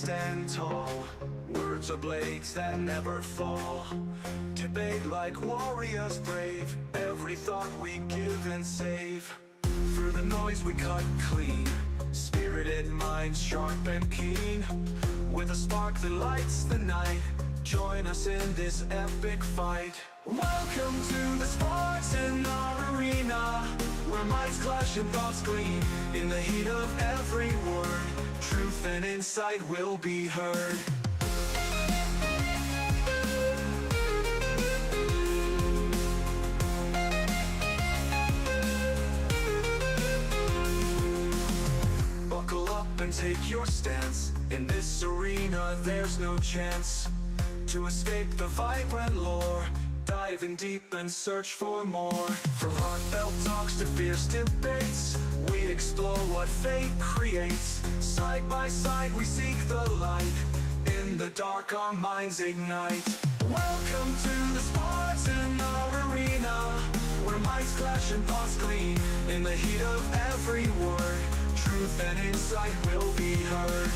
stand tall. Words are blades that never fall. Debate like warriors brave. Every thought we give and save. Through the noise we cut clean. Spirited minds sharp and keen. With a spark that lights the night. Join us in this epic fight. Welcome to the Spartan arena, where minds clash and thoughts gleam. In the heat of every word, truth and insight will be heard. Buckle up and take your stance. In this arena there's no chance to escape the vibrant lore. Dive in deep and search for more. From heartfelt talks to fierce debates, we explore what fate creates. Side by side we seek the light. In the dark our minds ignite. Welcome to the Spartan arena, where minds clash and thoughts gleam. In the heat of every word, truth and insight will be heard.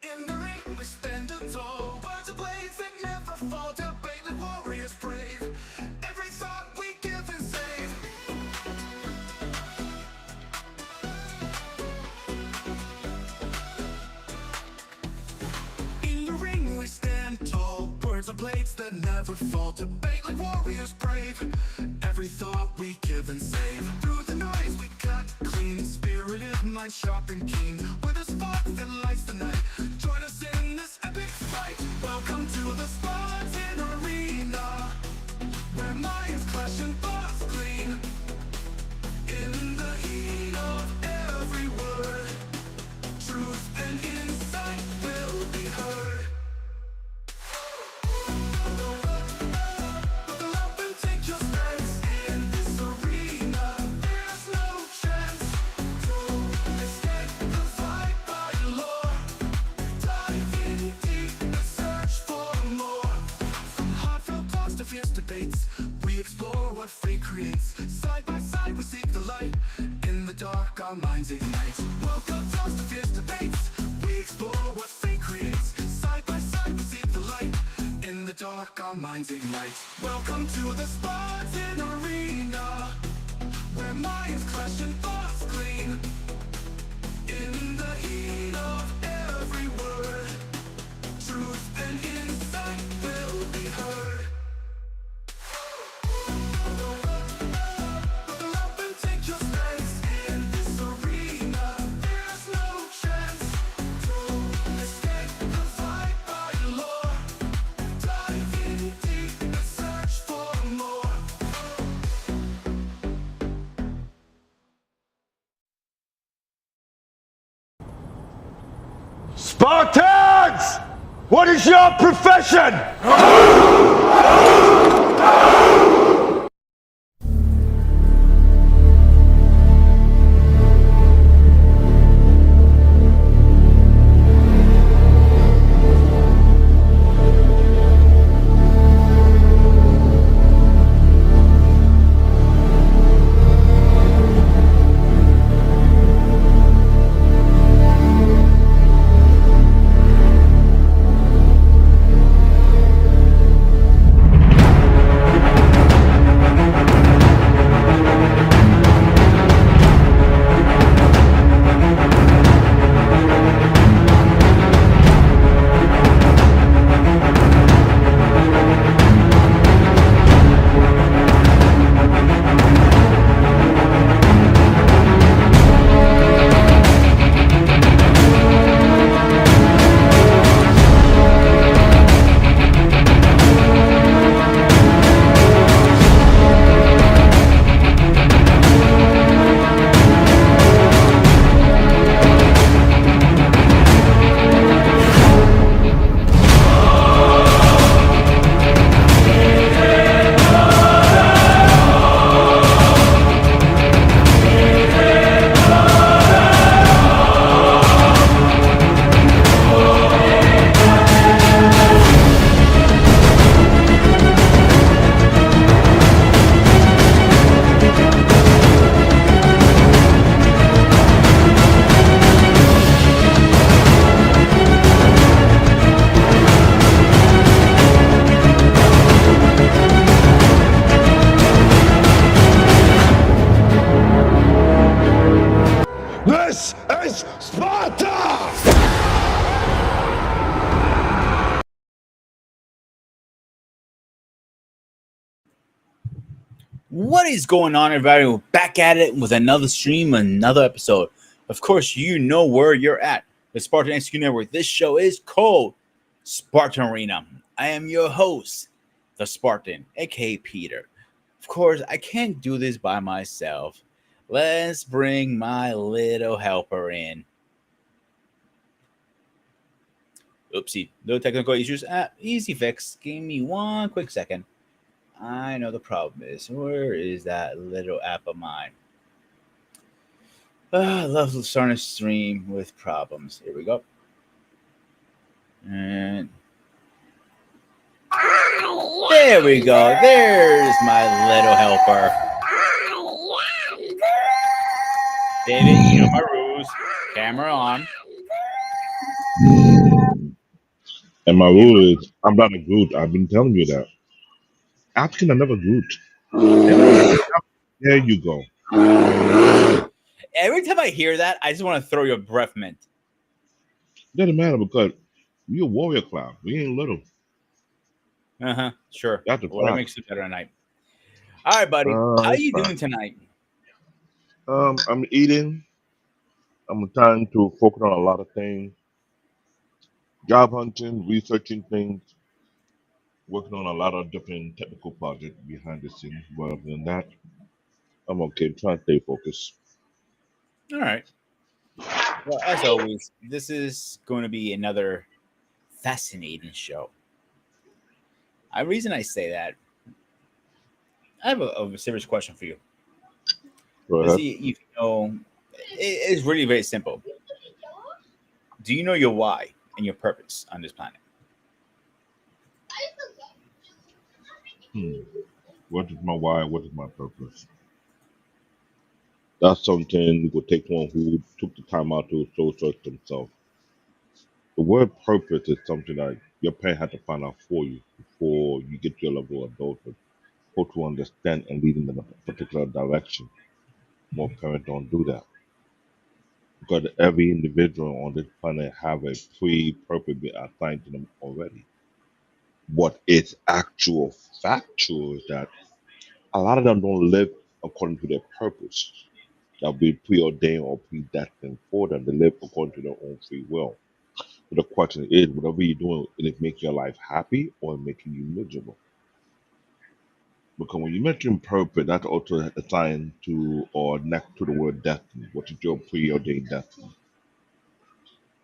In the ring we stand tall. Words of blades that never fall. Debate like warriors brave. Every thought we give and save. In the ring we stand tall. Words of blades that never fall. Debate like warriors brave. Every thought we give and save. Through the noise we cut clean. Spirited mind sharp and keen. With a spark that lights the night. Join us in this epic fight. Welcome to the Spartan arena, where minds clash and thoughts gleam. In the heat of every word, truth and insight will be heard. Buckle up and take your stance. In this arena, there's no chance to escape the fight by lore. Dive in deep and search for more. From heartfelt talks to fierce debates, we explore what fate creates. Side by side we seek the light. In the dark our minds ignite. Welcome talks to fierce debates, we explore what fate creates. Side by side we seek the light. In the dark our minds ignite. Welcome to the Spartan arena, where minds clash and thoughts gleam. In the heat of every word, truth and insight will be heard. Buckle up and take your stance. In this arena, there's no chance to escape the fight by lore. Dive in deep and search for more. Spartans! What is your profession? What is going on, everybody? We're back at it with another stream, another episode. Of course, you know where you're at. The Spartan Execute Network. This show is called Spartan Arena. I am your host, the Spartan, aka Peter. Of course, I can't do this by myself. Let's bring my little helper in. Oopsie, no technical issues. Easy fix. Give me one quick second. I know the problem is. Where is that little app of mine? I love starting a stream with problems. Here we go. And there we go. There's my little helper. David, you know my rules. Camera on. And my You rule is, I'm not a Groot. I've been telling you that. African are never Groot. There you go. every time I hear that, I just want to throw you a breath mint. Doesn't matter because we a warrior cloud. We ain't little. Sure. That's a Whatever fact. makes you better tonight. All right, buddy. How It's you fine. doing tonight? I'm eating. I'm trying to focus on a lot of things. Job hunting, researching things, working on a lot of different technical projects behind the scenes. But other than that, I'm okay. Trying to stay focused. All right. Well, as always, this is going to be another fascinating show. The reason I say that, I have a serious question for you. Go Let's ahead. see if you know. It's really very simple. Do you know your why and your purpose on this planet? Hmm. What is my why? What is my purpose? That's something we could take one who took the time out to soul search themselves. The word purpose is something that your parent had to find out for you before you get to your level of adulthood, how to understand and lead in a particular direction. Most parents don't do that because every individual on this planet have a pre-purpose been assigned to them already. What is actual factual is that a lot of them don't live according to their purpose that be preordained or predestined for them. They live according to their own free will. So the question is, whatever you're doing, will it make your life happy or making you miserable? Because when you mention purpose, that's also assigned to or next to the word destiny. What is your preordained destiny?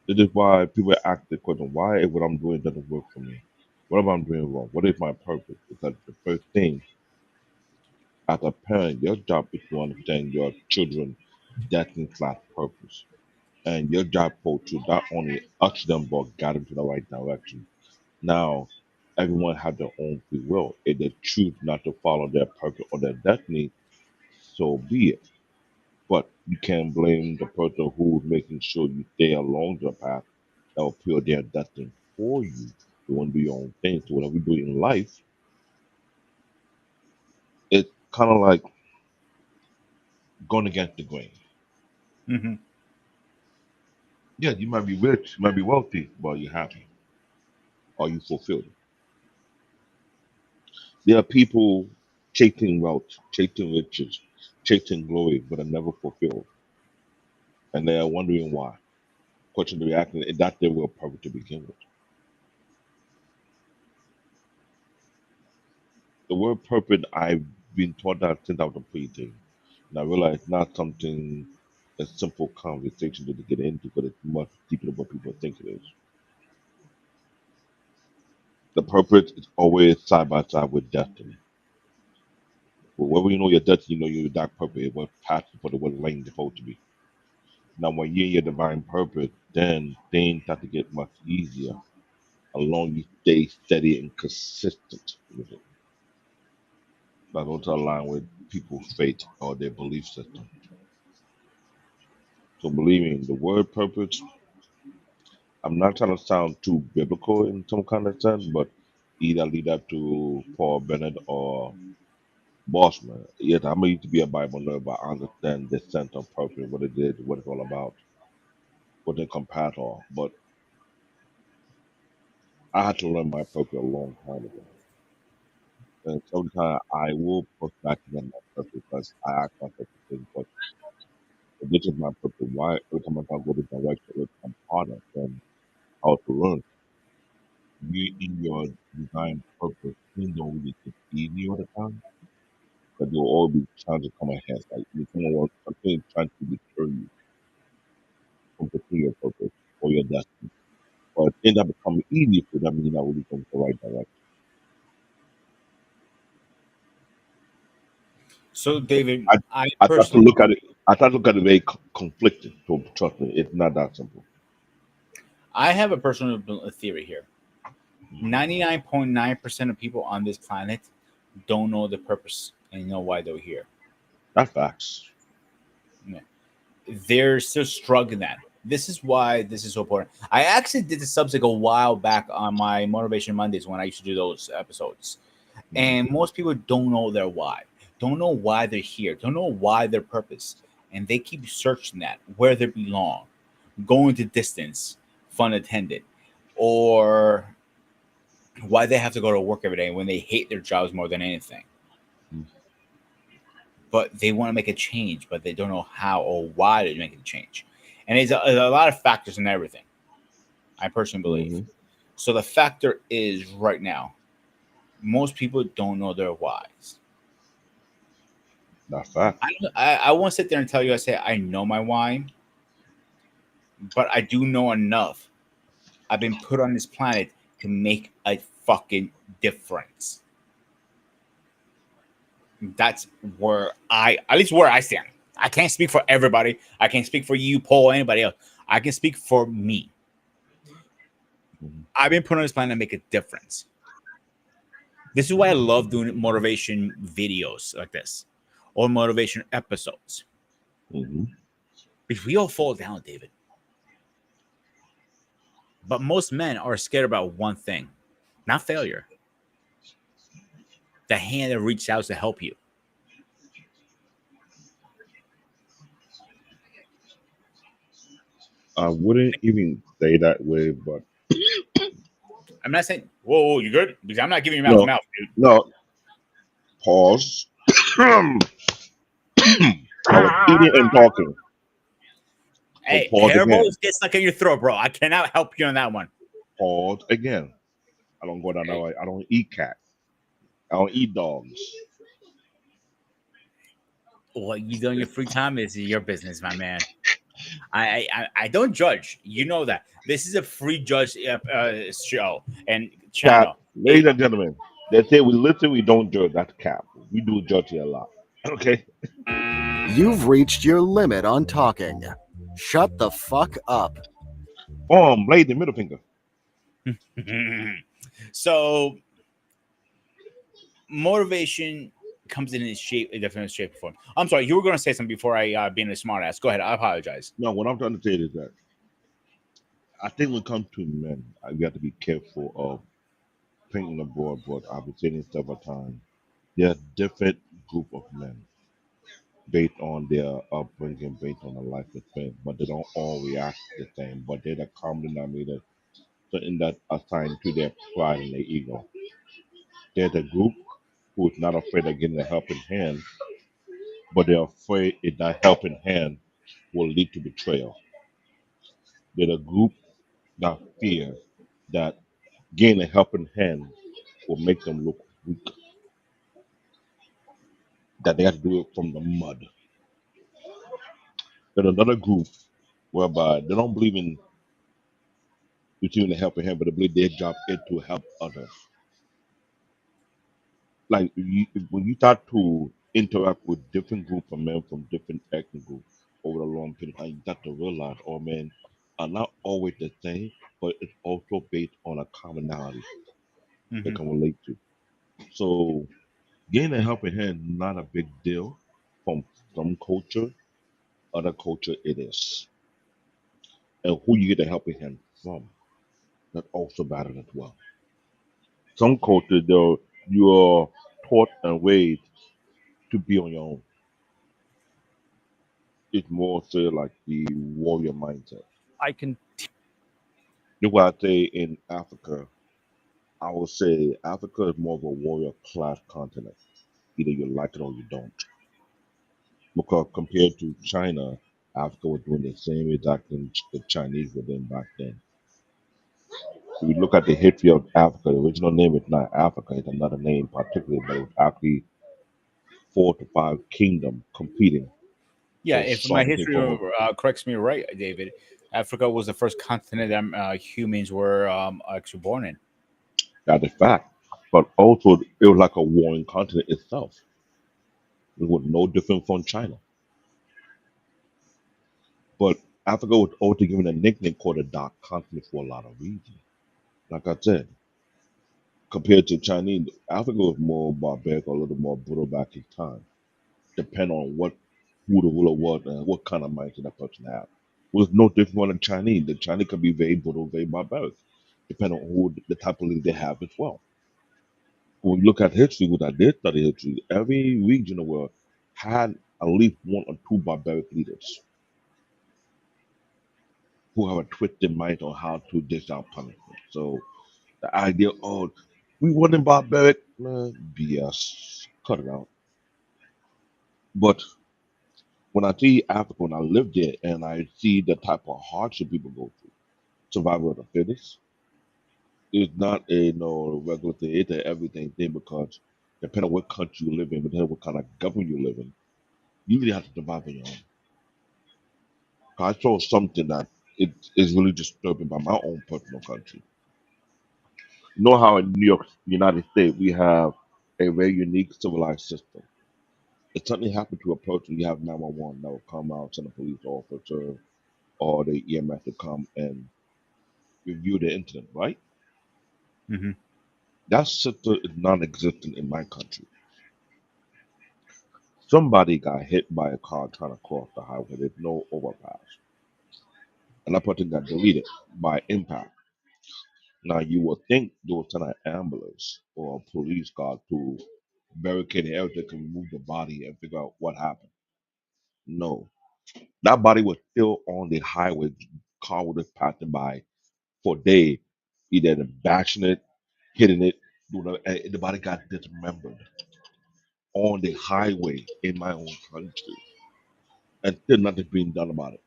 This is why people ask the question, why if what I'm doing doesn't work for me? What am I doing wrong? What is my purpose? Because the first thing, as a parent, your job is to understand your children's destiny slash purpose. And your job for to not only usher them but guide them to the right direction. Now, everyone has their own free will. If they choose not to follow their purpose or their destiny, so be it. But you can't blame the person who's making sure you stay along the path that will pure their destiny for you. You want to do your own thing. So whatever you do in life, it's kind of like going against the grain. Mm-hmm. Yeah, you might be rich, you might be wealthy, but you're happy. Are you fulfilled? There are people chasing wealth, chasing riches, chasing glory, but are never fulfilled. And they are wondering why. Question to be asking is that their real purpose to begin with. The word purpose, I've been taught that since I was a preteen. And I realized it's not something, a simple conversation to get into, but it's much deeper than what people think it is. The purpose is always side by side with destiny. But wherever you know your destiny, you know your dark purpose, it was passed for the what lane it's supposed to be. Now, when you're in your divine purpose, then things start to get much easier as long as you stay steady and consistent with it. That also align with people's faith or their belief system. So, believing the word purpose, I'm not trying to sound too biblical in some kind of sense, but either lead up to Paul Bennett or Bossman. Yes, I may need to be a Bible nerd, but I understand the sense of purpose, what it is, what it's all about, what it compares on. But I had to learn my purpose a long time ago. And sometimes I will push back against my purpose because I ask myself the same question. If this is my purpose, why every time I try to go this direction, it becomes harder than how to learn? You in your design purpose, things don't really get easy all the time, but there will always be challenges come ahead. Like if someone wants something trying to deter you from pursuing your purpose or your destiny. But things that become easy for them, you're not really going the right direction. So, David, I I I try to personally, look at it. I try to look at it very conflicted. So trust me, it's not that simple. I have a personal theory here. 99.9% of people on this planet don't know the purpose and know why they're here. That's facts. Yeah. They're still struggling that. This is why this is so important. I actually did the subject a while back on my Motivation Mondays when I used to do those episodes. Mhm. And most people don't know their why, don't know why they're here, don't know why their purpose. And they keep searching that where they belong, going to distance, fun attended, or why they have to go to work every day when they hate their jobs more than anything. But they want to make a change, but they don't know how or why to make a change. And there's a lot of factors in everything, I personally believe. Mhm. So the factor is right now, most people don't know their whys. That's facts. I won't sit there and tell you, I say, I know my why, but I do know enough. I've been put on this planet to make a fucking difference. That's where at least where I stand. I can't speak for everybody. I can't speak for you, Paul, anybody else. I can speak for me. Mhm. I've been put on this planet to make a difference. This is why I love doing motivation videos like this or motivation episodes Mhm. because we all fall down, David. But most men are scared about one thing, not failure. The hand that reaches out to help you. I wouldn't even say that way, but I'm not saying, whoa, you good? Because I'm not giving you mouth to no, mouth, dude. no. Pause. I was eating and talking, so Hey, pause again. hairballs get stuck in your throat, bro. I cannot help you on that one. Pause again. I don't go down that Hey, way. I don't eat cats. I don't eat dogs. what you do in your free time is your business, my man. I don't judge. You know that this is a free judge show and Cat, channel. ladies and gentlemen, they say we listen, we don't judge. That's cap. We do judge here a lot. Okay? You've reached your limit on talking. Shut the fuck up. Blade the middle finger. So motivation comes in its shape, a different shape or form. I'm sorry, you were going to say something before I being a smart ass. Go ahead. I apologize. No, what I'm trying to say is that I think when it comes to men, we have to be careful of painting a broad brush. I've been saying this several times. There are different group of men based on their upbringing, based on their life experience, but they don't all react the same. But they're the common denominator, something that assigned to their pride and their ego. There's a group who is not afraid of getting a helping hand, but they're afraid if that helping hand will lead to betrayal. There's a group that fear that getting a helping hand will make them look weak, that they have to do it from the mud. There's another group whereby they don't believe in receiving a helping hand, but they believe their job is to help others. Like when you start to interact with different group of men from different ethnic groups over a long period of time, you start to realize all men are not always the same, but it's also based on a commonality they Hmm. can relate to. So getting a helping hand not a big deal from some culture, other culture it is. And who you get a helping hand from, that also matters as well. Some cultures though you are taught and raised to be on your own. It's more say like the warrior mindset. I can. That's why I say in Africa, I would say Africa is more of a warrior class continent. Either you like it or you don't. Because compared to China, Africa was doing the same exact thing the Chinese were doing back then. If you look at the history of Africa, the original name is not Africa, it's another name particularly, but it was actually 4 to 5 kingdoms competing Yeah, for if my sovereignty history over. corrects me right, David, Africa was the first continent that humans were actually born in. That is fact. But also, it was like a warring continent itself. It was no different from China. But Africa was also given a nickname called the Dark Continent for a lot of reasons. Like I said, compared to Chinese, Africa was more barbaric, a little more brutal back in time, depending on who the ruler was and what kind of mindset that person had. It was no different from the Chinese. The Chinese could be very brutal, very barbaric, depending on who the type of leader they have as well. When you look at history, what I did study history, every region in the world had at least 1 or 2 barbaric leaders who have a twisted mind on how to dish out punishment. So the idea, oh, we wasn't barbaric, BS, cut it out. But when I see Africa, when I live there and I see the type of hardship people go through, survival of the fittest, it's not a regular thing, it's an everything thing because depending on what country you live in, depending on what kind of government you live in, you really have to survive on your own. I saw something that it is really disturbing by my own personal country. You know how in New York, United States, we have a very unique civilized system. If something happened to a person, you have 911 that will come out, send a police officer or the EMS to come and review the incident, right? Hmm. That system is non-existent in my country. Somebody got hit by a car trying to cross the highway. There's no overpass, and that person got deleted by impact. Now you would think those send an ambulance or a police car to barricade the area that can remove the body and figure out what happened. No, that body was still on the highway. Car was just passing by for days, either bashing it, hitting it, and the body got dismembered on the highway in my own country, and still nothing being done about it.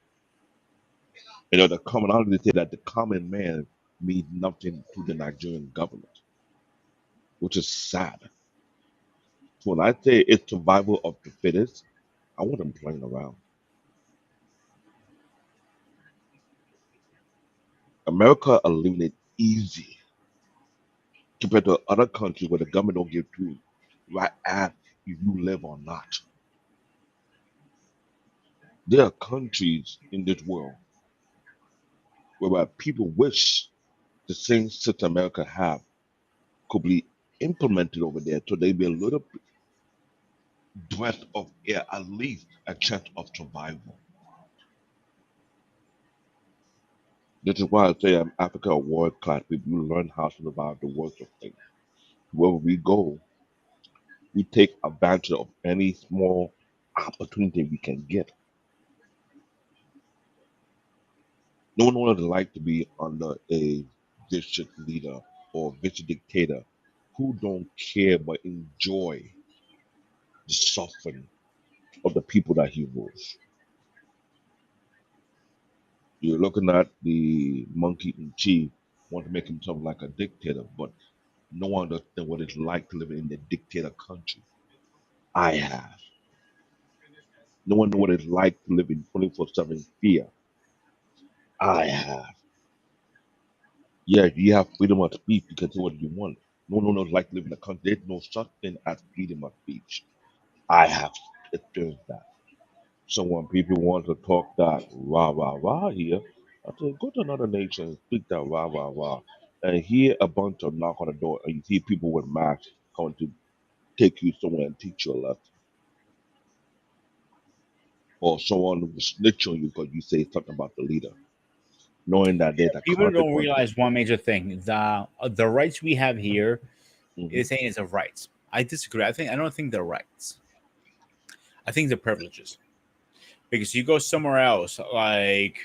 The commonality say that the common man means nothing to the Nigerian government, which is sad. So when I say it's survival of the fittest, I want them playing around. America eliminated easy compared to other countries where the government don't give to right at if you live or not. There are countries in this world where people wish the same system America have could be implemented over there so they be a little breath of air, at least a chance of survival. This is why I say Africa a world class. People you learn how to survive the worst of things. Wherever we go, we take advantage of any small opportunity we can get. No one would like to be under a vicious leader or vicious dictator who don't care but enjoy the suffering of the people that he rules. You're looking at the monkey in chief want to make himself like a dictator, but no one understands what it's like to live in the dictator country. I have. No one know what it's like to live in 24/7 fear. I have. Yeah, you have freedom of speech. You can say what you want. No one knows like to live in a country. There's no such thing as freedom of speech. I have experienced that. So when people want to talk that rah rah rah here, I say go to another nation and speak that rah rah rah, and hear a bunch of knock on the door, and you see people with masks coming to take you somewhere and teach you a lesson, or someone will snitch on you because you say something about the leader, knowing that there's a People don't consequences. realize one major thing: the rights we have here Hmm. is saying it's a rights. I disagree. I don't think they're rights. I think they're privileges because you go somewhere else like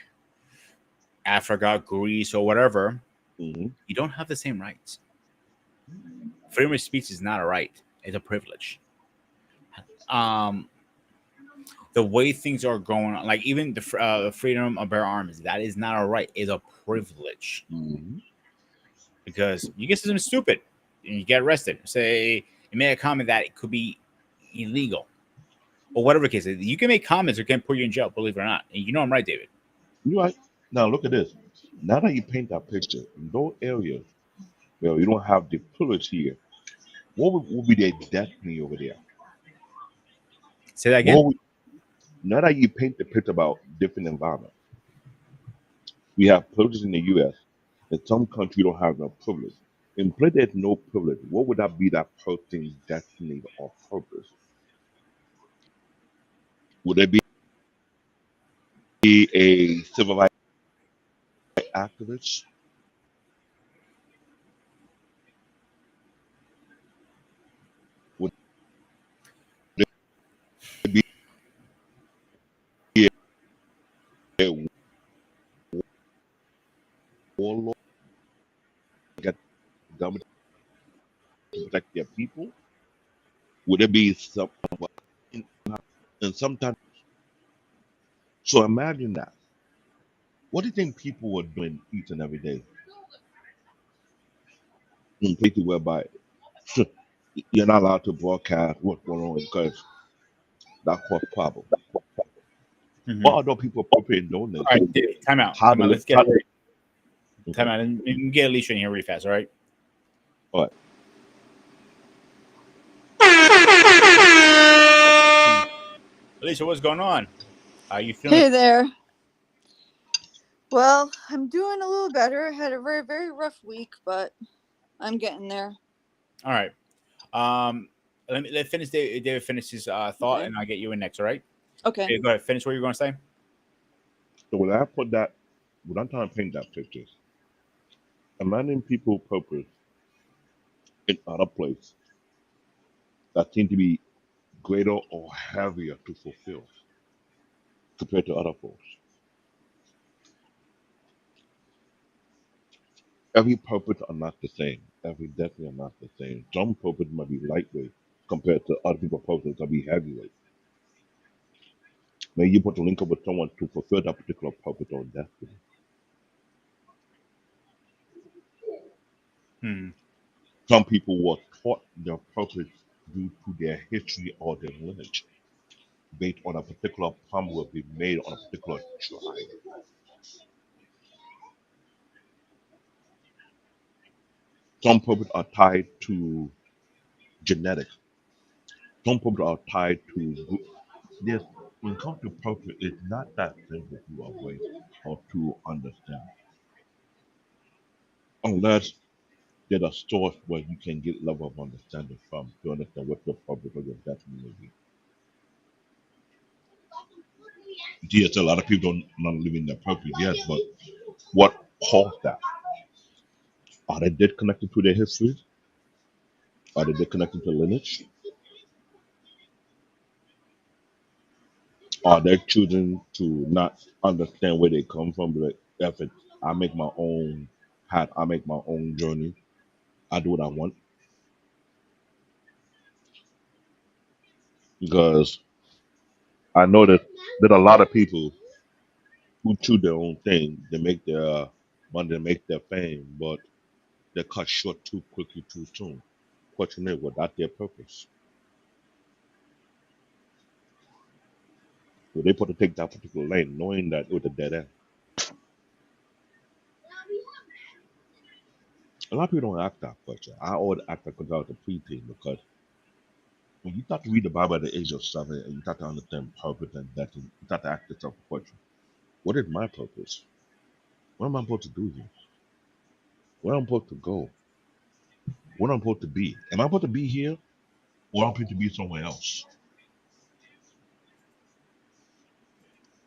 Africa, Greece, or whatever, Hmm. you don't have the same rights. Freedom of speech is not a right; it's a privilege. Um, the way things are going on, like even the freedom of bear arms, that is not a right; it's a privilege. Hmm. Because you get something stupid and you get arrested. Say you made a comment that it could be illegal or whatever the case is. You can make comments or can put you in jail, believe it or not. And you know I'm right, David. You right. Now look at this. Now that you paint that picture, in those areas where you don't have the pillars here, what would be their destiny over there? Say that again. What would, now that you paint the picture about different environments, we have privileges in the U.S. In some countries, don't have no privilege. In place there's no privilege, what would that be that person's destiny or purpose? Would it be a civil rights activist? Would it be a warlord get government to protect their people? Would it be some and sometimes so imagine that. What do you think people were doing each and every day in places whereby you're not allowed to broadcast what's going on because that causes problem? Mm-hmm. What other people appropriate doing this? All right, David, time out. How Time to out. live Let's get time okay. out. And we can get Alicia in here really fast, all right? All right. Alicia, what's going on? Are you feeling? Hey there. Well, I'm doing a little better. I had a very, very rough week, but I'm getting there. All right. Let finish David finish his thought, Okay. and I'll get you in next. All right. Okay. Okay, go ahead. Finish what you're going to say. So when I'm trying to paint that picture, imagine people purpose in other places that seem to be greater or heavier to fulfill compared to other folks. Every purpose are not the same. Every destiny are not the same. Some purpose might be lightweight compared to other people's purpose that be heavyweight. Maybe you put to link up with someone to fulfill that particular purpose or destiny. Hmm. Some people were taught their purpose due to their history or their lineage, based on a particular promise be made on a particular tribe. Some purpose are tied to genetics. Some purpose are tied to this. When it comes to purpose, it's not that simple to avoid or to understand, unless there's a source where you can get level of understanding from to understand what your purpose or your destiny may be. Yes, a lot of people don't not living their purpose yet, but what caused that? Are they disconnected to their history? Are they disconnected to lineage? Are they choosing to not understand where they come from? But if it, I make my own path, I make my own journey, I do what I want. Because I know that a lot of people who choose their own thing, they make their money, they make their fame, but they cut short too quickly, too soon. Question is, was that their purpose? Were they put to take that particular lane, knowing that it was a dead end? A lot of people don't ask that question. I always ask that question out the preteen because when you start to read the Bible at the age of 7 and you start to understand purpose and destiny, you start to ask yourself a question. What is my purpose? What am I supposed to do here? Where am I supposed to go? What am I supposed to be? Am I supposed to be here or am I supposed to be somewhere else?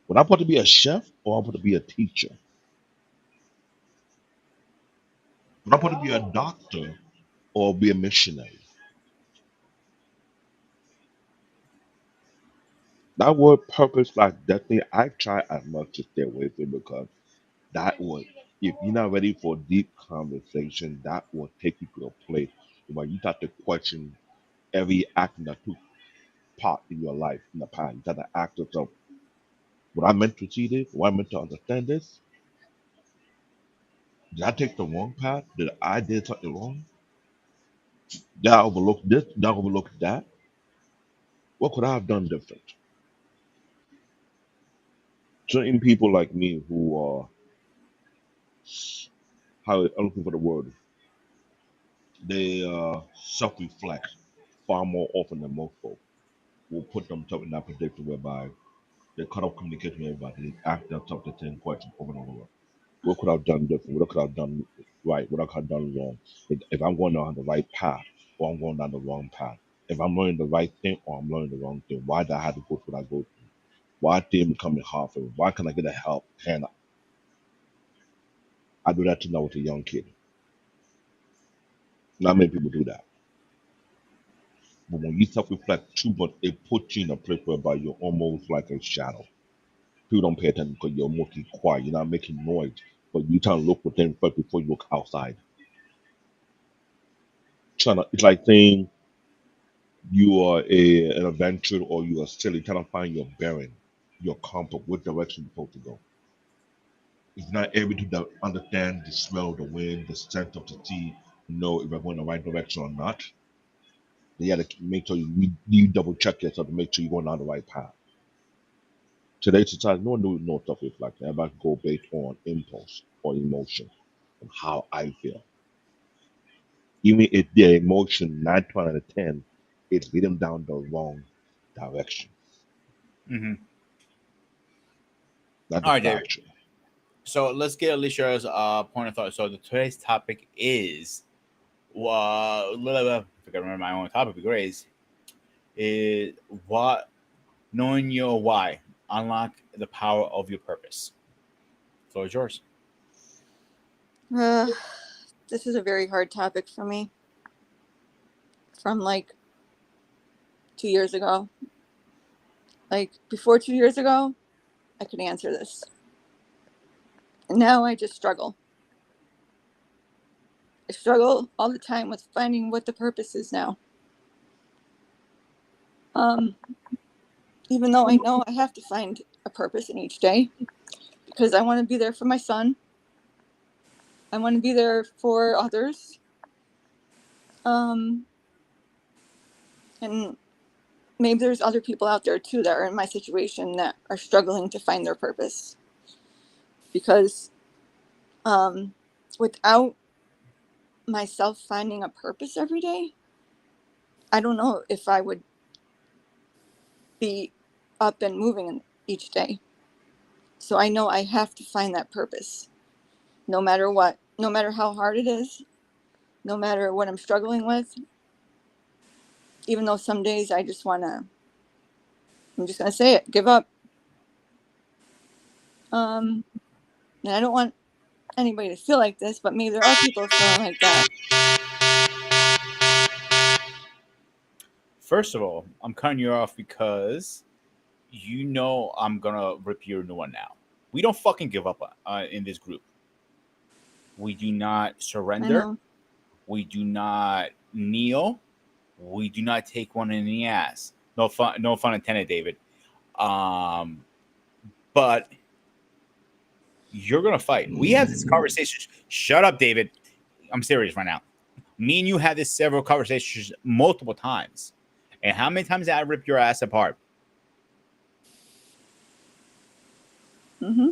Am I supposed to be a chef or am I supposed to be a teacher? Am I supposed to be a doctor or be a missionary? That word purpose like destiny, I try as much to stay away from it because that would, if you're not ready for deep conversation, that will take you to a place Where you start to question every action that took part in your life in the past. You start to ask yourself, "Would I meant to see this? Was I meant to understand this? Did I take the wrong path? Did I did something wrong? Did I overlook this? Did I overlook that? What could I have done different?" Certain people like me who are, how I'm looking for the word, they self-reflect far more often than most folks. Will put themselves in that position whereby they cut off communication with everybody. They ask themselves the same question over and over. What could I have done different? What could I have done right? What could I have done wrong? If I'm going down the right path or I'm going down the wrong path. If I'm learning the right thing or I'm learning the wrong thing. Why did I have to go through what I go through? Why did it become hard for me? Why can I get the help? And I do that to know with a young kid. Not many people do that. But when you self-reflect too much, it puts you in a place whereby you're almost like a shadow. People don't pay attention because you're mostly quiet. You're not making noise, but you trying to look within first before you look outside. It's like saying you are an adventurer or you are silly, trying to find your bearing, your compass, what direction you're supposed to go. If you're not able to understand the smell of the wind, the scent of the sea, know if you're going the right direction or not, then you have to make sure you double check yourself to make sure you're going down the right path. Today's society, no one knows no self-reflection. Everybody go based on impulse or emotion and how I feel. Even if their emotion 9 out of 10 is lead them down the wrong direction. Mm-hmm. That's All a right, David. fact. So let's get Alicia's point of thought. So today's topic is, if I can remember my own topic, is what knowing your why unlock the power of your purpose. Floor is yours. This is a very hard topic for me. From like 2 years ago. Like before 2 years ago, I could answer this. And now I just struggle. I struggle all the time with finding what the purpose is now. Even though I know I have to find a purpose in each day because I want to be there for my son. I want to be there for others. And maybe there's other people out there too that are in my situation that are struggling to find their purpose. Because without myself finding a purpose every day, I don't know if I would be up and moving each day. So I know I have to find that purpose no matter what, no matter how hard it is, no matter what I'm struggling with. Even though some days I'm just going to say it, give up. And I don't want anybody to feel like this, but maybe there are people feeling like that. First of all, I'm cutting you off because you know I'm gonna rip your new one now. We don't fucking give up in this group. We do not I surrender. know. We do not kneel. We do not take one in the ass. No fun intended, David. But you're gonna fight. We have this conversation. Shut up, David. I'm serious right now. Me and you had this several conversations multiple times. And how many times did I rip your ass apart? Mm-hmm.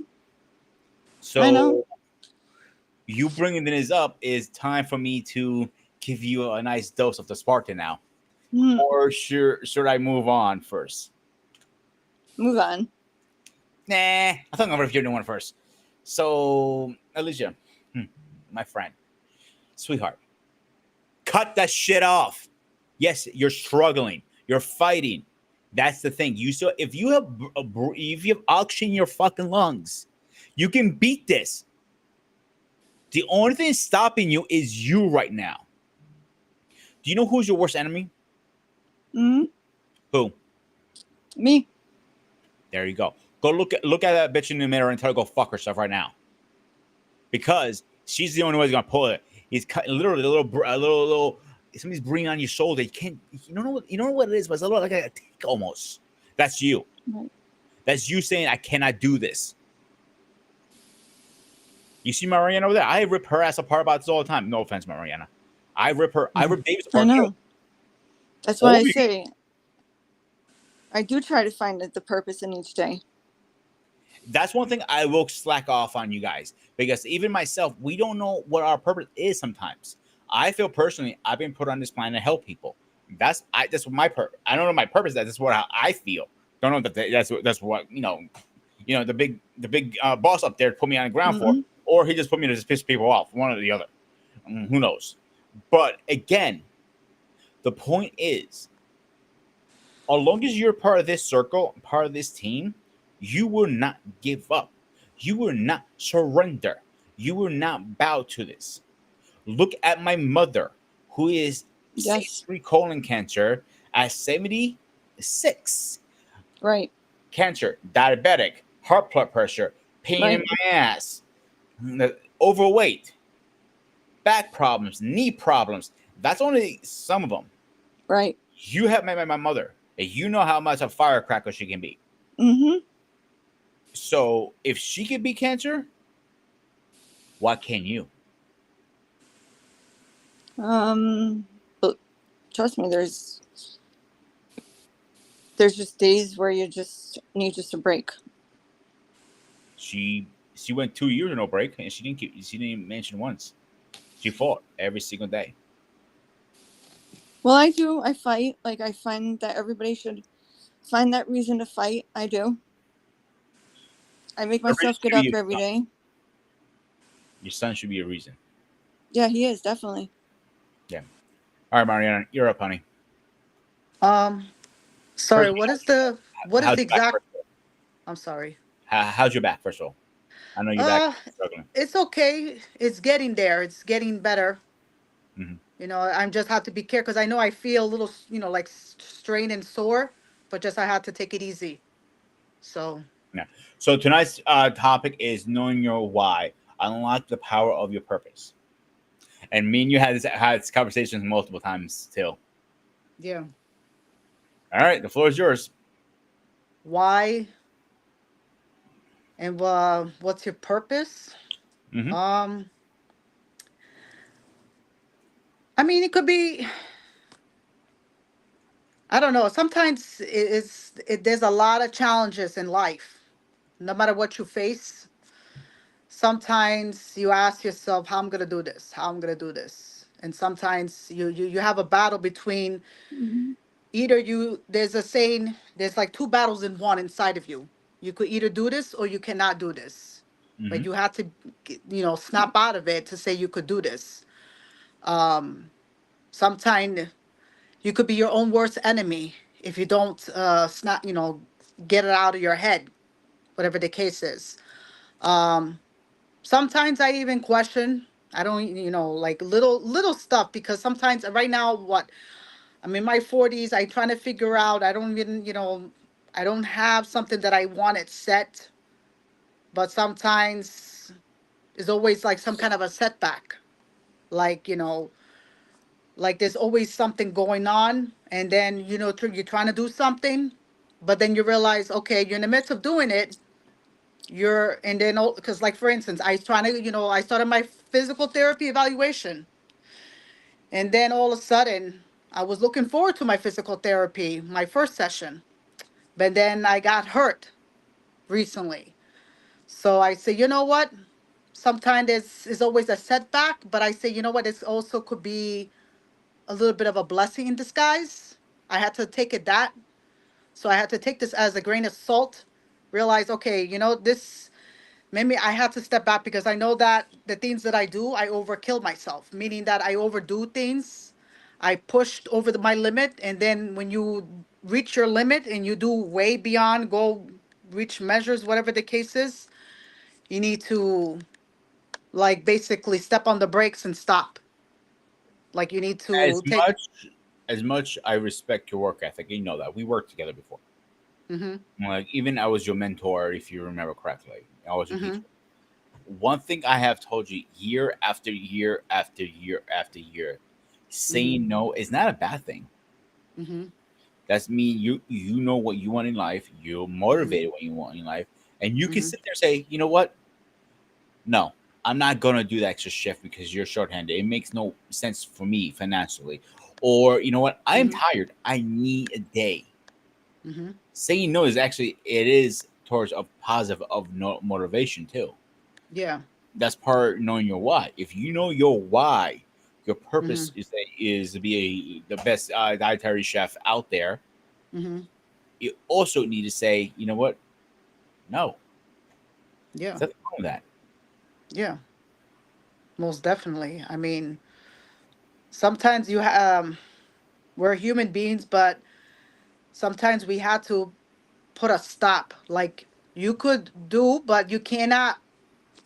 So I know. you bringing this up is time for me to give you a nice dose of the Spartan now. Mhm. Or should I move on first? Move on. Nah, I think I'm gonna rip your new one first. So, Alicia, my friend, sweetheart, cut that shit off. Yes, you're struggling. You're fighting. That's the thing. If you have oxygen in your fucking lungs, you can beat this. The only thing stopping you is you right now. Do you know who's your worst enemy? Mm-hmm. Who? Me. There you go. Go look at that bitch in the mirror and tell her to go fuck herself right now. Because she's the only one who's gonna pull it. He's literally a little somebody's breathing on your shoulder. You can't. You don't know what it is, but it's a little like a tick almost. That's you. Right. That's you saying I cannot do this. You see Mariana over there? I rip her ass apart about this all the time. No offense, Mariana. I rip her. I rip Davis I apart. know. That's why I Obi- say I do try to find the purpose in each day. That's one thing I will slack off on you guys, because even myself, we don't know what our purpose is sometimes. I feel personally I've been put on this planet to help people. That's what my purpose. I don't know my purpose. That's what I feel. Don't know that that's what the big boss up there put me on the ground for, or he just put me to just piss people off, one or the other. Who knows? But again, the point is, as long as you're part of this circle, part of this team, you will not give up. You will not surrender. You will not bow to this. Look at my mother, who is Yes. stage 3 colon cancer at 76. Right. Cancer, diabetic, heart blood pressure, pain in Right. my ass, overweight, back problems, knee problems. That's only some of them. Right. You have met my mother, and you know how much a firecracker she can be. Mm-hmm. So if she can beat cancer, why can't you? But trust me, there's just days where you just need just a break. She went 2 years with no break, and she didn't even mention once. She fought every single day. Well, I do. I fight. Like, I find that everybody should find that reason to fight. I do. I make myself get up every day. Your son should be a reason. Yeah, he is, definitely. Yeah. All right, Mariana, you're up, honey. Sorry, First- what is the How's your back, exact? first of all? I'm sorry. How's your back, first of all? I know your back is struggling. It's okay. It's getting there. It's getting better. Mhm. I'm just have to be careful because I know I feel a little, like strained and sore, but just I have to take it easy. So So tonight's topic is knowing your why. Unlock the power of your purpose. And me and you had this conversations multiple times too. yeah, All right, the floor is yours. why and what's your purpose? Mhm. I mean, it could be. I don't know. Sometimes there's a lot of challenges in life, no matter what you face. Sometimes you ask yourself, how I'm gonna do this, how I'm gonna do this. And sometimes you have a battle between either there's a saying, there's like two battles in one inside of you. You could either do this or you cannot do this. But Mhm. you have to, snap out of it to say you could do this. Sometimes you could be your own worst enemy if you don't snap, get it out of your head, whatever the case is. Sometimes I even question. I don't, like little stuff because sometimes right now, I'm in my 40s. I trying to figure out. I don't even, I don't have something that I wanted set, but sometimes it's always like some kind of a setback. Like, like there's always something going on, and then you're trying to do something, but then you realize, okay, you're in the midst of doing it. And then because like for instance, I trying to I started my physical therapy evaluation, and then all of a sudden I was looking forward to my physical therapy, my first session, but then I got hurt recently. So I say, you know what, sometimes there's is always a setback, but I say, you know what, it also could be a little bit of a blessing in disguise. I had to take it that. So I had to take this as a grain of salt, realize, okay, this, maybe I had to step back because I know that the things that I do, I overkill myself, meaning that I overdo things. I pushed over my limit. And then when you reach your limit and you do way beyond, go reach measures, whatever the case is, you need to like basically step on the brakes and stop. Like you need As to take. much I respect your work ethic, you know that we worked together before. Hmm. Like even I was your mentor, if you remember correctly. I was your Hmm. teacher. One thing I have told you year after year after year after year, Saying no is not a bad thing. Mm-hmm. That's mean you know what you want in life. You're motivated what you want in life, and you can Mm-hmm. sit there and say, you know what? No, I'm not gonna do the extra shift because you're shorthanded. It makes no sense for me financially. Or you know what? I'm Mm-hmm. tired. I need a day. Mm-hmm. Saying no is actually it is towards a positive of no motivation too. Yeah. That's part of knowing your why. If you know your why, your Mm-hmm. purpose is to be the best dietary chef out there. Mm-hmm. You also need to say, you know what? No, Yeah. there's nothing wrong with that. Yeah. Most definitely. I mean, sometimes we're human beings, but sometimes we have to put a stop. Like you could do, but you cannot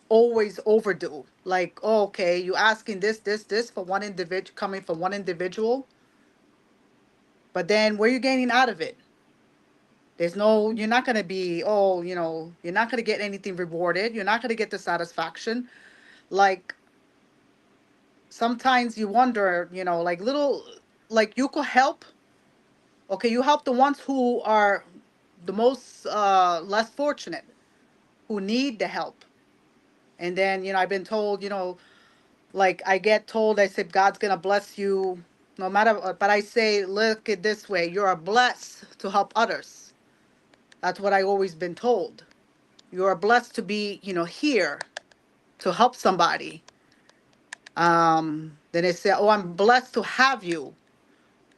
always overdo. Like, oh, okay, you asking this for one individual, coming from one individual, but then what are you gaining out of it? There's no, you're not gonna be, oh, you're not gonna get anything rewarded. You're not gonna get the satisfaction. Like sometimes you wonder, like little, like you could help. Okay, you help the ones who are the most less fortunate, who need the help. And then, I've been told, like I get told, I said, God's gonna bless you no matter what. But I say, look at this way, you are blessed to help others. That's what I always been told. You are blessed to be, here to help somebody. Then they say, oh, I'm blessed to have you.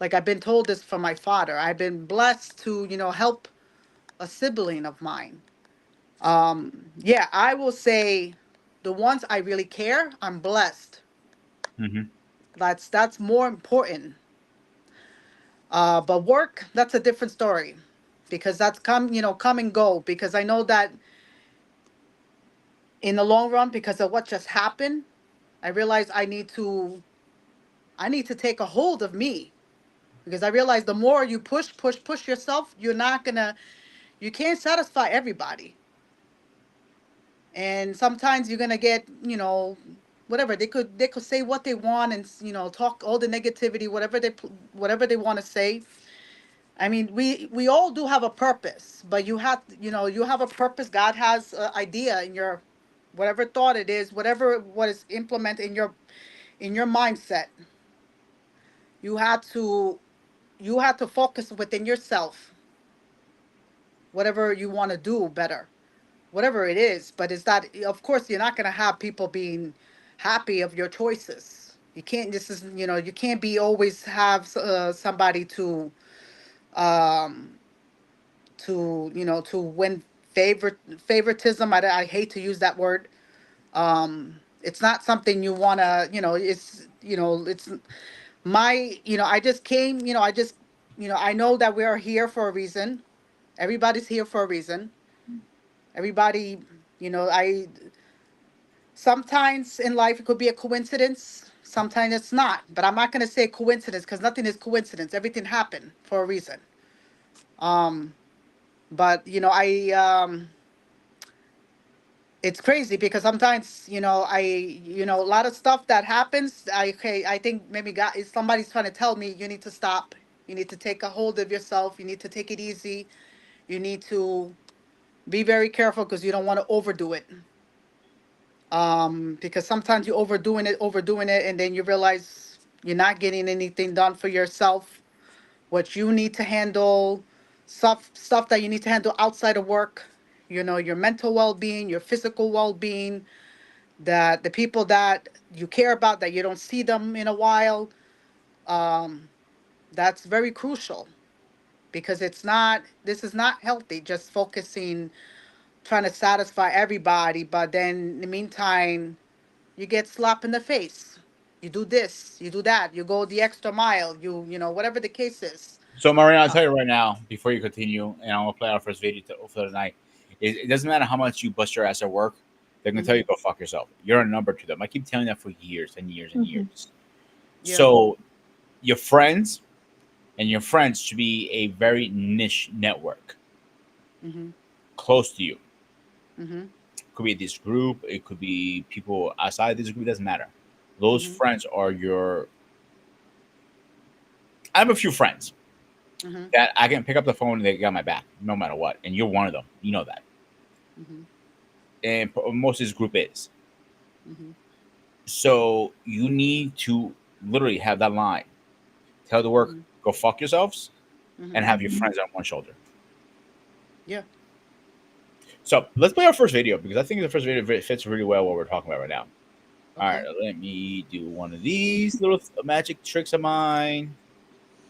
Like I've been told this from my father. I've been blessed to, help a sibling of mine. Yeah, I will say the ones I really care, I'm blessed. Hmm. That's more important. But work, that's a different story because that's come and go. Because I know that in the long run, because of what just happened, I realize I need to take a hold of me because I realize the more you push yourself, you can't satisfy everybody. And sometimes you're gonna get, whatever they could say what they want and talk all the negativity, whatever they want to say. I mean, we all do have a purpose, but you have a purpose. God has an idea in your whatever thought it is, whatever what is implemented in your mindset. You have to focus within yourself, whatever you want to do better, whatever it is. But it's that, of course, you're not going to have people being happy of your choices. You can't. This is you can't be always have somebody um to win favoritism. I hate to use that word. It's not something you want to, it's I just came, I know that we are here for a reason. Everybody's here for a reason. Everybody, I sometimes in life it could be a coincidence, sometimes it's not, but I'm not going to say coincidence because nothing is coincidence. Everything happened for a reason. um but it's crazy because sometimes a lot of stuff that happens, I think maybe God, if somebody's trying to tell me you need to stop, you need to take a hold of yourself, you need to take it easy, you need to be very careful because you don't want to overdo it. Because sometimes you overdoing it and then you realize you're not getting anything done for yourself, what you need to handle, stuff that you need to handle outside of work, your mental well-being, your physical well-being, that the people that you care about, that you don't see them in a while. um that's very crucial because this is not healthy, just focusing, trying to satisfy everybody, but then in the meantime you get slapped in the face. You do this, you do that, you go the extra mile, whatever the case is. So, Mariana, I'll uh, tell you right now, before you continue, and I'm gonna play our first video for the night. It doesn't matter how much you bust your ass at work; they're gonna tell mhm, you go fuck yourself. You're a number to them. I keep telling that for years and years and Mhm. years. yeah. So, your friends and your friends should be a very niche network, Mhm. close to you. Mhm. Could be this group. It could be people outside this group. It doesn't matter. Those Mhm. friends are your I have a few friends Mhm. that I can pick up the phone and they got my back no matter what, and you're one of them. You know that, Mhm. and most of this group is. Mhm. So you need to literally have that line. Tell the work, Mhm. go fuck yourselves, and Mhm. have your friends on one shoulder. Yeah. So let's play our first video because I think the first video fits really well what we're talking about right now. All right, Okay. let me do one of these little magic tricks of mine.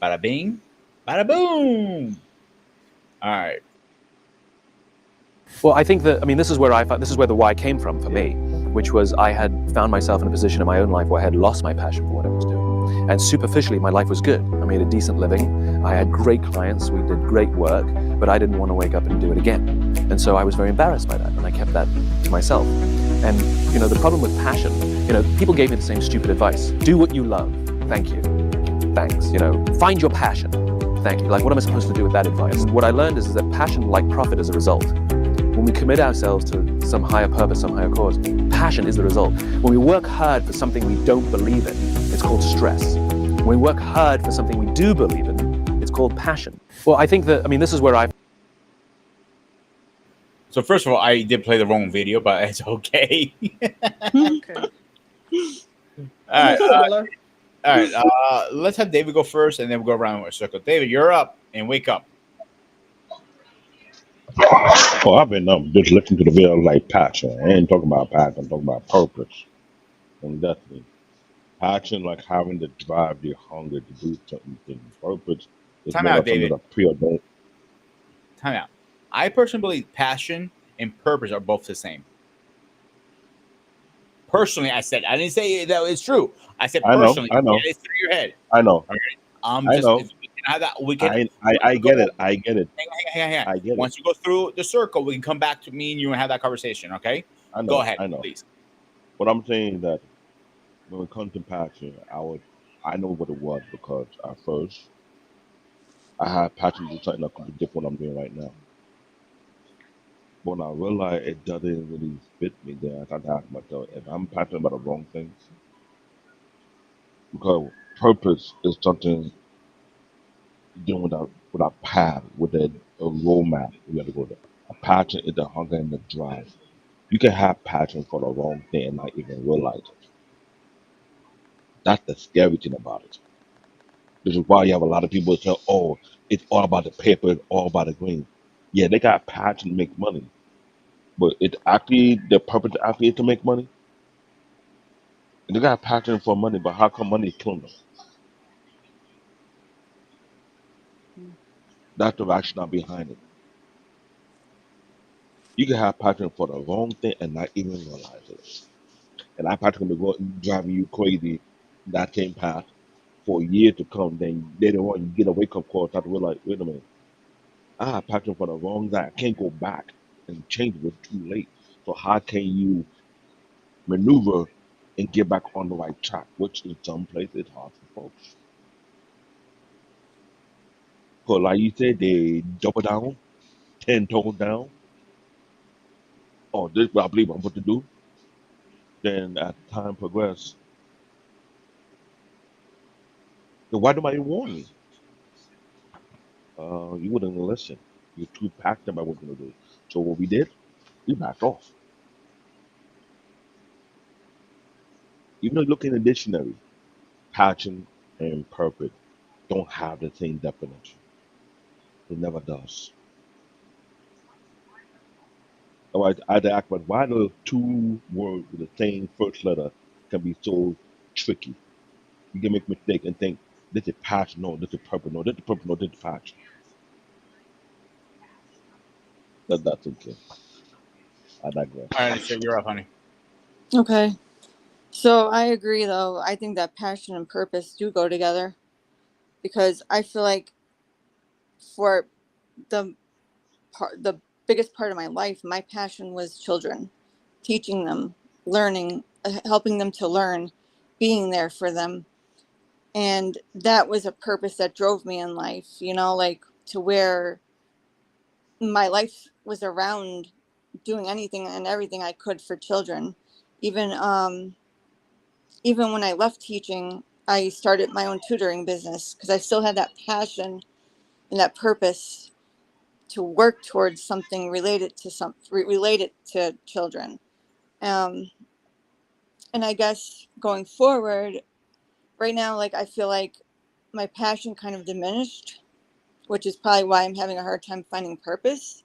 Bada bing, bada boom. All right. Well, I think that, I mean, this is where this is where the why came from for me, which was I had found myself in a position in my own life where I had lost my passion for what I was doing. And superficially, my life was good. I made a decent living. I had great clients. We did great work, but I didn't want to wake up and do it again. And so I was very embarrassed by that, and I kept that to myself. And, you know, the problem with passion, you know, people gave me the same stupid advice. Do what you love. Thank you. Thanks. You know, find your passion. Thank you. Like, what am I supposed to do with that advice? What I learned is that passion, like profit, is a result. When we commit ourselves to some higher purpose, some higher cause, passion is the result. When we work hard for something we don't believe in, it's called stress. When we work hard for something we do believe in, it's called passion. Well, I think that, I mean, this is where I... So first of all, I did play the wrong video, but it's okay. Okay. All right. Almost similar. All right. Let's have David go first, and then we'll go around a circle. David, you're up, and wake up. Well, I've been just listening to the video like passion. I ain't talking about passion. I'm talking about purpose and destiny. Passion, like having the drive, the hunger to do certain things. Purpose is Time more out, like something David. that's preordained. Time out. I personally believe passion and purpose are both the same. Personally, I said I didn't say that it's true. I said I know, personally. I know, Get it through your head. I know, All right. I Just know. if we can have that. We can. I Once we go, get it. I get it. hang on. I get it. Once you go through the circle, we can come back to me and you and have that conversation. Okay. I Go know. ahead, I know. please. But I'm saying that when it comes to passion, I know what it was because at first I had passion to do something that completely different what I'm doing right now. But when I realized it doesn't really fit me, then I started asking myself if I'm passionate about the wrong things. Because purpose is something doing with a path, with a roadmap we got to go there. A passion is the hunger and the drive. You can have passion for the wrong thing and not even realize it. That's the scary thing about it. This is why you have a lot of people that say, "Oh, it's all about the paper, it's all about the green." Yeah, they got passion to make money, but it actually the purpose actually is to make money. And they got passion for money, but how come money is killing them? That's the rationale behind it. You can have passion for the wrong thing and not even realize it. And that passion will go driving you crazy that same path for years to come. Then later on, you get a wake up call, start to realize, wait a minute, I have passion for the wrong thing. I can't go back and change it. It's too late. So how can you maneuver and get back on the right track? Which in some places it's hard for folks. Because like you said, they double down, 10 toes down. Oh, this is what I believe I'm supposed to do. Then as time progresses, then why do I even warn you? You wouldn't listen. You're too passionate about what you're gonna do. So what we did, we backed off. Even though you look in the dictionary, passion and purpose don't have the same definition. It never does. Otherwise, I'd ask, but why the two words with the same first letter can be so tricky? You can make a mistake and think this is passion, no, this is purpose, no, this is purpose, no, this is passion. That's okay. I digress. All right, so you're up, honey. Okay. So I agree, though. I think that passion and purpose do go together because I feel like for the the biggest part of my life, my passion was children, teaching them, learning, helping them to learn, being there for them. And that was a purpose that drove me in life, like to where my life was around doing anything and everything I could for children. Even even when I left teaching, I started my own tutoring business because I still had that passion and that purpose to work towards something related to related to children. Um, and I guess going forward, right now, like I feel like my passion kind of diminished, which is probably why I'm having a hard time finding purpose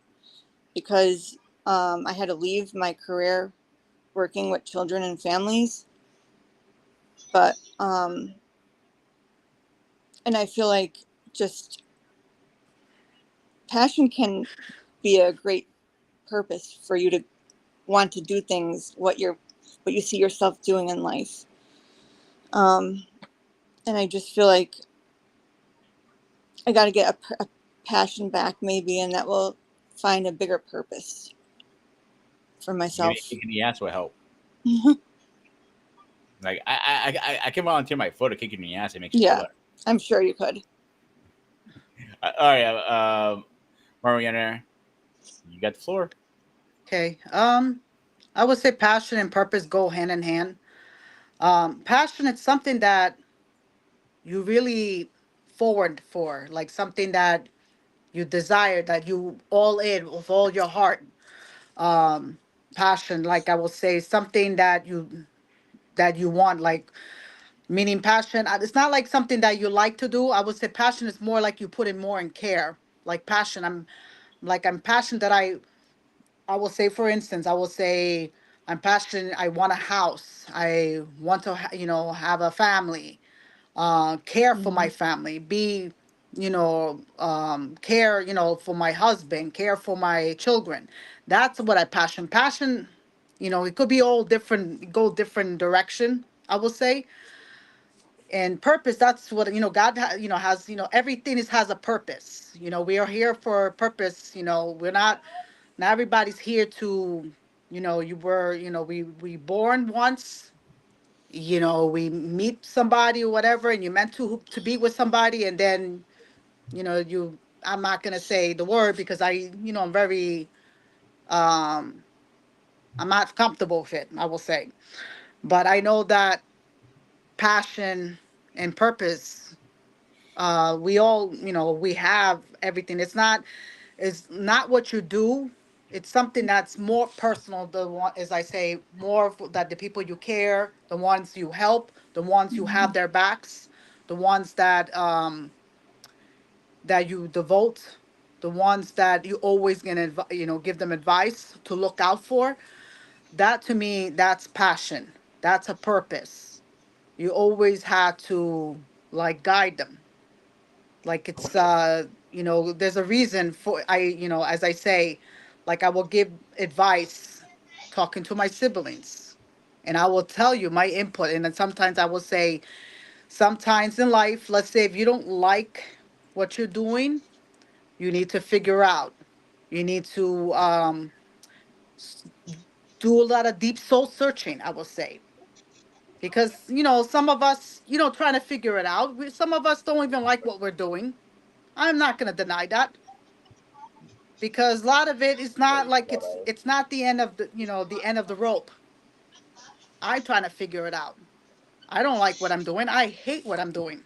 because I had to leave my career working with children and families. But and I feel like just passion can be a great purpose for you to want to do things what you see yourself doing in life. Um, and I just feel like I got to get a passion back maybe, and that will find a bigger purpose for Maybe myself. kicking the ass will help. Like I can volunteer my foot to kicking the ass. It makes you feel Yeah, better. I'm sure you could. All right, Mariana, you got the floor. Okay. I would say passion and purpose go hand in hand. Passion is something that you really forward for, like something that you desire, that you all in with all your heart. Um, Passion, like I will say, something that you want, like meaning passion. It's not like something that you like to do. I would say passion is more like you put in more in care. Like passion, I'm passionate that I will say, for instance, I will say I'm passionate. I want a house. I want to, have a family. Care for Hmm. my family. Be, care, for my husband. Care for my children. That's what I passion. Passion, it could be all different. Go different direction, I will say. And purpose, that's what, God has, everything has a purpose. We are here for a purpose. We're not everybody's here to, we born once, we meet somebody or whatever, and you're meant to be with somebody, and then, I'm not gonna say the word because I'm very, um I'm not comfortable with it, I will say. But I know that passion and purpose, we all, we have everything. It's not what you do. It's something that's more personal. The one, as I say, more that the people you care, the ones you help, the ones you have their backs, the ones that you devote, the ones that you always gonna give them advice to look out for. That, to me, that's passion. That's a purpose. You always have to, like, guide them. Like, it's there's a reason for, as I say, like, I will give advice talking to my siblings, and I will tell you my input. And then sometimes I will say, sometimes in life, let's say if you don't like what you're doing, you need to figure out, you need to do a lot of deep soul searching, I will say. Because some of us, trying to figure it out, some of us don't even like what we're doing. I'm not going to deny that, because a lot of it is not like, it's not the end of the end of the rope. I'm trying to figure it out. I don't like what I'm doing. I hate what I'm doing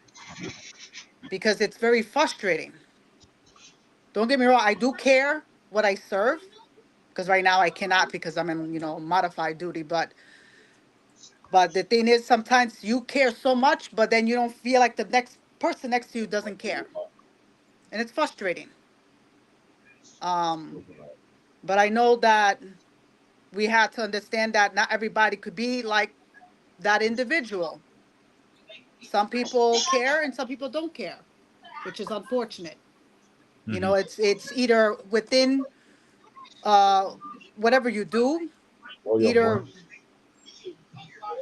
because it's very frustrating. Don't get me wrong, I do care what I serve, because right now I cannot because I'm in, modified duty. But the thing is, sometimes you care so much, but then you don't feel like the next person next to you doesn't care, and it's frustrating. Um, but I know that we have to understand that not everybody could be like that individual. Some people care and some people don't care, which is unfortunate. Hmm. It's either within uh whatever you do, either.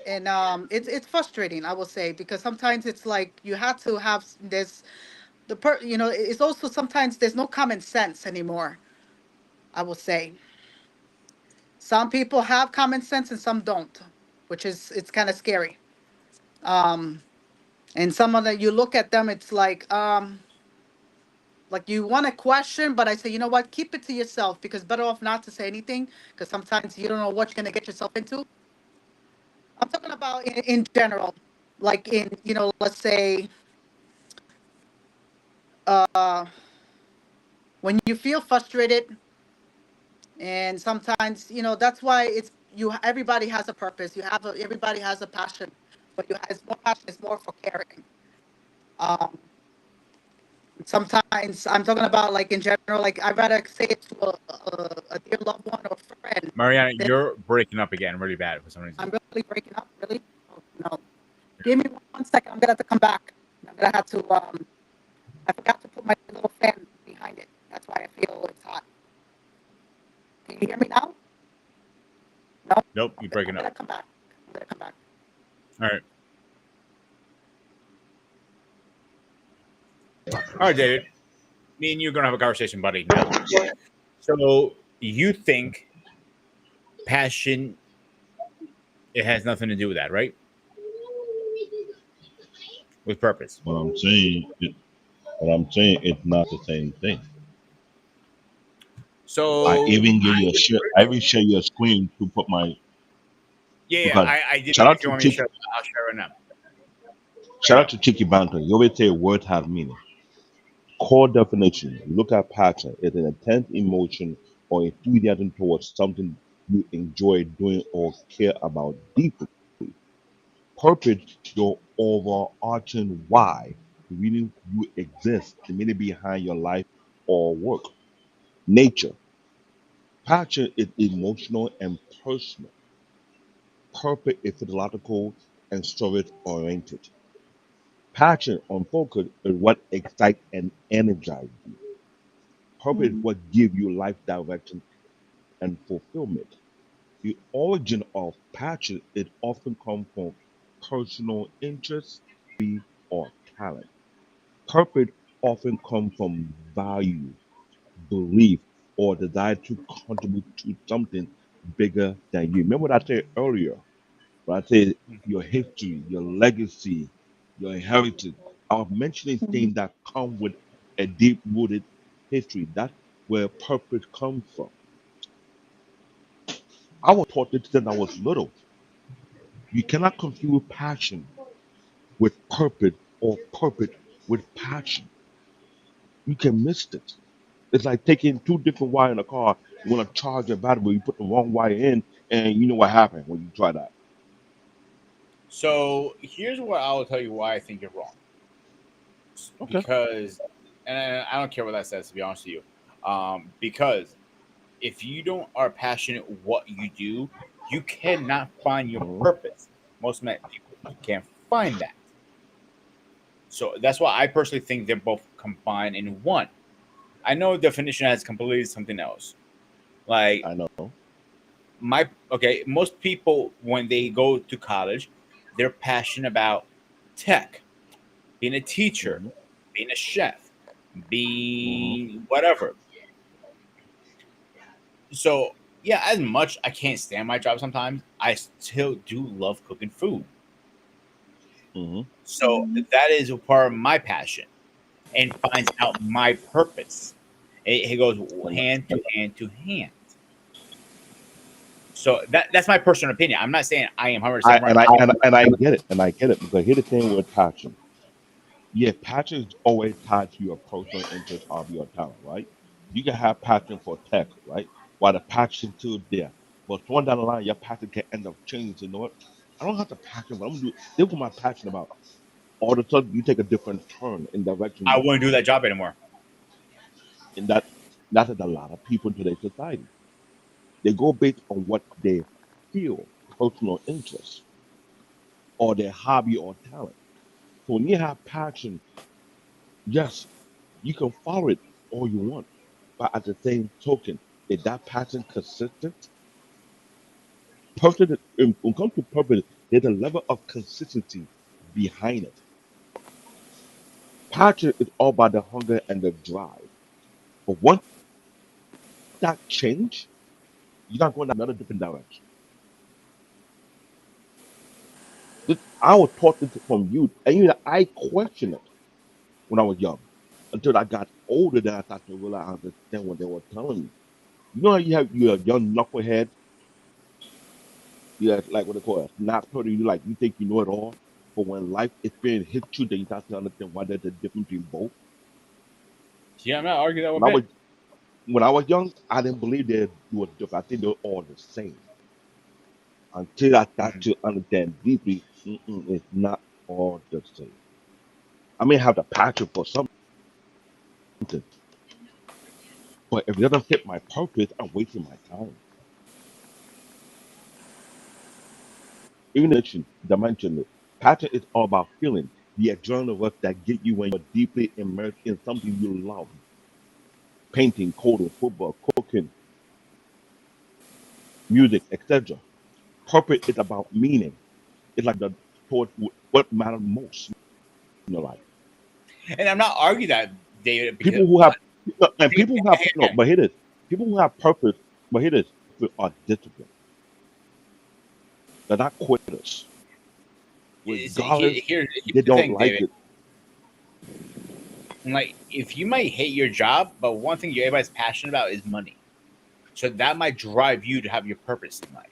And it's frustrating, I will say, because sometimes it's like you have to have this, it's also sometimes there's no common sense anymore, I will say. Some people have common sense and some don't, which is, it's kind of scary. um and some of the, you look at them, it's like you want to question, but I say, you know what, keep it to yourself, because better off not to say anything, because sometimes you don't know what you're going to get yourself into. I'm talking about in general. like in, let's say, uh, when you feel frustrated, and sometimes, that's why it's you. Everybody has a purpose. Everybody has a passion, but it's more passion is more for caring. Um, Sometimes I'm talking about like in general, like I'd rather say it to a dear loved one or friend Mariana, than you're breaking up again really bad for some reason. I'm really breaking up. Really? Oh, no. Give me 1 second. I'm gonna have to come back. I'm gonna have to. I forgot to put my little fan behind it. That's why I feel it's hot. Can you hear me now? No. Nope, you're I'm breaking gonna up. come back. I'm gonna come back. All right. All right, David. Me and you are going to have a conversation, buddy, now. So you think passion, it has nothing to do with that, right? With purpose. What I'm saying, it's not the same thing. I So even give you a share. I even share your screen to put my yeah, because I did. shout out If you to want me to Tiki. share, I'll share it now. Shout out to Tiki Banter. You always say words have meaning. Core definition. Look at passion. It's an intense emotion or enthusiasm towards something you enjoy doing or care about deeply. Purpose, your overarching why, the reason you exist, the meaning behind your life or work. Nature. Passion is emotional and personal. Purpose is physiological and service oriented. Passion on focus is what excites and energizes you. Purpose is Mhm. what gives you life direction and fulfillment. The origin of passion it often comes from personal interest, or talent. Purpose often comes from value, belief, or desire to contribute to something bigger than you. Remember what I said earlier? When I said your history, your legacy, your inheritance. I was mentioning Mhm. things that come with a deep rooted history. That's where purpose comes from. I was taught this since I was little. You cannot confuse passion with purpose or purpose with passion. You can miss it. It's like taking two different wires in a car. You want to charge your battery, you put the wrong wire in, and you know what happened when you try that. So here's what I will tell you why I think you're wrong. Okay. Because, and I don't care what that says, to be honest with you. Because if you don't are passionate what you do, you cannot find your Mhm. purpose. Most people can't find that. So that's why I personally think they're both combined in one. I know definition has completely something else. Like I know. most people when they go to college, they're passionate about tech, being a teacher, Hmm. being a chef, Hmm. be whatever. So yeah, as much I can't stand my job sometimes, I still do love cooking food. Hmm. So that is a part of my passion and finds out my purpose. It goes And, hand to and, hand to hand. So that's my personal opinion. I'm not saying I am 100% right. and I get it. And I get it because here's the thing with passion. Yeah, passion is always tied to your personal interest of your talent, right? You can have passion for tech, right? While the passion still there. But going down the line, your passion can end up changing to, you know what? I don't have the passion, but I'm gonna do this is what my passion about. All of a sudden you take a different turn in direction I wouldn't do that job anymore. in that is a lot of people in today's society. They go based on what they feel, personal interest, or their hobby or talent. So when you have passion, yes, you can follow it all you want. But at the same token, is that passion consistent? Purpose, when it comes to purpose, there's a level of consistency behind it. Passion is all about the hunger and the drive. But once that change, you're not going another different direction. I was taught this from youth, and I questioned it when I was young until I got older. That I started to realize I understand what they were telling me. You know how you're a young knucklehead, you have like what they call a snap turtle. You think you know it all, But when life experience hits you, then you start to understand why there's a difference between both. Yeah, I'm not arguing that When one bit. when I was young, I didn't believe they were different. I think they were all the same. Until I start to understand deeply, it's not all the same. I may have the passion for something, but if it doesn't fit my purpose, I'm wasting my time. Even if you dimension it, passion is all about feeling the adrenaline rush that get you when you're deeply immersed in something you love. Painting, coding, football, cooking, music, etc. Purpose is about meaning. It's like the towards what matters most in your life. And I'm not arguing that, David, because People who have and take, people take who a have hand no, there. but here it is. People who have purpose, but here it is, are disciplined. They're not quitters. Regardless, Here's they the don't thing, like David. it. Like, if you might hate your job, but one thing everybody's passionate about is money. So that might drive you to have your purpose in life.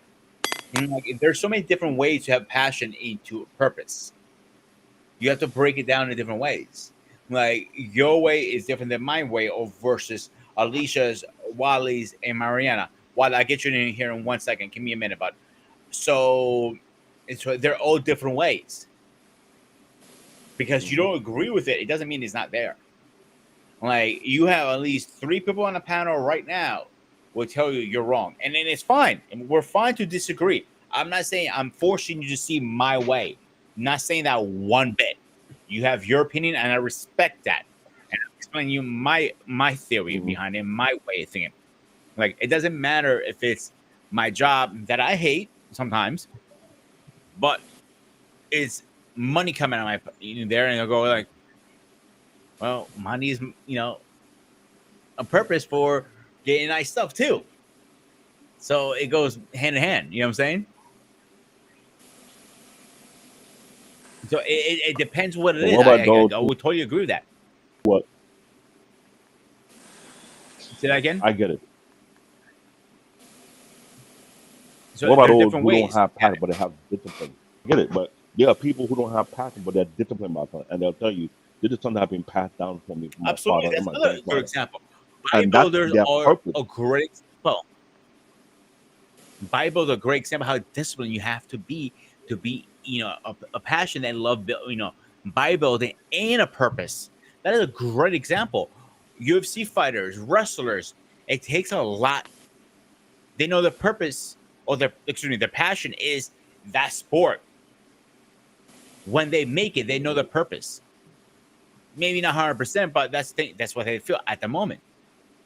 And like, there's so many different ways to have passion into a purpose. You have to break it down in different ways. Like, your way is different than my way, or versus Alicia's, Wally's, and Mariana. Wally, I get you in here in 1 second. Give me a minute, bud. So, they're all different ways. Because you Hmm. don't agree with it, it doesn't mean it's not there. Like, you have at least 3 people on the panel right now will tell you you're wrong, and then it's fine. And we're fine to disagree. I'm not saying I'm forcing you to see my way. I'm not saying that one bit. You have your opinion, and I respect that. And I'm explaining you my theory Hmm. behind it, my way of thinking. Like, it doesn't matter if it's my job that I hate sometimes, but it's money coming out of my there, and they'll go like, well, money is a purpose for getting nice stuff too. So it goes hand in hand. You know what I'm saying? So it depends what it But is. what about those I who would totally agree with that. what Say that again. I get it. So What about there's those different who don't ways. have passion but they have discipline? I get it, but there are people who don't have passion but they're disciplined about something, and they'll tell you this is something that has been passed down from me from my Absolutely, father and that's my another good grandfather, example. and Bible that's builders their are purpose. a great example. Bible's a great example how disciplined you have to be, a passion and love, Bible building and a purpose. That is a great example. UFC fighters, wrestlers, it takes a lot. They know their purpose, or their passion is that sport. When they make it, they know their purpose. Maybe not 100%, but that's what they feel at the moment.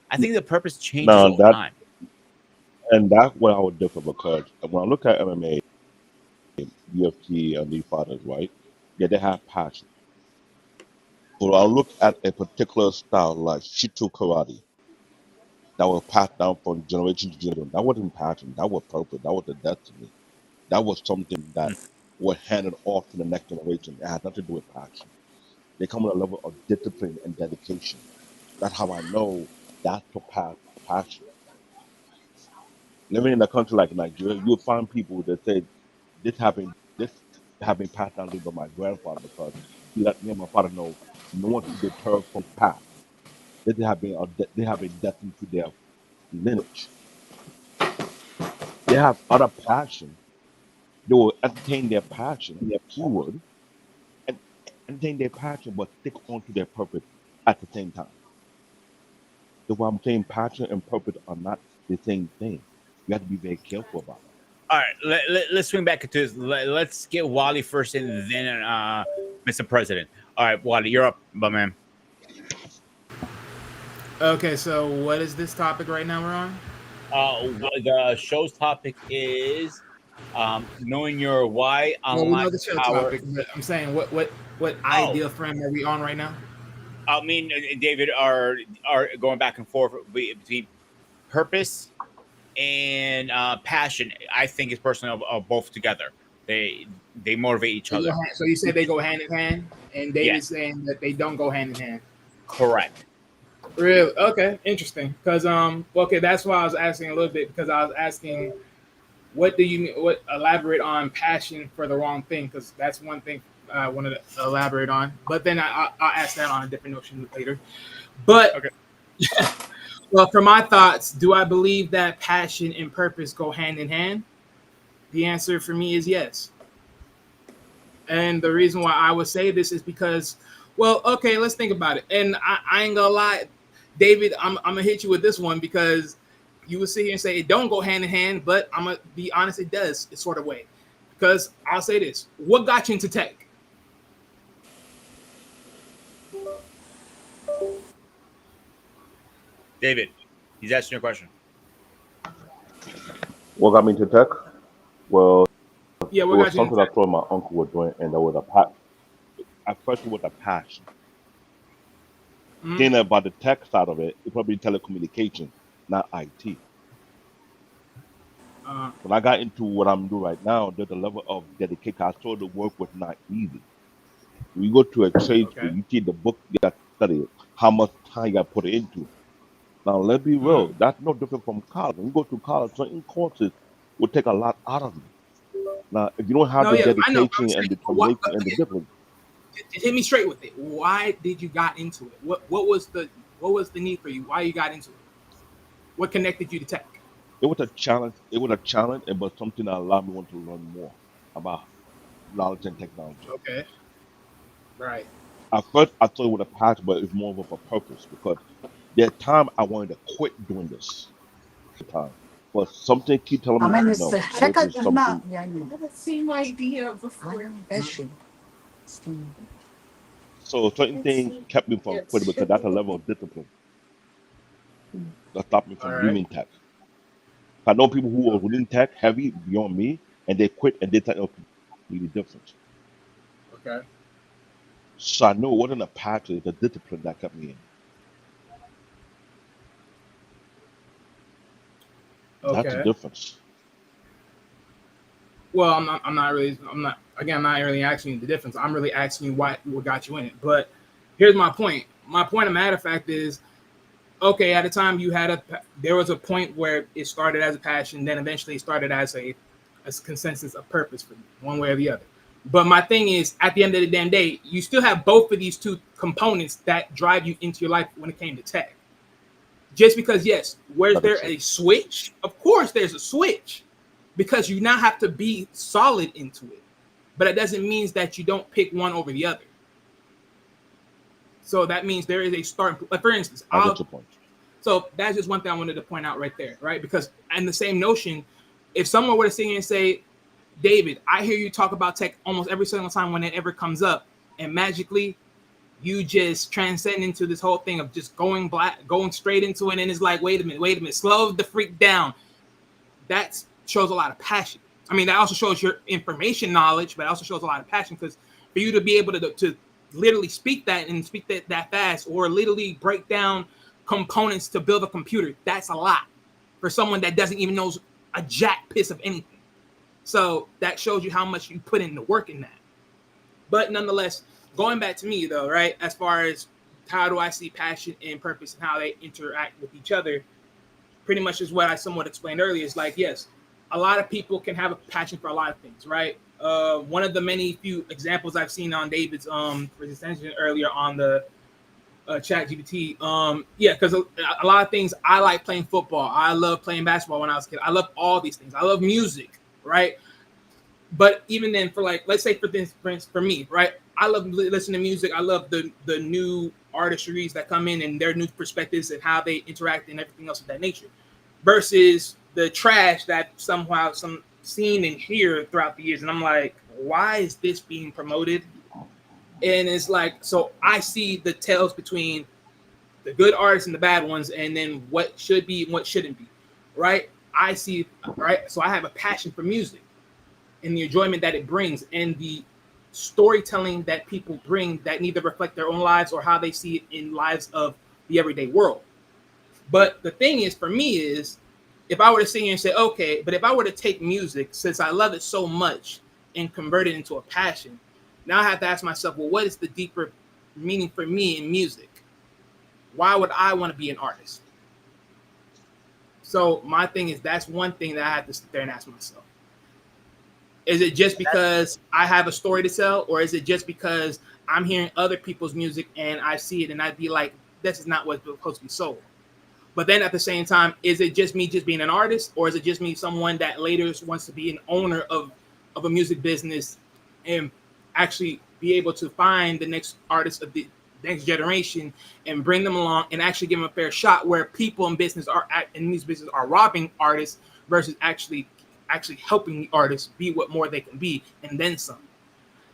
I think the purpose changes Now over that time. and that's what I would differ because when I look at MMA, UFC, and these fighters, right? Yeah, they have passion. But I look at a particular style like Shitu Karate that was passed down from generation to generation. That wasn't passion. That was purpose. That was the destiny. That was something that was handed off to the next generation. It had nothing to do with passion. They come with a level of discipline and dedication. That's how I know that's the path of passion. Living in a country like Nigeria, you'll find people that say this have been passed down to me by my grandfather because he let me and my father know no one to deter from his path. They have been destined to their lineage. They have other passion. They will entertain their passion, their keyword, and entertain their passion, but stick on to their purpose at the same time. So what I'm saying, passion and purpose are not the same thing. You have to be very careful about it. All right, let's swing back to this. Let's get Wally first, and then Mr. President. All right, Wally, you're up, my man. Okay, so what is this topic right now we're on? The show's topic is knowing your why Well, we know unlocks the show power. topic, but I'm saying what Oh, ideal frame are we on right now? I mean, David are going back and forth between purpose and passion. I think it's personally are both together. They motivate each other. So you say they go hand in hand, and David's Yes, saying that they don't go hand in hand. correct. Really? Okay, interesting. Because okay, that's why I was asking a little bit because I was asking, what do you mean? What elaborate on passion for the wrong thing? Because that's one thing. I wanted to elaborate on, but then I'll ask that on a different notion later. But Okay. well, for my thoughts, do I believe that passion and purpose go hand in hand? The answer for me is yes. And the reason why I would say this is because, well, okay, let's think about it. And I ain't gonna lie, David, I'm gonna hit you with this one because you would sit here and say it don't go hand in hand, but I'm gonna be honest, it does, it's sort of way. Because I'll say this: what got you into tech? David, he's asking you a question. What got me into tech? Well, Yeah, it what was got you into something I tech? saw my uncle was doing, and there was a passion. At first, it was a passion. Mhm. Then about the tech side of it, it's probably telecommunication, not IT. When I got into what I'm doing right now, there's a level of dedication. I saw the work was not easy. When you go to a trade school, Okay. you see the book, you got to study it, how much time you got to put into. Now, let's be Mhm. real. That's no different from college. When you go to college, certain courses will take a lot out of you. Now, if you don't have No, the yeah, I know. I'm dedication and saying, what? determination and the discipline, Hit me straight with it. Why did you got into it? What was the need for you? Why you got into it? What connected you to tech? it was a challenge. It was a challenge, but something that allowed me want to learn more about knowledge and technology. Okay, right. At first, I thought it was a passion, but it's more of a purpose because there's time I wanted to quit doing this. Time, but something keep telling me no. This is something. So certain things kept me from quitting because that's a level of discipline that stopped me All from right. leaving tech. I know people who are within tech heavy beyond me, and they quit and they something completely different. Okay. So I know it wasn't a passion; it's a discipline that kept me in. That's the Okay. difference. Well, I'm not really. I'm not. Again, I'm not really asking you the difference. I'm really asking you what got you in it. But here's my point. My point of matter of fact is, okay, at the time you had there was a point where it started as a passion, then eventually it started as a consensus of purpose for you, one way or the other. But my thing is, at the end of the damn day, you still have both of these two components that drive you into your life when it came to tech. Just because, yes, where's That is there true. a switch? Of course, there's a switch because you now have to be solid into it. But it doesn't mean that you don't pick one over the other. So that means there is a starting. Like for instance, I get your point. so that's just one thing I wanted to point out right there, right? Because in the same notion, if someone were to sit here and say, David, I hear you talk about tech almost every single time when it ever comes up, and magically you just transcend into this whole thing of just going straight into it, and it's like, wait a minute, slow the freak down. That shows a lot of passion. I mean, that also shows your information knowledge, but it also shows a lot of passion because for you to be able to literally speak that and speak that fast, or literally break down components to build a computer, that's a lot for someone that doesn't even know a jack piss of anything. So that shows you how much you put in the work in that. But nonetheless, going back to me though, right? As far as how do I see passion and purpose and how they interact with each other, pretty much is what I somewhat explained earlier. Is like, yes, a lot of people can have a passion for a lot of things, right? One of the many few examples I've seen on David's presentation earlier on the chat GPT. Yeah, because a lot of things, I like playing football. I love playing basketball when I was a kid. I love all these things. I love music, right? But even then, for like, let's say for this, for me, right? I love listening to music. I love the new artistries that come in and their new perspectives and how they interact and everything else of that nature, versus the trash that somehow some seen and hear throughout the years. And I'm like, why is this being promoted? And it's like, so I see the tales between the good artists and the bad ones, and then what should be and what shouldn't be, right? I see, right? So I have a passion for music and the enjoyment that it brings and the storytelling that people bring that neither reflect their own lives or how they see it in lives of the everyday world. But the thing is, for me, is if I were to sit here and say, okay, but if I were to take music, since I love it so much, and convert it into a passion, now I have to ask myself, well, what is the deeper meaning for me in music? Why would I want to be an artist? So my thing is, that's one thing that I have to sit there and ask myself. Is it just because I have a story to tell, or is it just because I'm hearing other people's music and I see it and I'd be like, this is not what's supposed to be sold? But then at the same time, is it just me just being an artist, or is it just me someone that later wants to be an owner of a music business and actually be able to find the next artist of the next generation and bring them along and actually give them a fair shot, where people in business are in these businesses are robbing artists versus actually helping the artists be what more they can be and then some.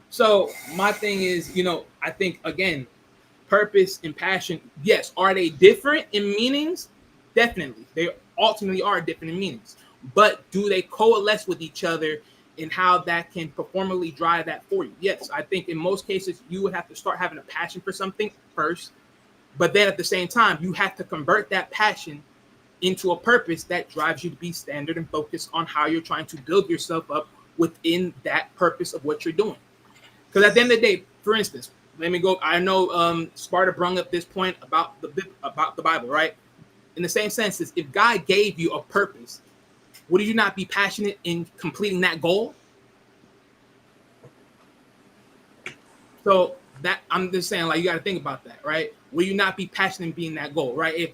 So my thing is, I think again, purpose and passion, yes, are they different in meanings? Definitely. They ultimately are different in meanings. But do they coalesce with each other in how that can performally drive that for you? Yes, I think in most cases you would have to start having a passion for something first, but then at the same time, you have to convert that passion into a purpose that drives you to be standard and focused on how you're trying to build yourself up within that purpose of what you're doing. Because at the end of the day, for instance, let me go. I know Sparta brought up this point about the Bible, right? In the same sense, is if God gave you a purpose, would you not be passionate in completing that goal? So that I'm just saying, like, you got to think about that, right? Will you not be passionate in being that goal, right? If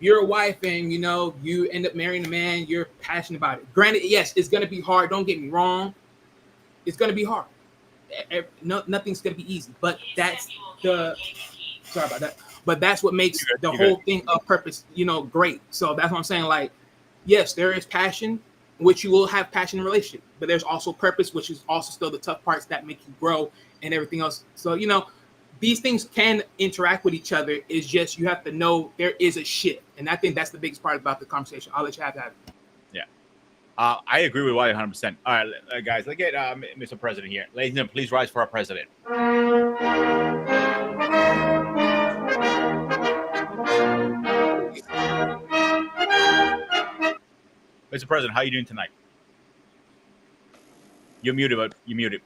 you're a wife and you end up marrying a man, you're passionate about it. Granted, yes, it's gonna be hard. Don't get me wrong, it's gonna be hard. Nothing's gonna be easy, but that's sorry about that. But that's what makes the whole thing of purpose, great. So that's what I'm saying. Like, yes, there is passion, which you will have passion in a relationship, but there's also purpose, which is also still the tough parts that make you grow and everything else. So these things can interact with each other. It's just you have to know there is a shift, and I think that's the biggest part about the conversation. I'll let you have that. Yeah, I agree with Wally 100%. All right, guys, let's get Mr. President here. Ladies and gentlemen, please rise for our president. Mr. President, how are you doing tonight? You're muted, but you're muted.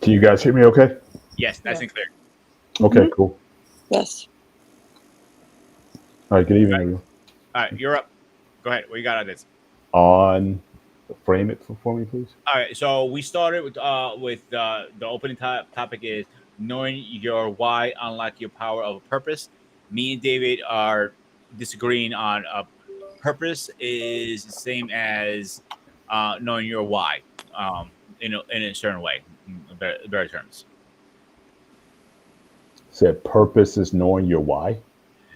Can you guys hear me okay? Yes, nice and clear. Okay, cool. Yes. All right, good evening, everyone. All right, you're up. Go ahead. What you got on this? Frame it for me, please. All right, so we started with the opening topic is knowing your why, unlock your power of a purpose. Me and David are disagreeing on purpose is the same as knowing your why in a certain way, in better terms. Said purpose is knowing your why.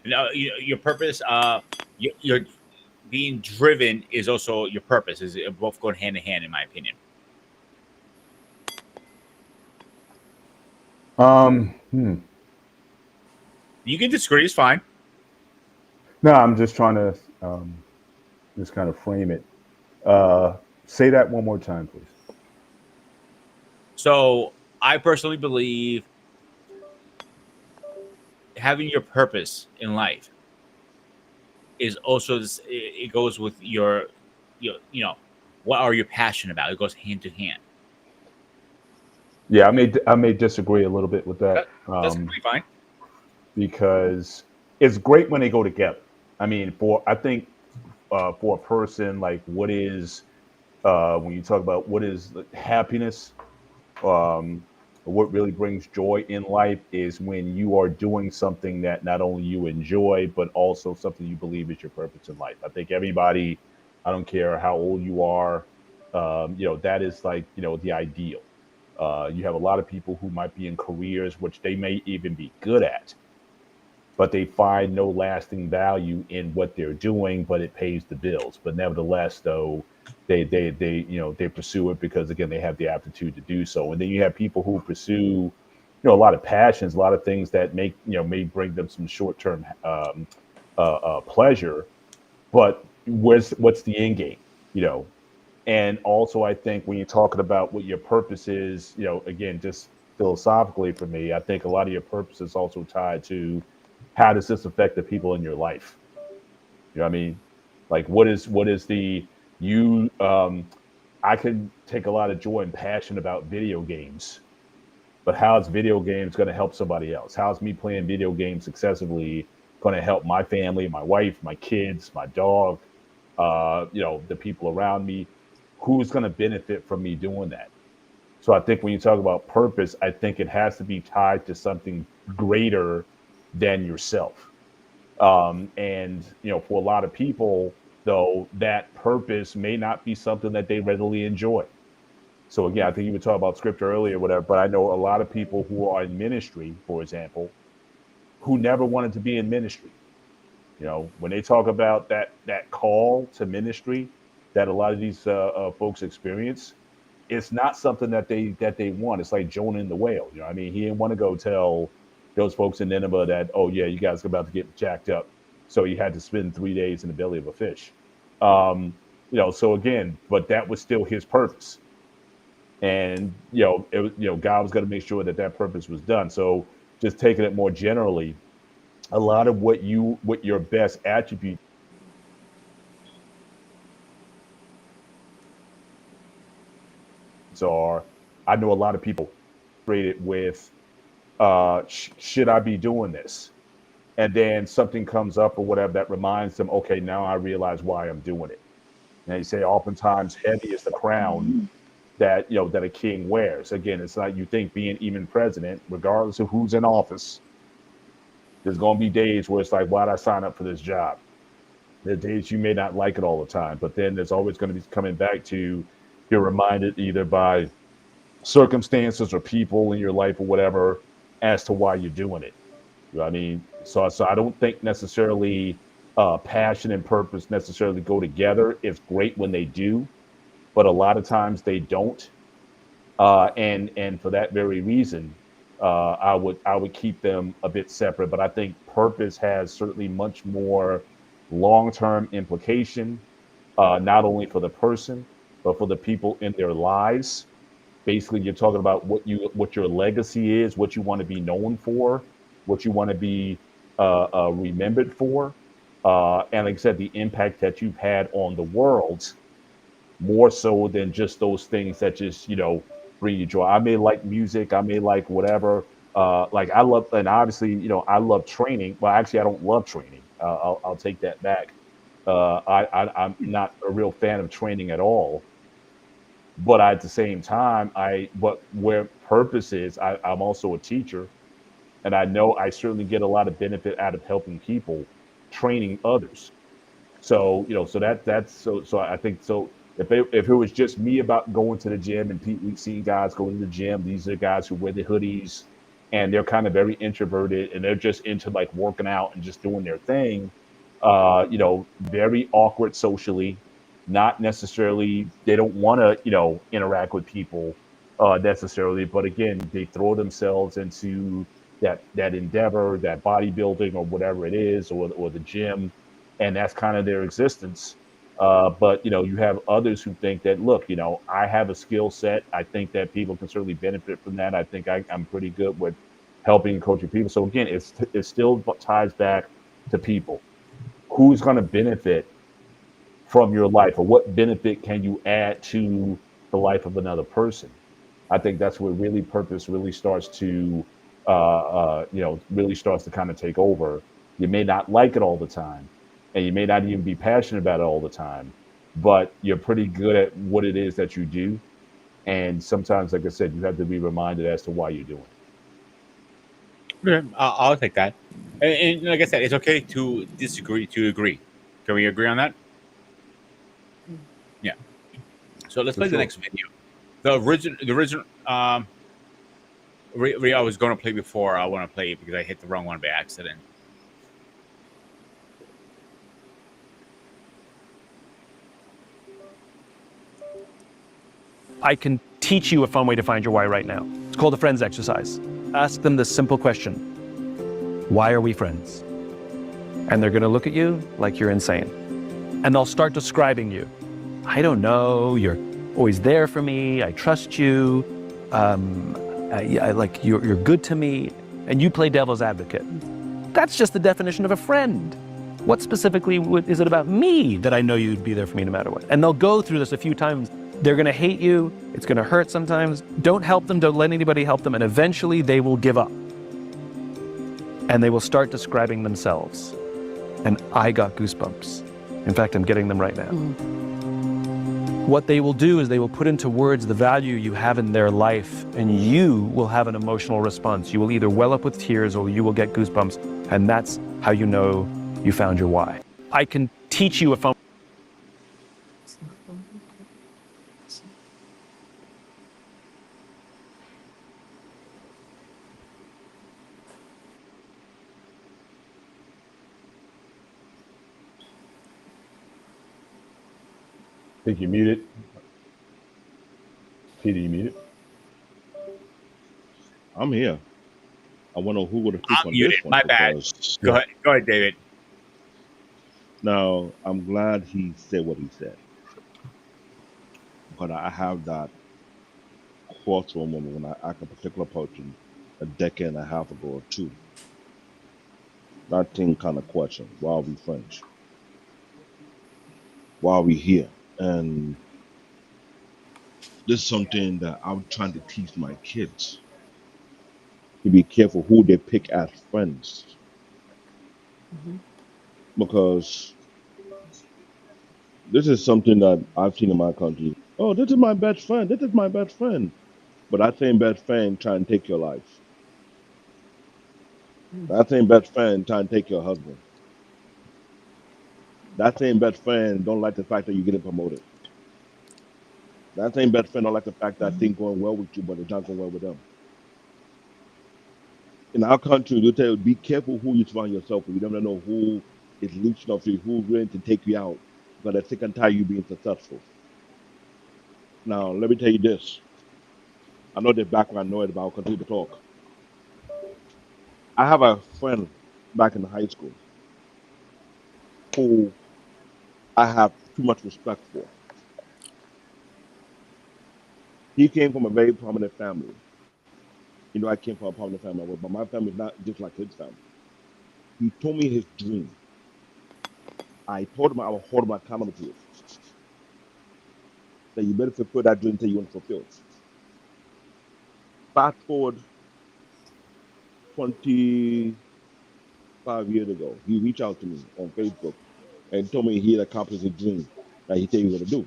Your purpose, your being driven is also your purpose. Is both going hand in hand, in my opinion. You can disagree. It's fine. No, I'm just trying to just kind of frame it. Say that one more time, please. So I personally believe having your purpose in life is also it goes with your what are you passionate about? It goes hand to hand. Yeah, I may disagree a little bit with that. That's completely fine. Because it's great when they go together. I mean, for a person, like, what is when you talk about what is happiness, what really brings joy in life is when you are doing something that not only you enjoy, but also something you believe is your purpose in life. I think everybody, I don't care how old you are, that is like, the ideal. You have a lot of people who might be in careers which they may even be good at, but they find no lasting value in what they're doing, but it pays the bills. But nevertheless, though, they pursue it because, again, they have the aptitude to do so. And then you have people who pursue, a lot of passions, a lot of things that may bring them some short-term pleasure, but what's the end game, And also, I think when you're talking about what your purpose is, again, just philosophically for me, I think a lot of your purpose is also tied to how does this affect the people in your life? You know what I mean? Like, what is the I can take a lot of joy and passion about video games, but how is video games going to help somebody else? How is me playing video games successfully going to help my family, my wife, my kids, my dog, the people around me? who's going to benefit from me doing that? So I think when you talk about purpose, I think it has to be tied to something greater than yourself. And for a lot of people, though, that purpose may not be something that they readily enjoy. So again, I think you were talking about scripture earlier, whatever. But I know a lot of people who are in ministry, for example, who never wanted to be in ministry. When they talk about that call to ministry that a lot of these folks experience, it's not something that they want. It's like Jonah and the whale. I mean, he didn't want to go tell those folks in Nineveh that, oh yeah, you guys are about to get jacked up. So he had to spend 3 days in the belly of a fish. So again, but that was still his purpose. And God was going to make sure that purpose was done. So just taking it more generally, a lot of what your best attribute are, I know a lot of people frustrated with, should I be doing this? And then something comes up or whatever that reminds them, okay, now I realize why I'm doing it. And they say oftentimes heavy is the crown that a king wears. Again, it's like you think being even president, regardless of who's in office, there's going to be days where it's like, why did I sign up for this job? There are days you may not like it all the time, but then there's always going to be coming back to, you're reminded either by circumstances or people in your life or whatever as to why you're doing it. You know what I mean? So I don't think necessarily passion and purpose necessarily go together. It's great when they do, but a lot of times they don't. And for that very reason, I would keep them a bit separate. But I think purpose has certainly much more long-term implication, not only for the person, but for the people in their lives. Basically, you're talking about what your legacy is, what you want to be known for, what you want to be remembered for, and like I said, the impact that you've had on the world, more so than just those things that just bring you joy. I may like music, I may like whatever. Like I love, and obviously I love training. Well, actually, I don't love training. I'll take that back. I'm not a real fan of training at all. But at the same time, but where purpose is, I'm also a teacher, and I know I certainly get a lot of benefit out of helping people, training others. So so I think so. If it was just me about going to the gym, and we've seen guys go to the gym, these are guys who wear the hoodies, and they're kind of very introverted, and they're just into like working out and just doing their thing. Very awkward socially. Not necessarily, they don't want to, interact with people necessarily, but again, they throw themselves into that endeavor, that bodybuilding or whatever it is, or the gym, and that's kind of their existence. But you have others who think that, look, I have a skill set. I think that people can certainly benefit from that. I think I'm pretty good with helping and coaching people. So again, it still ties back to people. Who's going to benefit from your life, or what benefit can you add to the life of another person? I think that's where really purpose really starts to, really starts to kind of take over. You may not like it all the time, and you may not even be passionate about it all the time, but you're pretty good at what it is that you do. And sometimes, like I said, you have to be reminded as to why you're doing it. Okay, I'll take that. And like I said, it's okay to disagree to agree. Can we agree on that? Yeah. So let's play the next video. The original. I was going to play before. I want to play it because I hit the wrong one by accident. I can teach you a fun way to find your why right now. It's called the friends exercise. Ask them this simple question: why are we friends? And they're going to look at you like you're insane. And they'll start describing you. I don't know, you're always there for me, I trust you, I like you're good to me, and you play devil's advocate. That's just the definition of a friend. What specifically is it about me that I know you'd be there for me no matter what? And they'll go through this a few times. They're going to hate you, it's going to hurt sometimes. Don't help them, don't let anybody help them, and eventually they will give up. And they will start describing themselves. And I got goosebumps. In fact, I'm getting them right now. what they will do is they will put into words the value you have in their life, and you will have an emotional response. You will either well up with tears or you will get goosebumps, and that's how you know you found your why. I can teach you if I'm think you muted. Peter, you muted. I'm here. I want to know who would speak I'm on muted. this one My bad. because Yeah. Go ahead, David. now I'm glad he said what he said, but I have that crossroad moment when I asked a particular person a decade and a half ago or two. That thing kind of question: why are we friends? Why are we here? And this is something that I'm trying to teach my kids to be careful who they pick as friends because this is something that I've seen in my country. Oh, this is my best friend. This is my best friend. But that same best friend try and take your life. That same best friend try and take your husband. That same best friend don't like the fact that you're getting promoted. That same best friend don't like the fact that things going well with you, but it's not going well with them. In our country, they tell you, be careful who you surround yourself with. You never know who is reaching out to you, who's willing to take you out. But they're sick and tired of you being successful. Now, let me tell you this. I know the background noise, but I'll continue to talk. I have a friend back in high school who I have too much respect for. He came from a very prominent family. You know, I came from a prominent family, but my family is not just like his family. He told me his dream. I told him I would hold him accountable to it. That you better fulfill that dream until you want to fulfill it. Fast forward 25 years ago, he reached out to me on Facebook and told me he had accomplished his dream that he said he was going to do.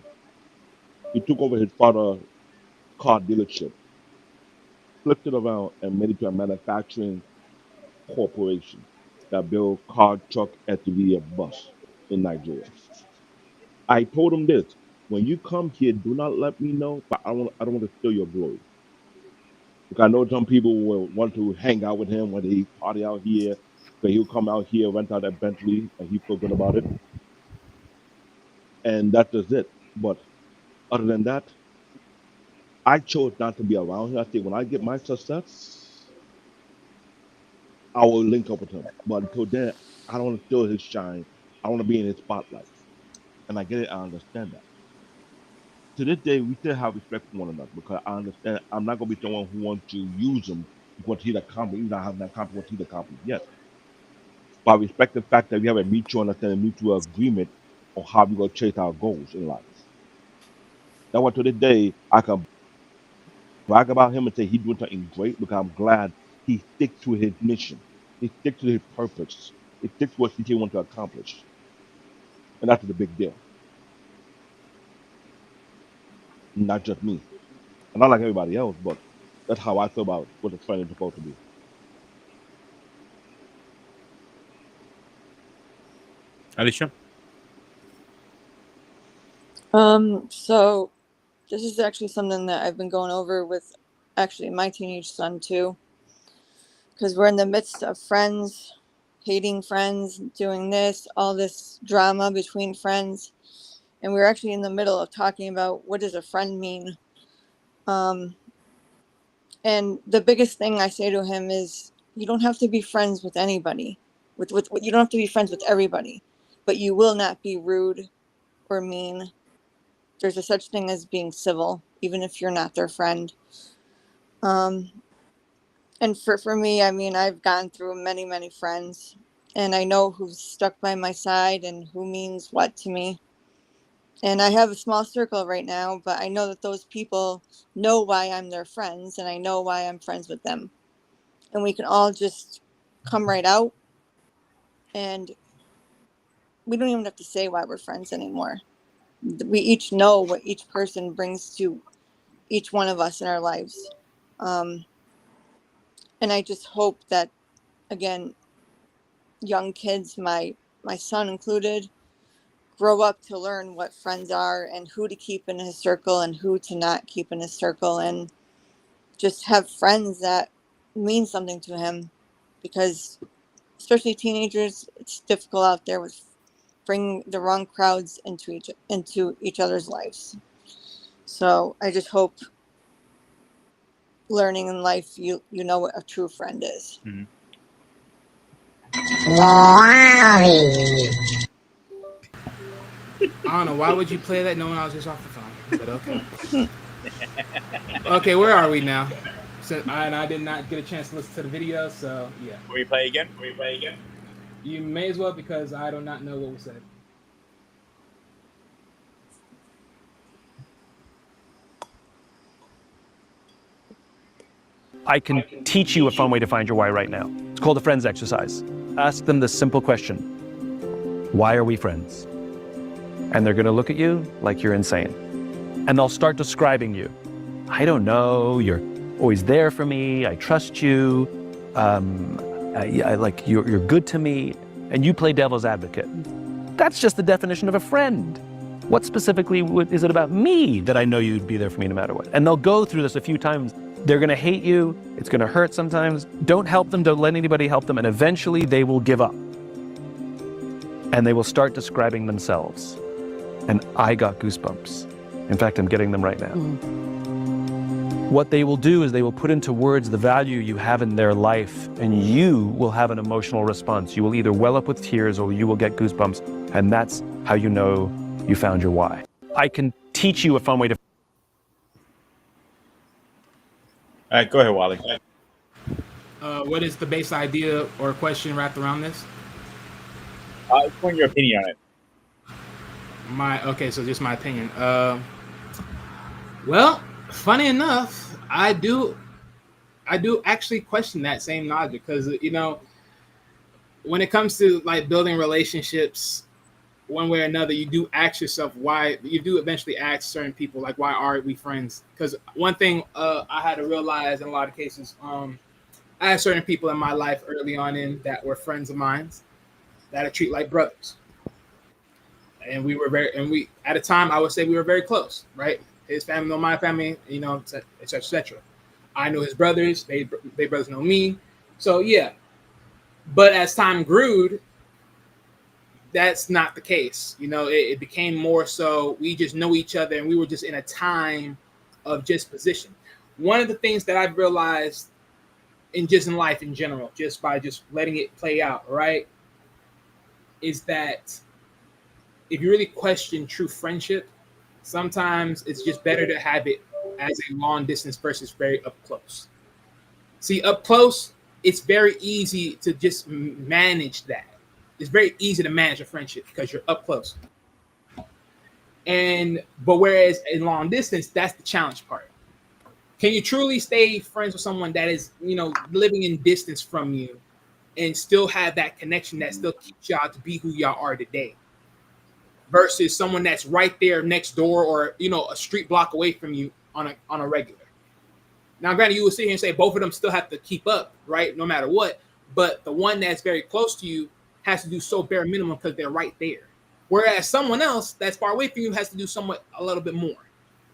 He took over his father's car dealership, flipped it around, and made it to a manufacturing corporation that build car, truck, SUV, and bus in Nigeria. I told him this: when you come here, do not let me know, but I don't want to steal your glory. Because I know some people will want to hang out with him when he party out here, but he'll come out here, rent out a Bentley, and he feel good about it, and that is it. But other than that, I chose not to be around him. I think when I get my success, I will link up with him. But until then, I don't want to steal his shine. I want to be in his spotlight. And I get it, I understand that. To this day, we still have respect for one another because I understand I'm not going to be someone who wants to use him what he's accomplished, even though I haven't accomplished what he's accomplished yet. But I respect the fact that we have a mutual understanding, mutual agreement on how we're going to chase our goals in life. That's why to this day, I can brag about him and say he's doing something great because I'm glad he sticks to his mission. He sticks to his purpose. He sticks to what he wants to accomplish. And that's the big deal. Not just me. And not like everybody else, but that's how I feel about what a friend is supposed to be. Alicia? So this is actually something that I've been going over with actually my teenage son too, because we're in the midst of friends, hating friends, doing this, all this drama between friends, and we're actually in the middle of talking about what does a friend mean. Um, and the biggest thing I say to him is, you don't have to be friends with anybody, with you don't have to be friends with everybody, but you will not be rude or mean. There's a such thing as being civil, even if you're not their friend. Um, and for me, I mean, I've gone through many, many friends, and I know who's stuck by my side and who means what to me. And I have a small circle right now, but I know that those people know why I'm their friends, and I know why I'm friends with them. And we can all just come right out, and we don't even have to say why we're friends anymore. we each know what each person brings to each one of us in our lives. And I just hope that, again, young kids, my son included, grow up to learn what friends are and who to keep in his circle and who to not keep in his circle, and just have friends that mean something to him, because especially teenagers, it's difficult out there with bringing the wrong crowds into each other's lives. So I just hope learning in life, you know what a true friend is. Mhm. I don't know, why would you play that knowing I was just off the phone? But okay. Okay, where are we now? So I did not get a chance to listen to the video, so yeah. Can we play again? You may as well, because I do not know what was said. I can teach you a fun way to find your why right now. It's called the friends exercise. Ask them this simple question: why are we friends? And they're going to look at you like you're insane. And they'll start describing you. I don't know, you're always there for me, I trust you, I like you're good to me, and you play devil's advocate. That's just the definition of a friend. What specifically is it about me that I know you'd be there for me no matter what? And they'll go through this a few times. They're going to hate you. It's going to hurt sometimes. Don't help them. Don't let anybody help them. And eventually they will give up. And they will start describing themselves. And I got goosebumps. In fact, I'm getting them right now. What they will do is they will put into words the value you have in their life, and you will have an emotional response. You will either well up with tears or you will get goosebumps. And that's how you know you found your why. I can teach you a fun way to... All right, go ahead, Wally. What is the base idea or question wrapped around this? I want your opinion on it. Okay, so just my opinion. Well, funny enough, I do actually question that same logic, because when it comes to like building relationships, one way or another, you do ask yourself why. You do eventually ask certain people, like, why are we friends? Because one thing I had to realize in a lot of cases, I had certain people in my life early on in that were friends of mine that I treat like brothers. And we were at a time, I would say we were very close, right? His family know my family, et cetera, et cetera. I know his brothers, they brothers know me. So yeah. But as time grew, that's not the case. It became more so we just know each other, and we were just in a time of just position. One of the things that I've realized in life in general, just by just letting it play out, right, is that if you really question true friendship, sometimes it's just better to have it as a long distance versus very up close. See, up close, it's very easy to just manage that. It's very easy to manage a friendship because you're up close. But whereas in long distance, that's the challenge part. Can you truly stay friends with someone that is, living in distance from you and still have that connection that still keeps y'all to be who y'all are today? Versus someone that's right there next door or, a street block away from you on a regular. Now, granted, you will sit here and say both of them still have to keep up, right? No matter what. But the one that's very close to you has to do so bare minimum because they're right there. Whereas someone else that's far away from you has to do a little bit more.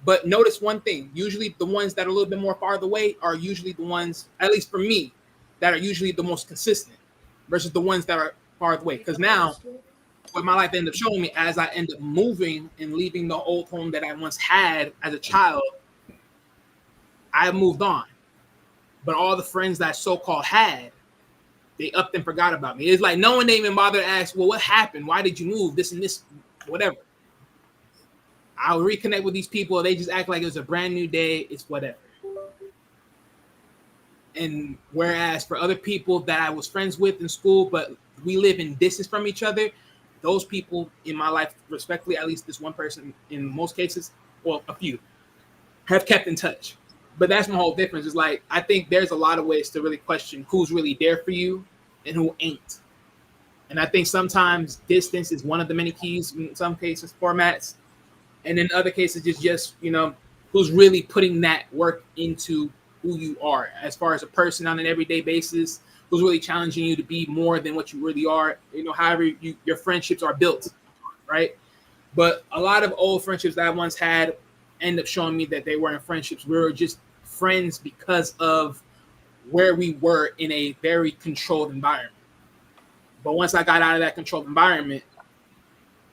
But notice one thing, usually the ones that are a little bit more farther away are usually the ones, at least for me, that are usually the most consistent versus the ones that are farther away. Because now, what my life ended up showing me as I end up moving and leaving the old home that I once had as a child, I moved on. But all the friends that I so-called had, they upped and forgot about me. It's like no one even bothered to ask, well, what happened? Why did you move? This and this, whatever. I'll reconnect with these people. They just act like it was a brand new day. It's whatever. And whereas for other people that I was friends with in school, but we live in distance from each other, those people in my life, respectfully, at least this one person in most cases, well, a few, have kept in touch. But that's my whole difference. Is like, I think there's a lot of ways to really question who's really there for you and who ain't. And I think sometimes distance is one of the many keys in some cases, formats. and in other cases it's just who's really putting that work into who you are as far as a person on an everyday basis, who's really challenging you to be more than what you really are. However your friendships are built, right? But a lot of old friendships that I once had end up showing me that they weren't friendships. We were just friends because of where we were in a very controlled environment. But once I got out of that controlled environment,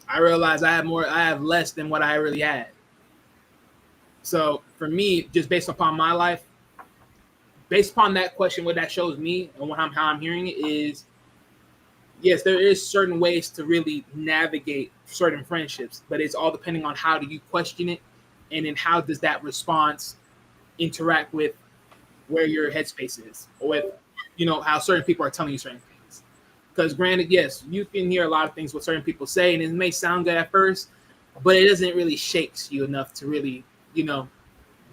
I realized I have less than what I really had. So for me, just based upon my life, based upon that question, what that shows me and how I'm hearing it is, yes, there is certain ways to really navigate certain friendships, but it's all depending on how do you question it, and then how does that response interact with where your headspace is, or with how certain people are telling you certain things. Because granted, yes, you can hear a lot of things what certain people say, and it may sound good at first, but it doesn't really shakes you enough to really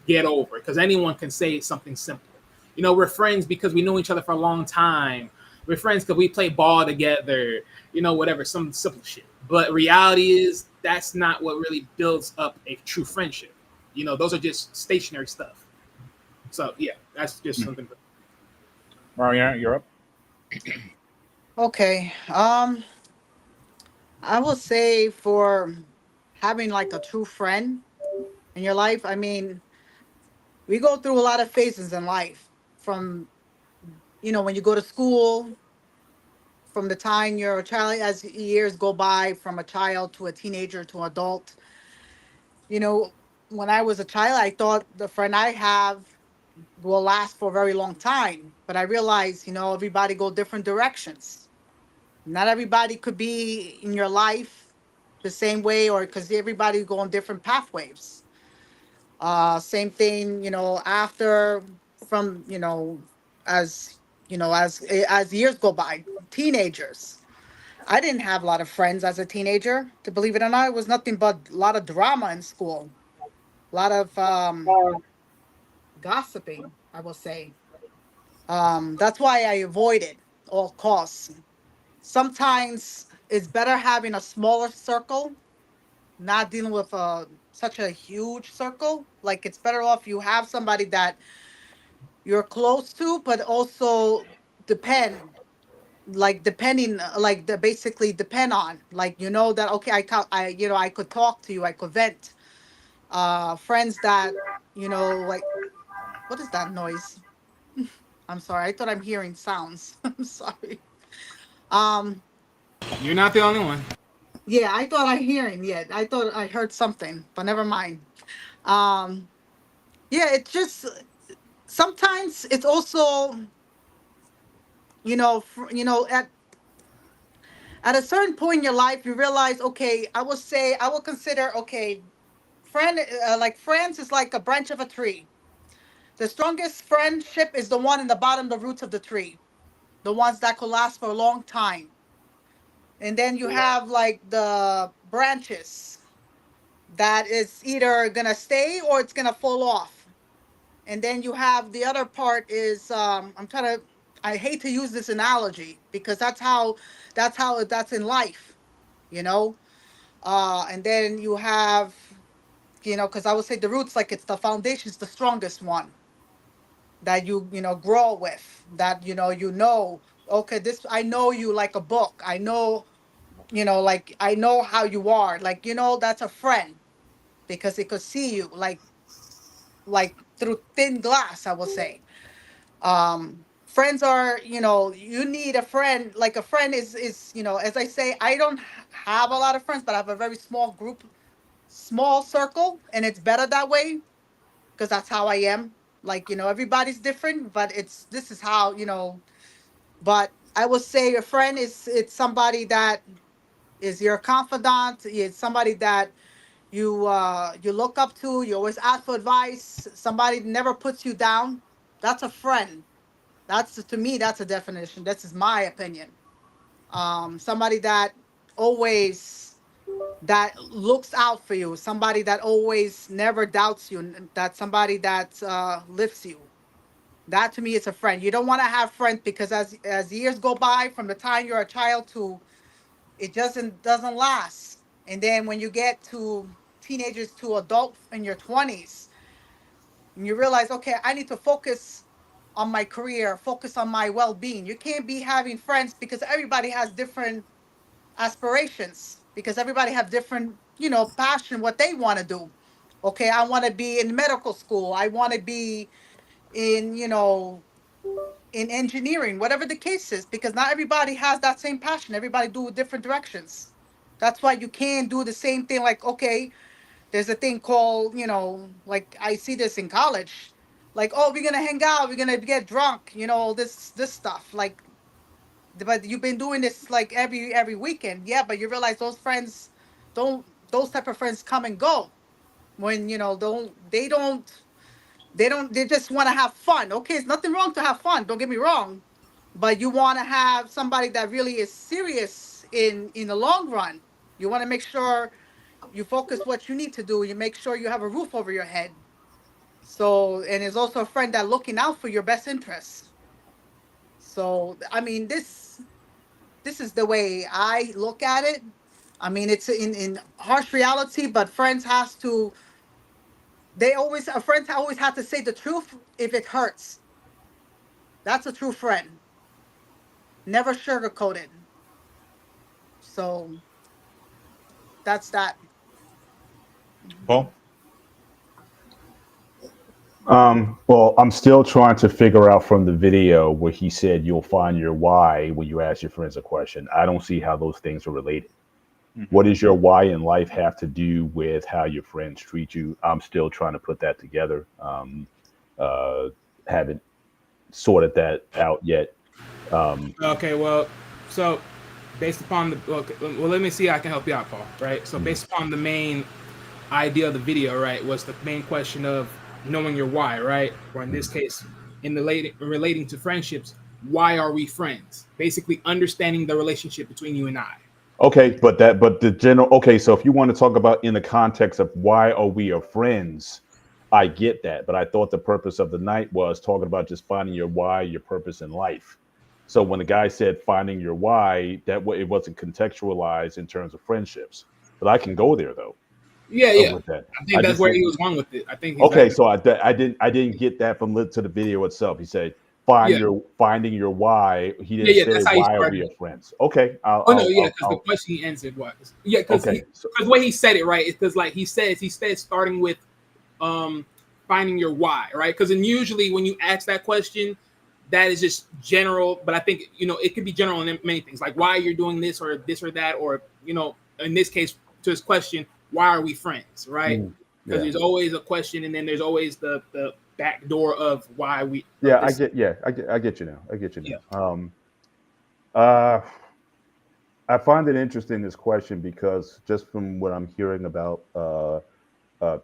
get over it. Because anyone can say something simple. We're friends because we know each other for a long time. We're friends because we play ball together, whatever, some simple shit. But reality is that's not what really builds up a true friendship. Those are just stationary stuff. So yeah, that's just something. Mariana, you're up. Okay. I will say for having like a true friend in your life, I mean, we go through a lot of phases in life from, when you go to school, from the time you're a child, as years go by, from a child to a teenager to adult. When I was a child, I thought the friend I have will last for a very long time. But I realized, everybody go different directions. Not everybody could be in your life the same way, or because everybody go on different pathways. Same thing, after from, as years go by, teenagers. I didn't have a lot of friends as a teenager. To believe it or not, it was nothing but a lot of drama in school, a lot of gossiping, I will say. That's why I avoided all costs. Sometimes it's better having a smaller circle, not dealing with such a huge circle. Like it's better off you have somebody that you're close to, but also depending, like the basically depend on, like that okay, I could talk to you, I could vent. Friends that like, what is that noise? I'm sorry, I thought I'm hearing sounds. I'm sorry. Um, You're not the only one. yeah, I thought I thought I heard something, but never mind. Um, yeah, it's just sometimes it's also, at a certain point in your life, you realize, okay, I will consider, okay, like friends is like a branch of a tree. The strongest friendship is the one in the bottom, the roots of the tree, the ones that could last for a long time. And then you have like the branches that is either gonna stay or it's gonna fall off. And then you have the other part is I hate to use this analogy because that's in life, you know. And then you have, because I would say the roots, like it's the foundation, is the strongest one that grow with. That okay, this I know you like a book. I know, like I know how you are. Like that's a friend because it could see you like through thin glass, I will say. Friends are, you need a friend. Like a friend is as I say, I don't have a lot of friends, but I have a very small group, small circle, and it's better that way because that's how I am. Like, everybody's different, but this is how, but I would say a friend it's somebody that is your confidant. It's somebody that you look up to, you always ask for advice, somebody never puts you down. That's a friend. That's, to me, that's a definition. This is my opinion. Somebody that always that looks out for you, somebody that always never doubts you, and that somebody that lifts you. That to me is a friend. You don't want to have friends because as years go by, from the time you're a child to it doesn't last. And then when you get to teenagers to adult in your 20s, and you realize, okay, I need to focus on my career, focus on my well-being. You can't be having friends because everybody has different aspirations, because everybody have different, passion, what they want to do. Okay, I want to be in medical school. I want to be in, in engineering, whatever the case is, because not everybody has that same passion. Everybody do different directions. That's why you can't do the same thing. Like, okay, there's a thing called, like I see this in college, like, oh, we're gonna hang out, we're gonna get drunk, this stuff. Like, but you've been doing this like every weekend, yeah. But you realize those friends don't, those type of friends come and go when they just want to have fun. Okay, it's nothing wrong to have fun. Don't get me wrong, but you want to have somebody that really is serious in the long run. You want to make sure you focus what you need to do. You make sure you have a roof over your head. So, and there's also a friend that looking out for your best interests. So, I mean, this is the way I look at it. I mean, it's in harsh reality, but friends has to. Friends always have to say the truth if it hurts. That's a true friend. Never sugarcoat it. So that's that. Paul? Well, I'm still trying to figure out from the video where he said you'll find your why when you ask your friends a question. I don't see how those things are related. What does your why in life have to do with how your friends treat you? I'm still trying to put that together. Haven't sorted that out yet. Okay, well, so based upon the well, let me see how I can help you out, Paul. Right. So based upon the main idea of the video, right, was the main question of knowing your why, right? Or in this case, in the relating to friendships, why are we friends? Basically, understanding the relationship between you and I. Okay, but the general. Okay, so if you want to talk about in the context of why are we are friends, I get that. But I thought the purpose of the night was talking about just finding your why, your purpose in life. So when the guy said finding your why, it wasn't contextualized in terms of friendships. But I can go there though. Yeah. With that, I think that's where he was going with it. I think. Okay, so I didn't get that from to the video itself. He said finding your why. He didn't say that's how he why are started. we are friends. Okay. Because the question he answered was because Okay, the way he said it, right? It's because like he said starting with finding your why, right? Because usually when you ask that question, that is just general. But I think it could be general in many things, like why you're doing this or that, or in this case to his question, why are we friends, right? Because there's always a question, and then there's always the back door of why we. I get you now. I get you now. I find it interesting, this question, because just from what I'm hearing about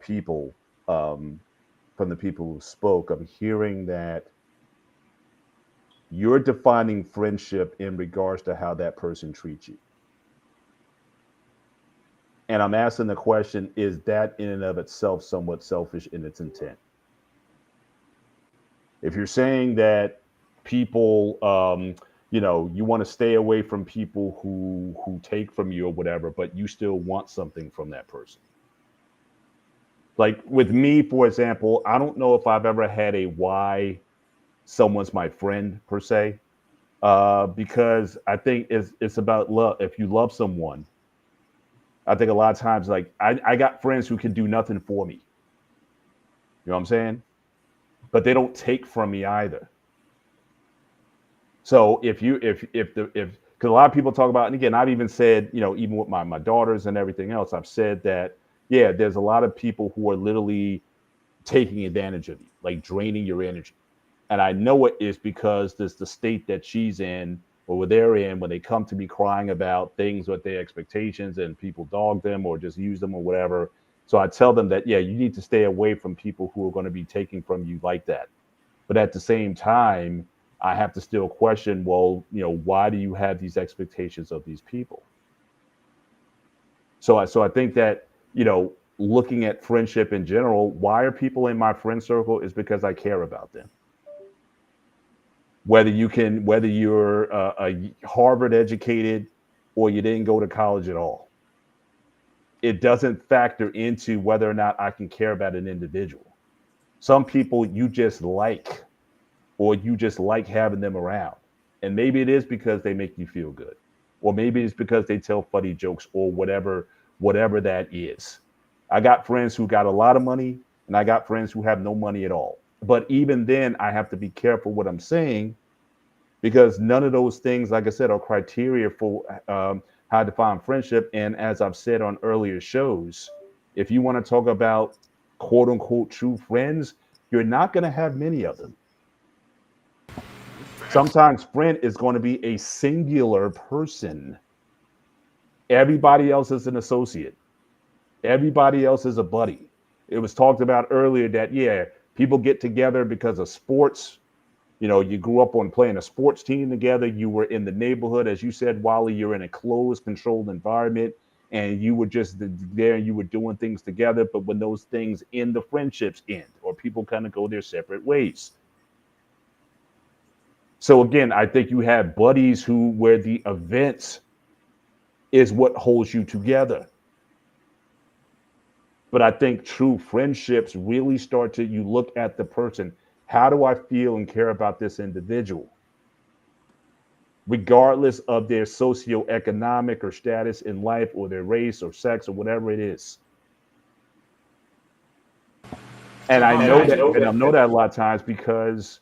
people, from the people who spoke, I'm hearing that you're defining friendship in regards to how that person treats you. And I'm asking the question, is that in and of itself somewhat selfish in its intent? If you're saying that people, you want to stay away from people who take from you or whatever, but you still want something from that person. Like with me, for example, I don't know if I've ever had a why someone's my friend per se, because I think it's about love. If you love someone, I think a lot of times, like I got friends who can do nothing for me. You know what I'm saying? But they don't take from me either. So because a lot of people talk about, and again, I've even said, even with my daughters and everything else, I've said that, there's a lot of people who are literally taking advantage of you, like draining your energy. And I know it is because there's the state that she's in or they're in when they come to me crying about things with their expectations and people dog them or just use them or whatever. So I tell them that, you need to stay away from people who are going to be taking from you like that. But at the same time, I have to still question, well, why do you have these expectations of these people? So I think that, looking at friendship in general, why are people in my friend circle is because I care about them. Whether you're a Harvard educated or you didn't go to college at all. it doesn't factor into whether or not I can care about an individual. Some people you just like, or you just like having them around. And maybe it is because they make you feel good. Or maybe it's because they tell funny jokes or whatever that is. I got friends who got a lot of money and I got friends who have no money at all. But even then I have to be careful what I'm saying because none of those things, like I said, are criteria for how to define friendship. And as I've said on earlier shows, if you want to talk about quote unquote true friends, you're not going to have many of them. Sometimes friend is going to be a singular person. Everybody else is an associate. Everybody else is a buddy. It was talked about earlier that, yeah, people get together because of sports. You know, you grew up on playing a sports team together. You were in the neighborhood. As you said, Wally, you're in a closed, controlled environment. And you were just there and you were doing things together. But when those things end, the friendships end or people kind of go their separate ways. So again, I think you have buddies where the events is what holds you together. But I think true friendships really start to, you look at the person. How do I feel and care about this individual? Regardless of their socioeconomic or status in life or their race or sex or whatever it is. And I know that a lot of times because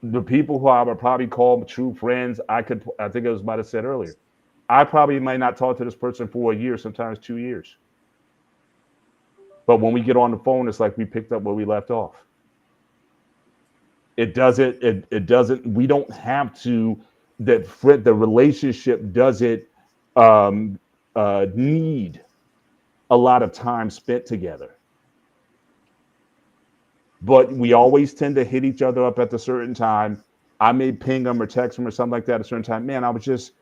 the people who I would probably call true friends, I think it was might have said earlier, I probably might not talk to this person for a year, sometimes 2 years. But when we get on the phone, it's like we picked up where we left off. It doesn't, we don't have to, the relationship doesn't need a lot of time spent together. But we always tend to hit each other up at a certain time. I may ping them or text them or something like that at a certain time. Man, I was just,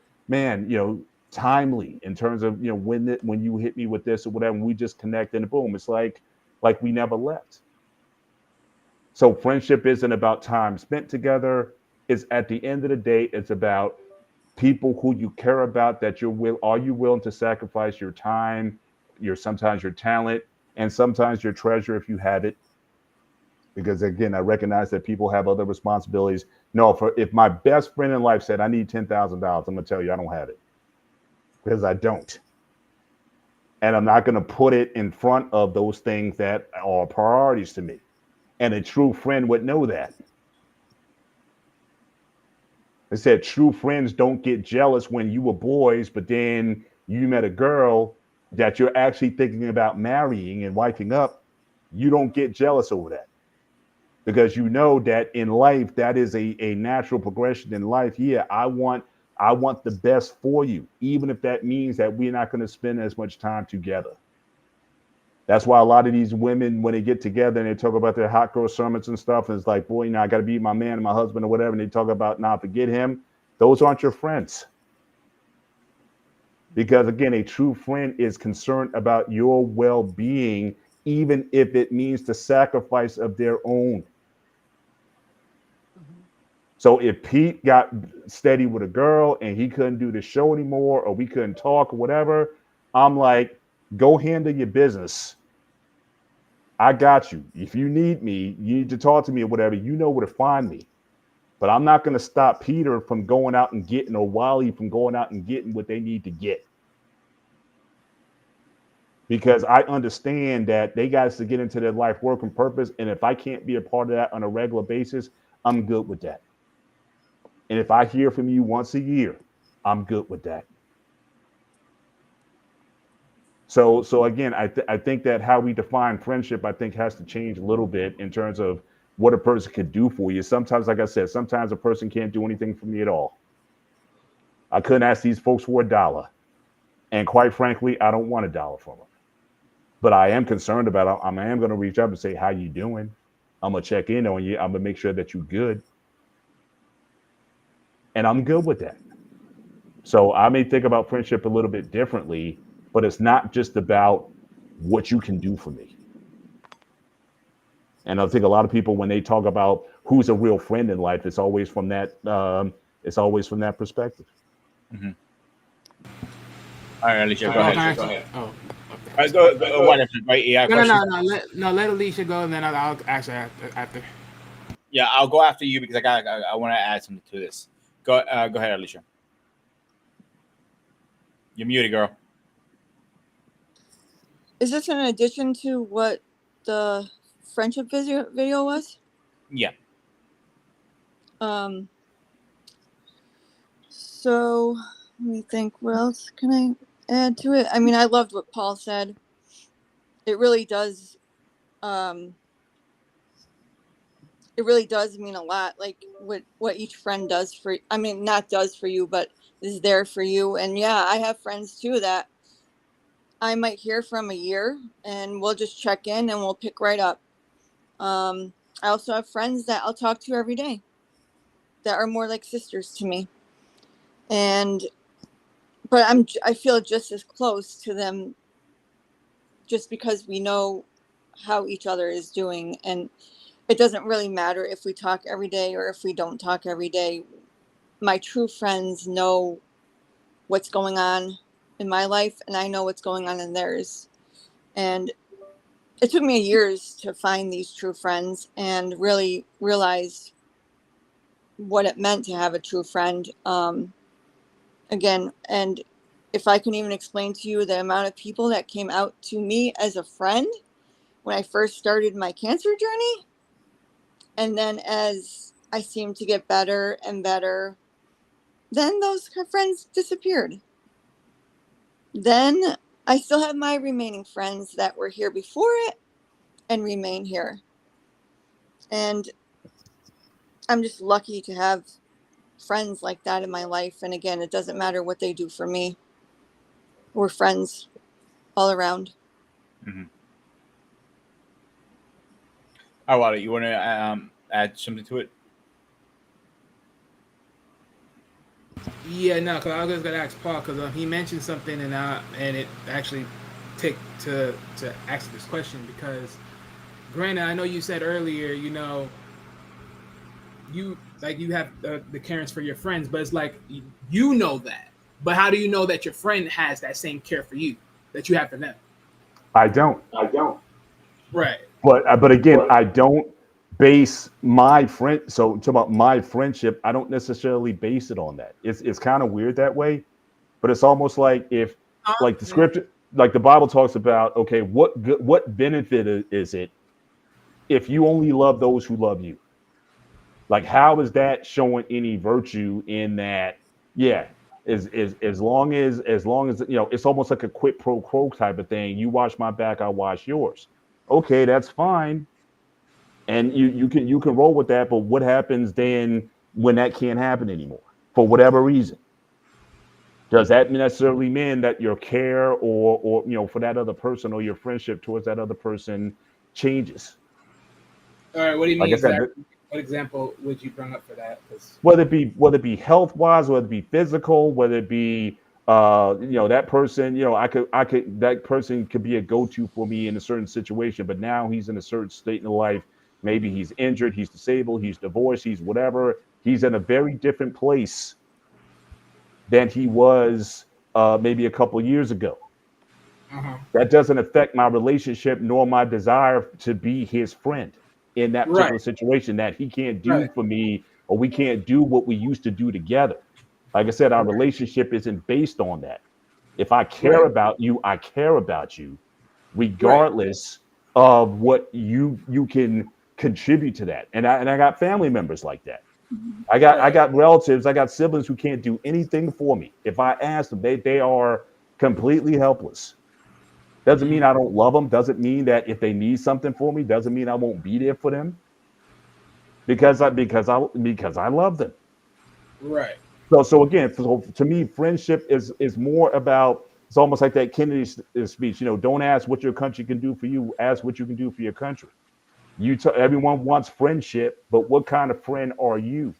timely in terms of, when you hit me with this or whatever, and we just connect and boom. It's like we never left. So friendship isn't about time spent together. It's at the end of the day, it's about people who you care about, that are you willing to sacrifice your time, sometimes your talent, and sometimes your treasure if you have it. Because again, I recognize that people have other responsibilities. No, if my best friend in life said, I need $10,000, I'm going to tell you I don't have it. Because I don't. And I'm not going to put it in front of those things that are priorities to me. And a true friend would know that. They said true friends don't get jealous when you were boys, but then you met a girl that you're actually thinking about marrying and wifing up. You don't get jealous over that. Because you know that in life, that is a natural progression in life. Yeah, I want the best for you, even if that means that we're not going to spend as much time together. That's why a lot of these women, when they get together and they talk about their hot girl summits and stuff, and it's like, boy, I got to be my man and my husband or whatever, and they talk about, forget him. Those aren't your friends. Because again, a true friend is concerned about your well-being, even if it means the sacrifice of their own. So if Pete got steady with a girl and he couldn't do the show anymore, or we couldn't talk or whatever, I'm like, go handle your business. I got you. If you need me, you need to talk to me or whatever, you know where to find me. But I'm not going to stop Peter from going out and getting, or Wally from going out and getting what they need to get. Because I understand that they got to get into their life work and purpose. And if I can't be a part of that on a regular basis, I'm good with that. And if I hear from you once a year, I'm good with that. So again, I think that how we define friendship, I think, has to change a little bit in terms of what a person could do for you. Sometimes, like I said, sometimes a person can't do anything for me at all. I couldn't ask these folks for $1. And quite frankly, I don't want $1 from them. But I am concerned about it. I am going to reach up and say, how you doing? I'm going to check in on you. I'm going to make sure that you're good. And I'm good with that. So I may think about friendship a little bit differently, but it's not just about what you can do for me. And I think a lot of people, when they talk about who's a real friend in life, it's always from that perspective. Mm-hmm. All right, Alicia, go ahead. Oh, What? Right? Yeah. No, Question. let Alicia go, and then I'll actually after. Yeah, I'll go after you because I want to add something to this. Go ahead, Alicia. You're muted, girl. Is this in addition to what the friendship video was? Yeah. So let me think. What else can I add to it? I mean, I loved what Paul said. It really does. It really does mean a lot. Like what each friend does for. I mean, not does for you, but is there for you. And yeah, I have friends too that I might hear from a year, and we'll just check in and we'll pick right up. I also have friends that I'll talk to every day that are more like sisters to me. But I feel just as close to them just because we know how each other is doing. And it doesn't really matter if we talk every day or if we don't talk every day. My true friends know what's going on in my life, and I know what's going on in theirs. And it took me years to find these true friends and really realize what it meant to have a true friend. Again, and if I can even explain to you the amount of people that came out to me as a friend when I first started my cancer journey, and then as I seemed to get better and better, then those friends disappeared. Then I still have my remaining friends that were here before it and remain here. And I'm just lucky to have friends like that in my life. And again, it doesn't matter what they do for me. We're friends all around. Mm-hmm. Wally, you want to add something to it? Yeah, no, because I was just gonna ask Paul because he mentioned something and it actually took to ask this question because, granted, I know you said earlier, you know, you have the cares for your friends, but it's like you know that, but how do you know that your friend has that same care for you that you have for them? I don't. Right. But again, I don't base my friend. So talk about my friendship. I don't necessarily base it on that. It's kind of weird that way, but it's almost like if like the scripture, like the Bible talks about. Okay, what benefit is it if you only love those who love you? Like, how is that showing any virtue in that? Yeah, as long as you know, it's almost like a quid pro quo type of thing. You watch my back, I watch yours. Okay, that's fine, and you can roll with that. But what happens then when that can't happen anymore for whatever reason? Does that necessarily mean that your care or you know for that other person or your friendship towards that other person changes? All right. What do you Like mean I said, exactly? What example would you bring up for that? 'Cause whether it be health wise, whether it be physical, whether it be you know that person, you know, I could that person could be a go-to for me in a certain situation, but now he's in a certain state in life. Maybe he's injured, he's disabled, he's divorced, he's whatever. He's in a very different place than he was maybe a couple of years ago. That doesn't affect my relationship nor my desire to be his friend in that particular Right. situation that he can't do Right. for me or we can't do what we used to do together. Like I said, our Right. relationship isn't based on that. If I care Right. about you, I care about you, Right. regardless of what you can contribute to that. And I got family members like that. I Right. got relatives, I got siblings who can't do anything for me. If I ask them, they are completely helpless. Doesn't mean I don't love them. Doesn't mean that if they need something for me, doesn't mean I won't be there for them because I love them. Right. So again, so to me, friendship is more about. It's almost like that Kennedy speech. You know, don't ask what your country can do for you. Ask what you can do for your country. Everyone wants friendship, but what kind of friend are you?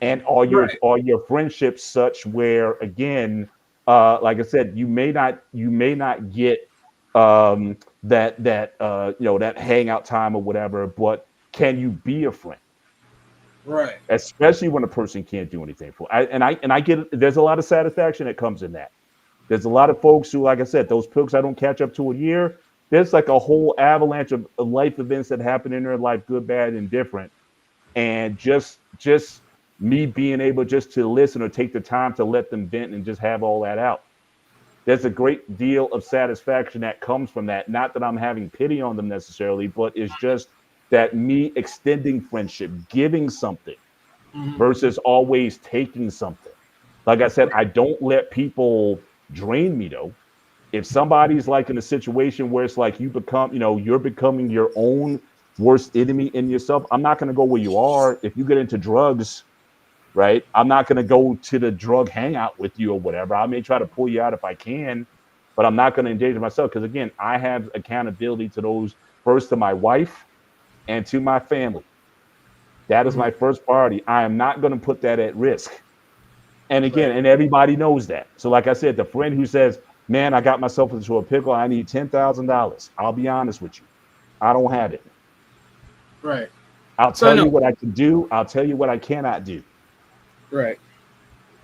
And Right. are your friendships such where again, like I said, you may not get that you know that hangout time or whatever, but can you be a friend? Right. Especially when a person can't do anything for. And I get it, there's a lot of satisfaction that comes in that. There's a lot of folks who, like I said, those pills I don't catch up to a year. There's like a whole avalanche of life events that happen in their life, good, bad, and different. And just me being able just to listen or take the time to let them vent and just have all that out. There's a great deal of satisfaction that comes from that. Not that I'm having pity on them necessarily, but it's just that me extending friendship, giving something versus always taking something. Like I said, I don't let people drain me though. If somebody's like in a situation where it's like you become, you're becoming your own worst enemy in yourself, I'm not going to go where you are. If you get into drugs, right, I'm not going to go to the drug hangout with you or whatever. I may try to pull you out if I can, but I'm not going to engage myself because, again, I have accountability to those, first to my wife and to my family. That is my first priority. I am not going to put that at risk. And again, and everybody knows that. So like I said, the friend who says, man, I got myself into a pickle, I need $10,000. I'll be honest with you. I don't have it. Right. I'll tell you what I can do. I'll tell you what I cannot do. Right.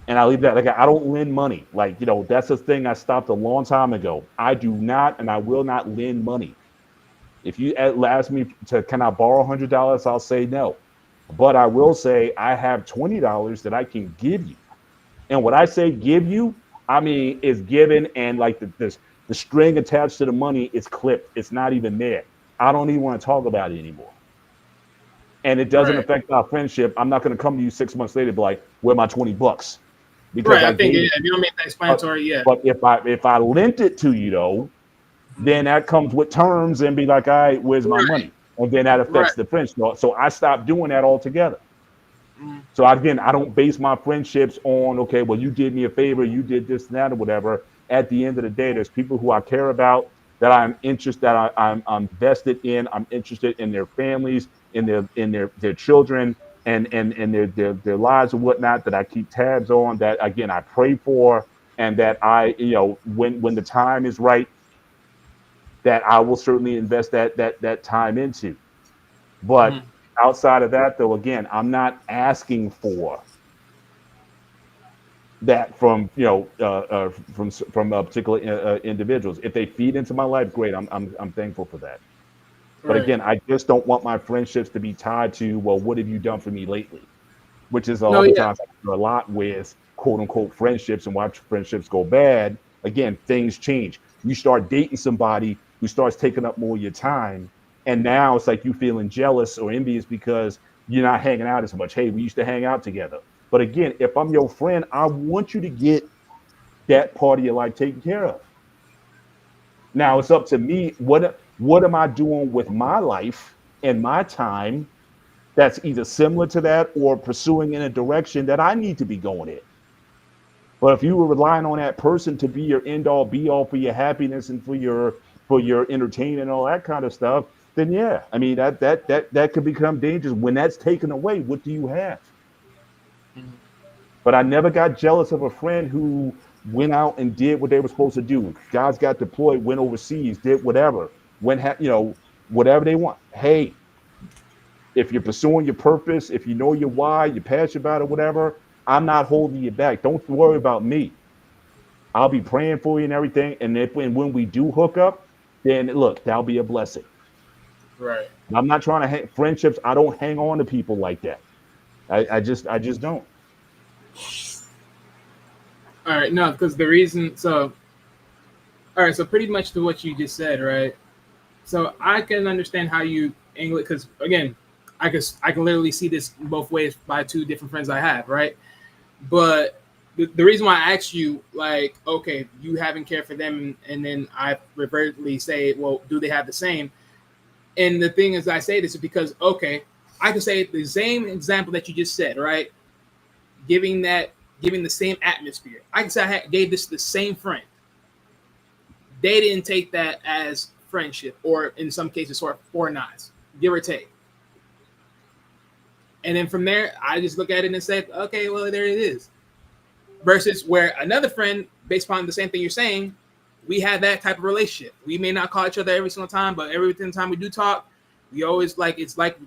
And I leave that. Like, I don't lend money. Like, that's a thing I stopped a long time ago. I do not, and I will not lend money. If you ask me can I borrow $100, I'll say no. But I will say I have $20 that I can give you. And when I say give you, I mean it's given, and like the string attached to the money is clipped. It's not even there. I don't even want to talk about it anymore. And it doesn't affect our friendship. I'm not going to come to you 6 months later and be like, where my $20? Because I think if you don't make that explanatory, But if I lent it to you though, then that comes with terms and be like, all right, where's my money? And then that affects the friendship. So I stopped doing that altogether. So again, I don't base my friendships on, okay, well, you did me a favor, you did this and that or whatever. At the end of the day, there's people who I care about, that I'm interested, that I'm vested in. I'm interested in their families, in their children, and their lives and whatnot, that I keep tabs on, that again I pray for, and that I, when the time is right, that I will certainly invest that time into. But outside of that, though, again, I'm not asking for that from particular individuals. If they feed into my life, great. I'm thankful for that. But again, I just don't want my friendships to be tied to, well, what have you done for me lately? Which is all the times I do a lot with quote unquote friendships, and why friendships go bad. Again, things change. You start dating somebody who starts taking up more of your time, and now it's like you feeling jealous or envious because you're not hanging out as much. Hey, we used to hang out together. But again, if I'm your friend, I want you to get that part of your life taken care of. Now it's up to me. What am I doing with my life and my time that's either similar to that or pursuing in a direction that I need to be going in? But if you were relying on that person to be your end all be all for your happiness and for your entertainment and all that kind of stuff, then yeah, I mean that could become dangerous. When that's taken away, what do you have? But I never got jealous of a friend who went out and did what they were supposed to do. Guys got deployed, went overseas, did whatever, whatever they want. Hey, if you're pursuing your purpose, if you know your why, you're passionate about it, whatever, I'm not holding you back. Don't worry about me. I'll be praying for you and everything. And when we do hook up, then look, that'll be a blessing. Right. I'm not trying to friendships. I don't hang on to people like that. I just don't. All right, no, because the reason, so pretty much to what you just said, right? So I can understand how you angle it, because again, I can literally see this both ways by two different friends I have, right? But the reason why I asked you, like, okay, you haven't cared for them, and then I revertly say, well, do they have the same? And the thing is, I say this is because, okay, I can say the same example that you just said, right? Giving the same atmosphere. I can say I gave this to the same friend. They didn't take that as friendship, or in some cases, or not, give or take. And then from there, I just look at it and say, okay, well, there it is. Versus where another friend, based upon the same thing you're saying, we have that type of relationship. We may not call each other every single time, but every time we do talk, we always it's like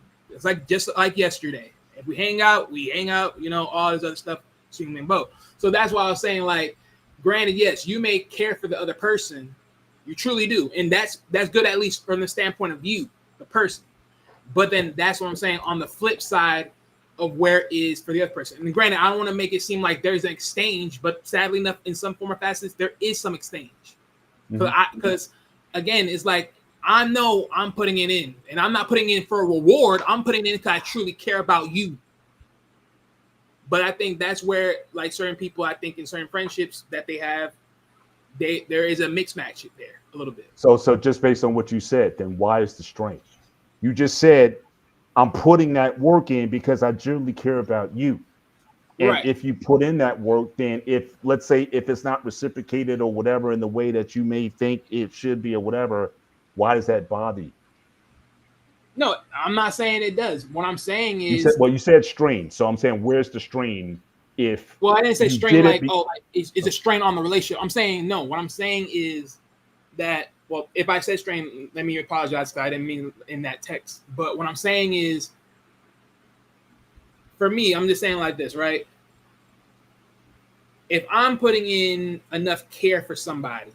just like yesterday. If we hang out, all this other stuff, sing and boat. So that's why I was saying, like, granted, yes, you may care for the other person, you truly do, and that's good, at least from the standpoint of you, the person. But then that's what I'm saying on the flip side of where is for the other person. And granted, I don't want to make it seem like there's an exchange, but sadly enough, in some form or facets, there is some exchange. Because again, it's like I know I'm putting it in, and I'm not putting it in for a reward. I'm putting it in because I truly care about you. But I think that's where, like, certain people, I think in certain friendships that they have, there is a mixed match there a little bit. So just based on what you said, then why is the strain? You just said I'm putting that work in because I genuinely care about you. And Right. if you put in that work, then if, let's say, if it's not reciprocated or whatever in the way that you may think it should be or whatever, why does that bother you? No, I'm not saying it does. What I'm saying You is, said strain. So I'm saying, where's the strain if well, I didn't say you strain did it like, oh, like it's a strain on the relationship. I'm saying no. What I'm saying is that, well, if I said strain, let me apologize because I didn't mean in that text. But what I'm saying is, for me, I'm just saying like this, right? If I'm putting in enough care for somebody,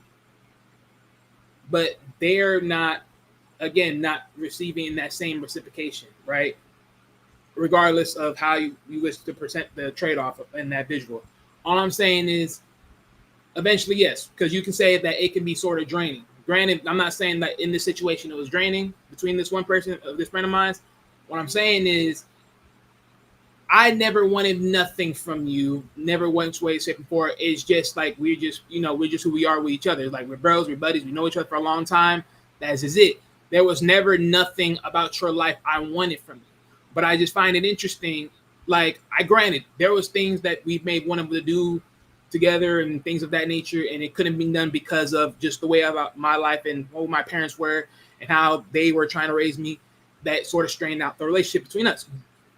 but they're not, again, not receiving that same reciprocation, right? Regardless of how you wish to present the trade-off in that visual. All I'm saying is, eventually, yes, because you can say that it can be sort of draining. Granted, I'm not saying that in this situation it was draining between this one person, this friend of mine. What I'm saying is, I never wanted nothing from you, never once way, shape, or form. It's just like we're just who we are with each other. Like we're bros, we're buddies, we know each other for a long time. That is it. There was never nothing about your life I wanted from you. But I just find it interesting. Like, granted, there was things that we may want to do together and things of that nature, and it couldn't be done because of just the way about my life and who my parents were and how they were trying to raise me. That sort of strained out the relationship between us.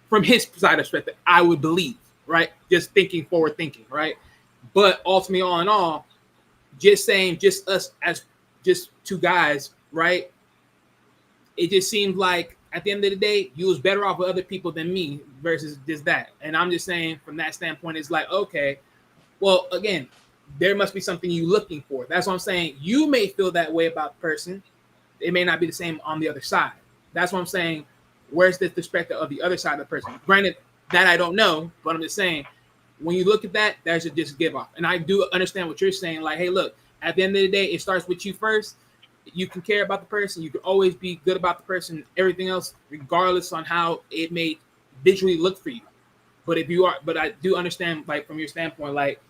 From his side of perspective, I would believe, right? Just forward thinking, right? But ultimately, all in all, just saying, just us as just two guys, right? It just seemed like at the end of the day, you was better off with other people than me versus just that. And I'm just saying from that standpoint, it's like, okay, well, again, there must be something you looking for. That's what I'm saying. You may feel that way about the person. It may not be the same on the other side. That's what I'm saying. Where's the perspective of the other side of the person? Granted, that I don't know, but I'm just saying, when you look at that, there's a just give off. And I do understand what you're saying. Like, hey, look, at the end of the day, it starts with you first. You can care about the person. You can always be good about the person. Everything else, regardless on how it may visually look for you. But I do understand, like, from your standpoint, like,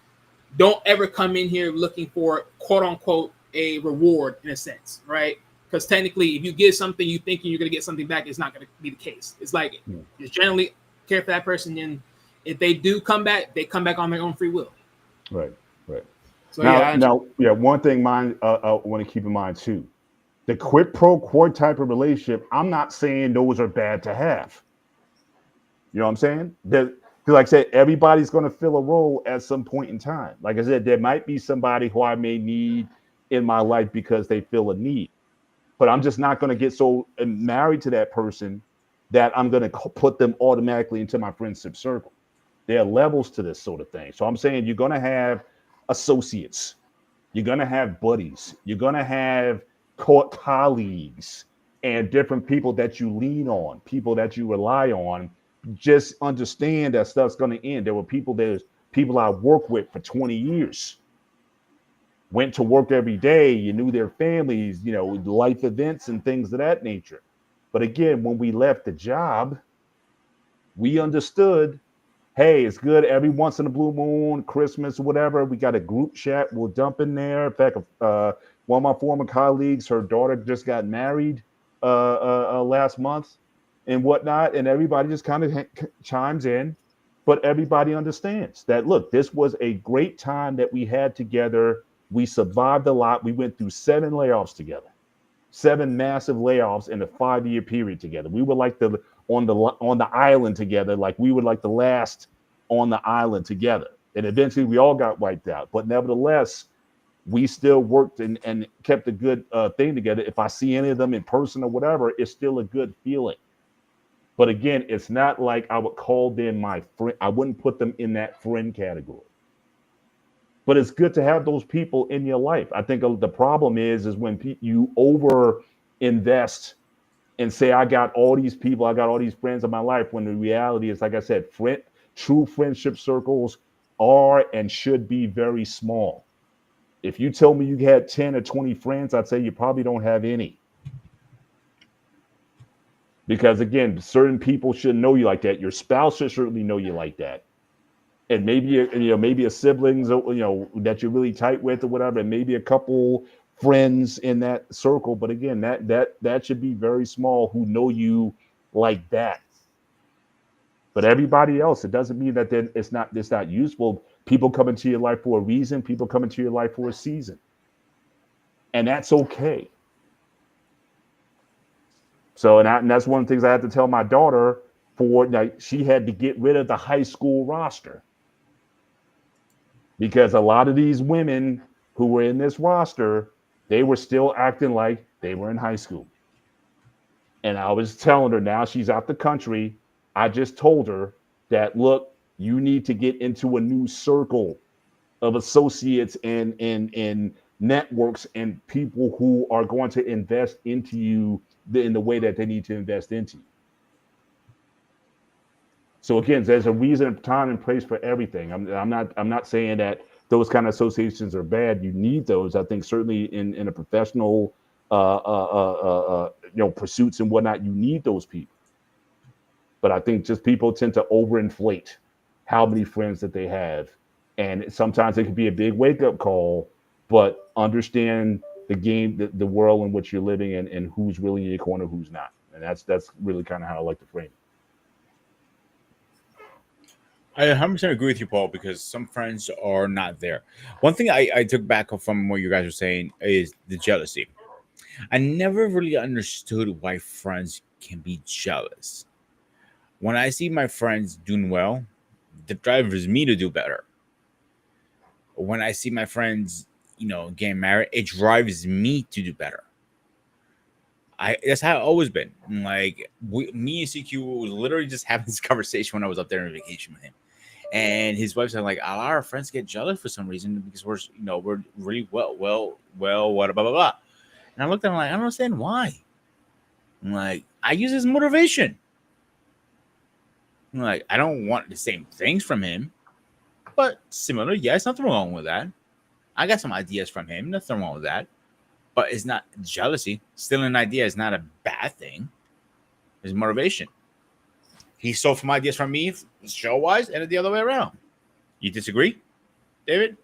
don't ever come in here looking for quote unquote a reward in a sense, right? Because technically, if you give something, you thinking you're going to get something back, it's not going to be the case. It's like, just generally care for that person, and if they do come back, they come back on their own free will. Right. So Now, one thing I want to keep in mind too, the quid pro quo type of relationship. I'm not saying those are bad to have. You know what I'm saying? Because, like I said, everybody's going to fill a role at some point in time. Like I said, there might be somebody who I may need in my life because they feel a need. But I'm just not going to get so married to that person that I'm going to put them automatically into my friendship circle. There are levels to this sort of thing. So I'm saying you're going to have associates. You're going to have buddies. You're going to have colleagues and different people that you lean on, people that you rely on. Just understand that stuff's going to end. There's people I worked with for 20 years. Went to work every day, you knew their families, life events and things of that nature. But again, when we left the job, we understood, hey, it's good every once in a blue moon, Christmas, whatever. We got a group chat, we'll dump in there. In fact, one of my former colleagues, her daughter just got married last month and whatnot. And everybody just kind of chimes in. But everybody understands that, look, this was a great time that we had together. We survived a lot. We went through 7 layoffs together, 7 massive layoffs in a 5-year period together. We were like on the island together, like we were like the last on the island together. And eventually we all got wiped out. But nevertheless, we still worked and kept a good thing together. If I see any of them in person or whatever, it's still a good feeling. But again, it's not like I would call them my friend. I wouldn't put them in that friend category. but it's good to have those people in your life. I think the problem is when you over invest and say I got all these people, I got all these friends in my life. When the reality is, like I said, true friendship circles are and should be very small. If you tell me you had 10 or 20 friends, I'd say you probably don't have any. Because again, certain people shouldn't know you like that. Your spouse should certainly know you like that. And maybe maybe a siblings that you're really tight with or whatever, and maybe a couple friends in that circle. But again, that should be very small who know you like that. But everybody else, it doesn't mean that then it's not useful. People come into your life for a reason. People come into your life for a season, and that's okay. So, and that's one of the things I had to tell my daughter. For like, she had to get rid of the high school roster because a lot of these women who were in this roster, they were still acting like they were in high school. And I was telling her, now she's out the country. I just told her that, look, you need to get into a new circle of associates and networks and people who are going to invest into you in the way that they need to invest into you. So again, there's a reason, time, and place for everything. I'm not saying that those kind of associations are bad. You need those. I think certainly in a professional pursuits and whatnot, you need those people. But I think just people tend to overinflate how many friends that they have, and sometimes it can be a big wake up call. But understand the game, the world in which you're living in, and who's really in your corner, who's not. And that's really kind of how I like to frame it. I 100% agree with you, Paul, because some friends are not there. One thing I took back from what you guys were saying is the jealousy. I never really understood why friends can be jealous. When I see my friends doing well, that drives me to do better. When I see my friends, getting married, it drives me to do better. That's how I've always been. Like me and CQ was literally just having this conversation when I was up there on vacation with him. And his wife said, like, a lot of our friends get jealous for some reason because we're really well, what blah blah blah. And I looked at him like, I don't understand why. I'm like, I use his motivation. I'm like, I don't want the same things from him, but similar, yes, nothing wrong with that. I got some ideas from him, nothing wrong with that. But it's not jealousy. Stealing an idea is not a bad thing. It's motivation. He stole some ideas from me, show-wise, and the other way around. You disagree, David?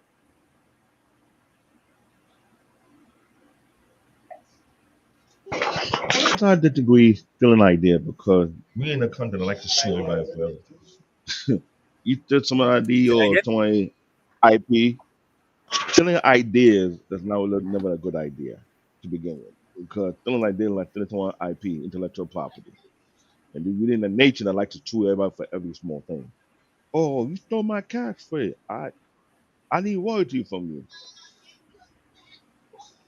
I disagree, still an idea because we in a country that like to sue everybody for everything. You did some idea or somebody IP. Stealing ideas that's never a good idea to begin with. Because stealing ideas like stealing someone IP, intellectual property. And within the nature that likes to sue everybody for every small thing. Oh, you stole my catchphrase. I need royalty from you.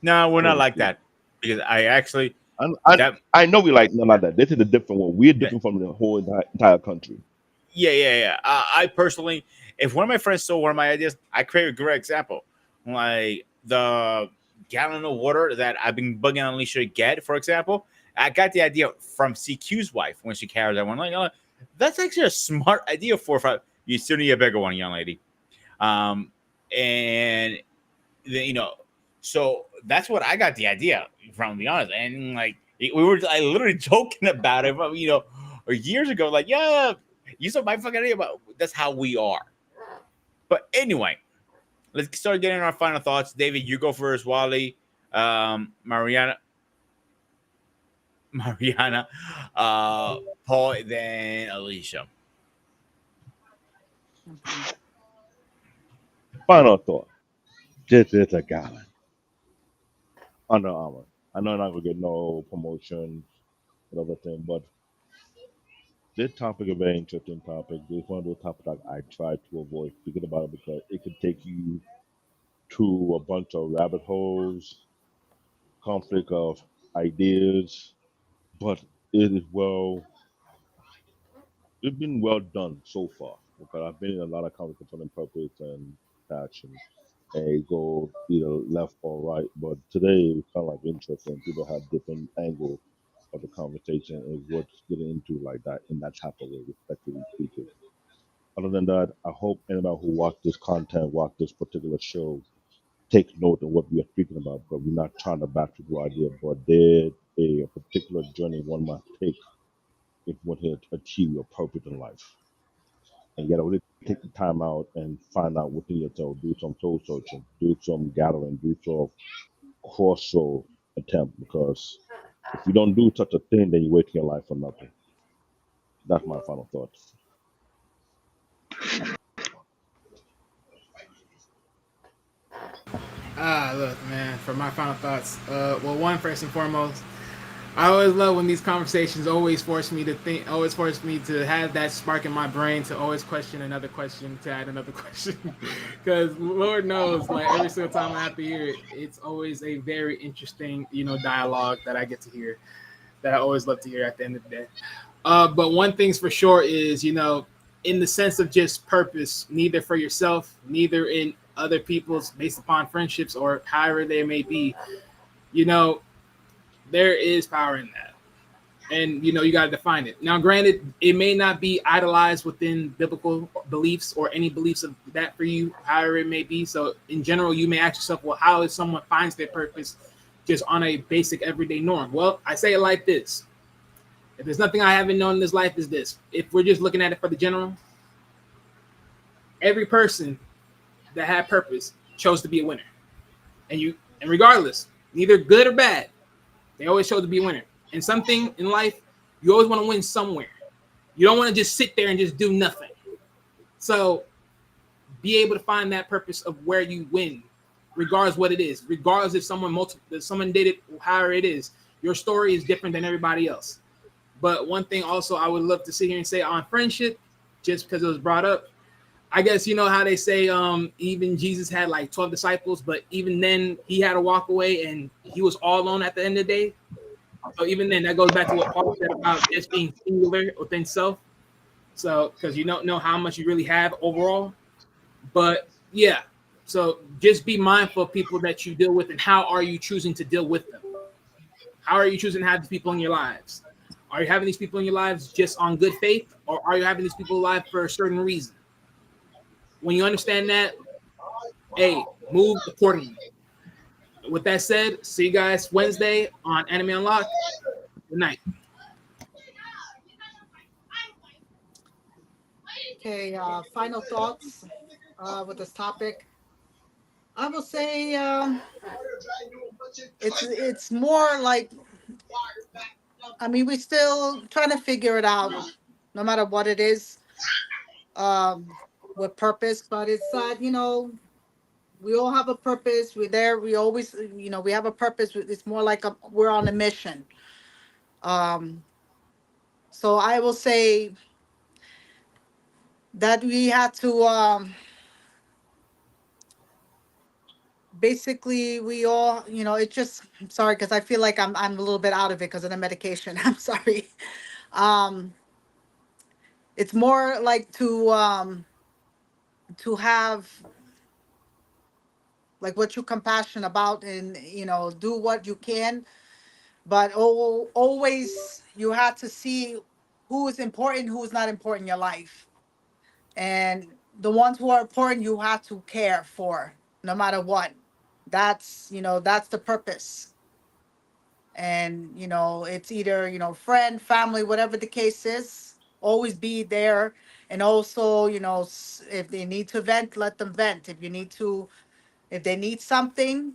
No, we're So not to like speak. that because I actually I, that I know we like none of that. This is a different one. We're different from the whole entire country. yeah. I personally, if one of my friends stole one of my ideas, I create a great example, like the gallon of water that I've been bugging Alicia to get, for example. I got the idea from CQ's wife when she carried that one. Like, that's actually a smart idea for if you still need a bigger one, young lady. And so that's what I got the idea from, to be honest. And like we were, I literally joking about it, but or years ago, like, yeah, you saw my fucking idea, but that's how we are. But anyway, let's start getting our final thoughts. David, you go first. Wally, Mariana, Paul, then Alicia. Final thought. This is a gallon. Under Armour. I know I'm not gonna get no promotion and other thing, but this topic is a very interesting topic. It's one of those topics that I try to avoid speaking about because it can take you to a bunch of rabbit holes, conflict of ideas, but it is it's been well done so far because I've been in a lot of conflict concerning purpose and passion. and it go either left or right. But today it was kind of like interesting. People had different angles of the conversation and what's getting into like that in that type of way, respectively speaking. Other than that, I hope anybody who watch this content, watch this particular show, take note of what we are speaking about, because we're not trying to back to the idea, but there's a particular journey one must take if one to achieve your purpose in life. And you gotta really take the time out and find out within yourself, do some soul searching, do some gathering, do some cross soul attempt, because if you don't do such a thing, then you're wasting your life for nothing. That's my final thoughts. Look, man, for my final thoughts, well, one, first and foremost, I always love when these conversations always force me to think, always force me to have that spark in my brain to always question another question, to add another question. Because Lord knows, like every single time I have to hear it, it's always a very interesting, dialogue that I get to hear, that I always love to hear at the end of the day. But one thing's for sure is, in the sense of just purpose, neither for yourself, neither in other people's, based upon friendships or however they may be, you know, there is power in that. And you got to define it. Now, granted, it may not be idolized within biblical beliefs or any beliefs of that for you, however it may be. So, in general, you may ask yourself, well, how is someone finds their purpose just on a basic everyday norm? Well, I say it like this: if there's nothing I haven't known in this life, is this. If we're just looking at it for the general, every person that had purpose chose to be a winner, and regardless, neither good or bad, they always chose to be a winner. And something in life, you always want to win somewhere. You don't want to just sit there and just do nothing. So be able to find that purpose of where you win, regardless what it is. Regardless if someone did it, however it is, your story is different than everybody else. But one thing also I would love to sit here and say on friendship, just because it was brought up, I guess you know how they say even Jesus had like 12 disciples, but even then he had to walk away and he was all alone at the end of the day. So even then, that goes back to what Paul said about just being singular within self. So because you don't know how much you really have overall. But yeah, so just be mindful of people that you deal with and how are you choosing to deal with them? How are you choosing to have these people in your lives? Are you having these people in your lives just on good faith, or are you having these people alive for a certain reason? When you understand that, hey, move accordingly. With that said, see you guys Wednesday on Anime Unlocked. Good night. Okay, final thoughts with this topic. I will say it's more like, I mean, we're still trying to figure it out, no matter what it is, um, with purpose. But it's we all have a purpose. We're there. We always, we have a purpose. It's more like we're on a mission. Um, so I will say that we had to basically we all, it just, I'm sorry because I feel like I'm a little bit out of it because of the medication. I'm sorry. Um, it's more like to have like what you're compassionate about, and do what you can, but always you have to see who is important, who is not important in your life, and the ones who are important you have to care for no matter what. That's the purpose. And it's either friend, family, whatever the case is, always be there. And also, if they need to vent, let them vent. If they need something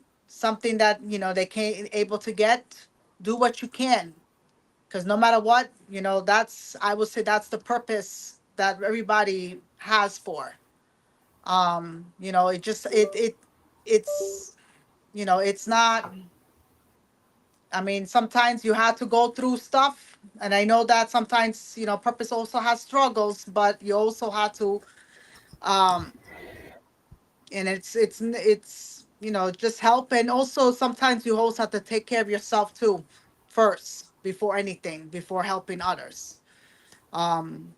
that they can't able to get, do what you can, because no matter what, I would say that's the purpose that everybody has for. It just it's it's not, I mean, sometimes you have to go through stuff, and I know that sometimes purpose also has struggles, but you also have to, um and it's just help. And also sometimes you also have to take care of yourself too, first, before anything, before helping others. um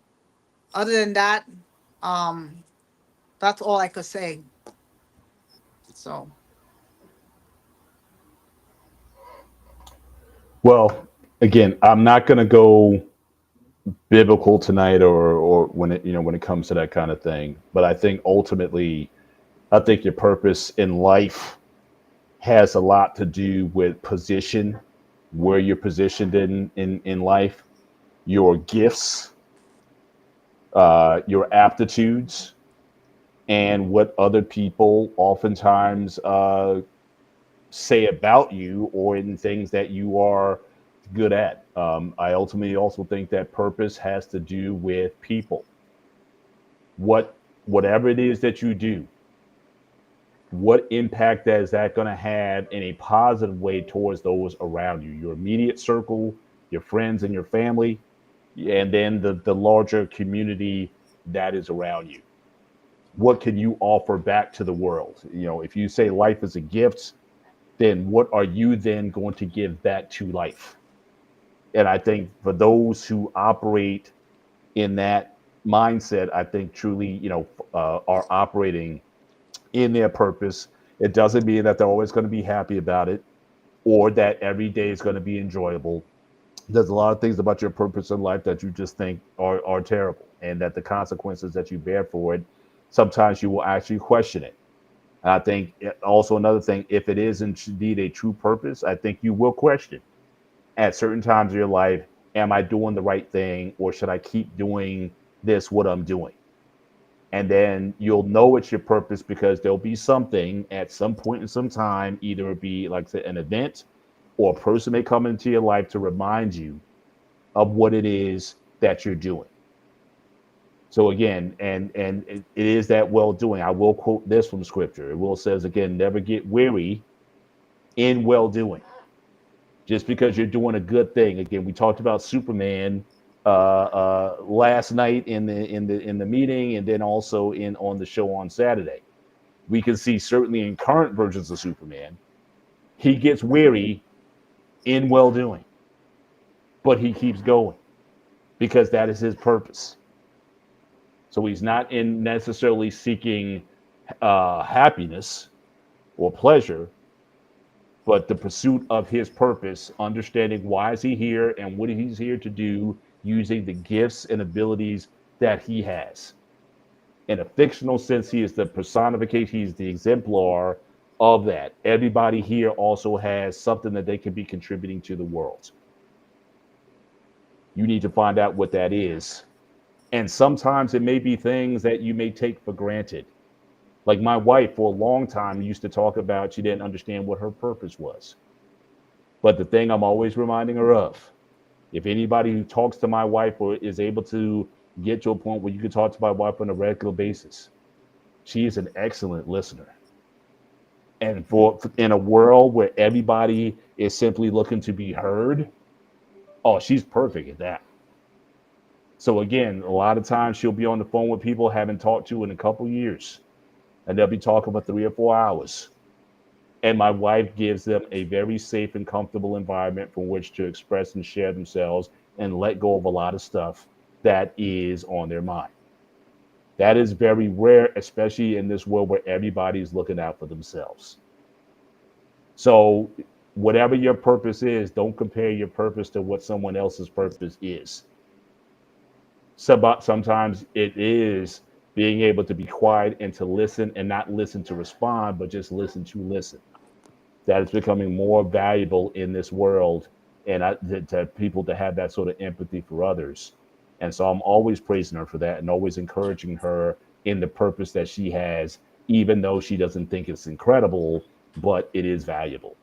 Other than that, um that's all I could say. So Well, again, I'm not going to go biblical tonight, or when it when it comes to that kind of thing. But I think ultimately, I think your purpose in life has a lot to do with position, where you're positioned in life, your gifts, your aptitudes, and what other people oftentimes say about you, or in things that you are good at. I ultimately also think that purpose has to do with people. Whatever it is that you do, what impact is that going to have in a positive way towards those around you, your immediate circle, your friends and your family, and then the larger community that is around you? What can you offer back to the world? If you say life is a gift, then what are you then going to give back to life? And I think for those who operate in that mindset, I think truly, are operating in their purpose. It doesn't mean that they're always going to be happy about it, or that every day is going to be enjoyable. There's a lot of things about your purpose in life that you just think are terrible, and that the consequences that you bear for it, sometimes you will actually question it. And I think also another thing, if it is indeed a true purpose, I think you will question at certain times of your life, am I doing the right thing, or should I keep doing this, what I'm doing? And then you'll know it's your purpose, because there'll be something at some point in some time, either it be like I said, an event, or a person may come into your life to remind you of what it is that you're doing. So again, and it is that well doing. I will quote this from scripture. It will says again, never get weary in well doing. Just because you're doing a good thing. Again, we talked about Superman last night in the meeting, and then also in on the show on Saturday. We can see certainly in current versions of Superman, he gets weary in well doing, but he keeps going because that is his purpose. So he's not in necessarily seeking happiness or pleasure, but the pursuit of his purpose, understanding why is he here and what he's here to do, using the gifts and abilities that he has. In a fictional sense, he is the personification, he's the exemplar of that. Everybody here also has something that they can be contributing to the world. You need to find out what that is. And sometimes it may be things that you may take for granted. Like my wife, for a long time, used to talk about she didn't understand what her purpose was. But the thing I'm always reminding her of, if anybody who talks to my wife or is able to get to a point where you can talk to my wife on a regular basis, she is an excellent listener. And for in a world where everybody is simply looking to be heard, oh, she's perfect at that. So again, a lot of times she'll be on the phone with people I haven't talked to in a couple years, and they'll be talking for 3 or 4 hours. And my wife gives them a very safe and comfortable environment from which to express and share themselves and let go of a lot of stuff that is on their mind. That is very rare, especially in this world where everybody's looking out for themselves. So, whatever your purpose is, don't compare your purpose to what someone else's purpose is. Sometimes it is being able to be quiet and to listen, and not listen to respond, but just listen to listen. That is becoming more valuable in this world, and to people to have that sort of empathy for others. And so I'm always praising her for that, and always encouraging her in the purpose that she has, even though she doesn't think it's incredible, but it is valuable.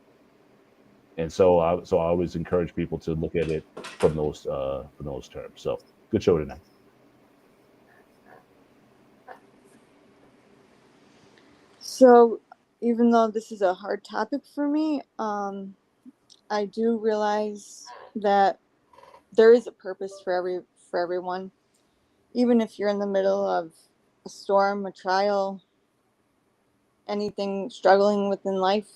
And so I always encourage people to look at it from those terms. So good show tonight. So, even though this is a hard topic for me, I do realize that there is a purpose for everyone. Even if you're in the middle of a storm, a trial, anything struggling within life,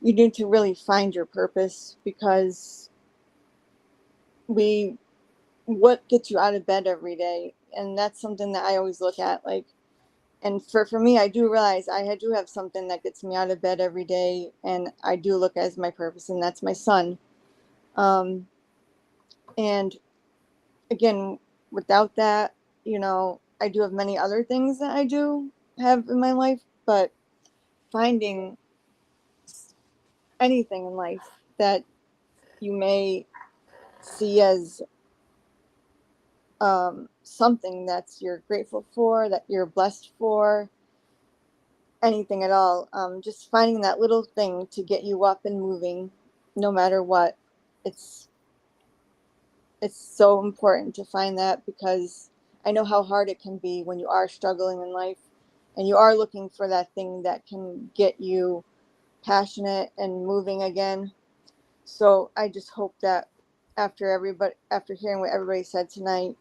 you need to really find your purpose, because we what gets you out of bed every day, and that's something that I always look at. Like, And for me, I do realize do have something that gets me out of bed every day, and I do look as my purpose, and that's my son. And again, without that, I do have many other things that I do have in my life, but finding anything in life that you may see as something that's you're grateful for, that you're blessed for, anything at all. Just finding that little thing to get you up and moving, no matter what. It's so important to find that, because I know how hard it can be when you are struggling in life and you are looking for that thing that can get you passionate and moving again. So I just hope that after hearing what everybody said tonight,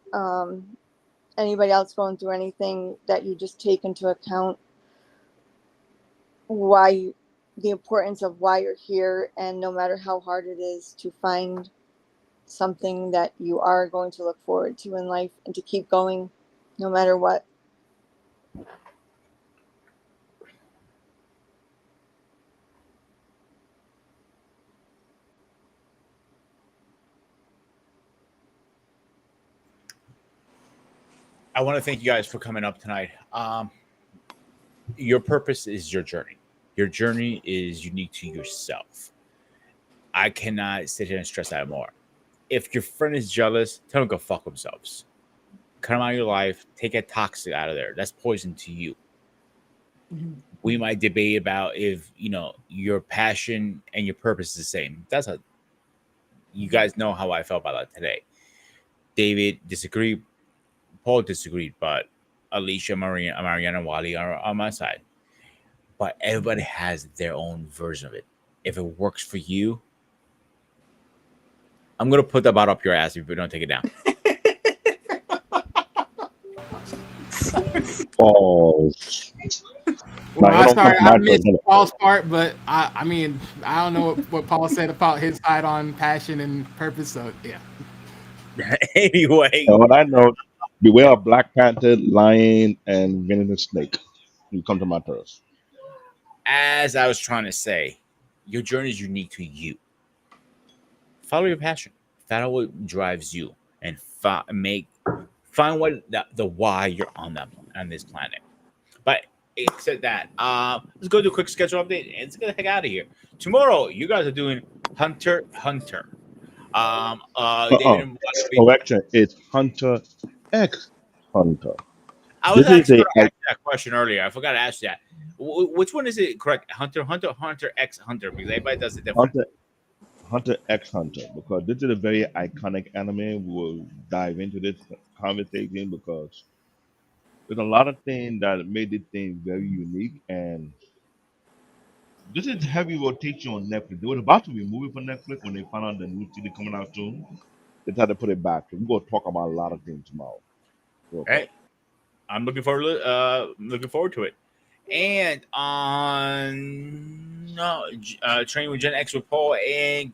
anybody else going through anything, that you just take into account the importance of why you're here, and no matter how hard it is, to find something that you are going to look forward to in life and to keep going no matter what. I want to thank you guys for coming up tonight. Your purpose is your journey. Your journey is unique to yourself. I cannot sit here and stress that more. If your friend is jealous, tell them to go fuck themselves. Cut them out of your life. Take that toxic out of there. That's poison to you. We might debate about if your passion and your purpose is the same. You guys know how I felt about that today. David disagreed. Paul disagreed, but Alicia, Mariana, Wally are on my side. But everybody has their own version of it. If it works for you, I'm gonna put the bottle up your ass if you don't take it down. Oh. Well, Nah, I missed Paul's part, but I mean, I don't know what Paul said about his side on passion and purpose. So yeah. Anyway, what I know, beware of Black Panther, lion, and venomous snake. You come to my turf. as I was trying to say, your journey is unique to you. Follow your passion. Follow what drives you, and find what the why you're on this planet. But except that, let's go do a quick schedule update and let's get the heck out of here. Tomorrow, you guys are doing Hunter x Hunter. David and Correction, it's Hunter x Hunter. I was This is actually a going to ask that question earlier. I forgot to ask that. Which one is it correct? Hunter x Hunter, because everybody does it different. Hunter x Hunter, because this is a very iconic anime. We will dive into this conversation because there's a lot of things that made this thing very unique, and this is heavy rotation on Netflix. They were about to remove it from Netflix when they found out the new season coming out soon. They tried to put it back. We're going to talk about a lot of things tomorrow. Hey, I'm looking forward to it. And on Training with Gen X with Paul and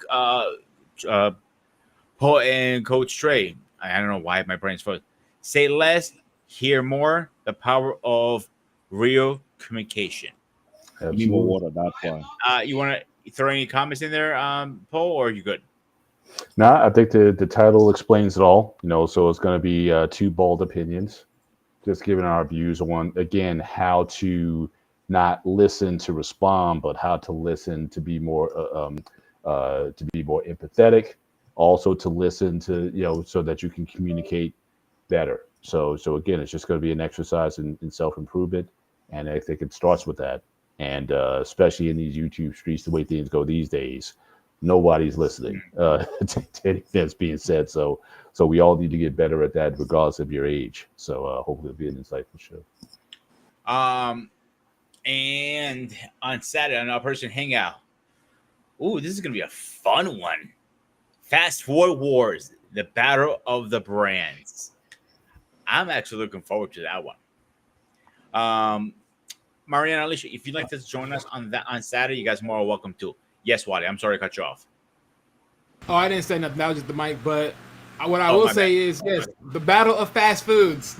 Coach Trey. I don't know why my brain's frozen. Say less, hear more. The power of real communication. You need more water, that's why. You want to throw any comments in there, Paul, or are you good? No, I think the title explains it all. So it's going to be two bold opinions, just giving our views on, again, how to not listen to respond, but how to listen to be more empathetic. Also to listen to so that you can communicate better. So again, it's just going to be an exercise in self-improvement, and I think it starts with that. And especially in these YouTube streets, the way things go these days, nobody's listening to anything that's being said. So we all need to get better at that, regardless of your age. So hopefully it'll be an insightful show. And on Saturday, on our person hangout. Ooh, this is gonna be a fun one. Fast Forward Wars, the battle of the brands. I'm actually looking forward to that one. Mariana, Alicia, if you'd like to join us on Saturday, you guys are more welcome to. Yes, Wally, I'm sorry to cut you off. Oh, I didn't say nothing. That was just the mic. But what I will say is, yes, the battle of fast foods.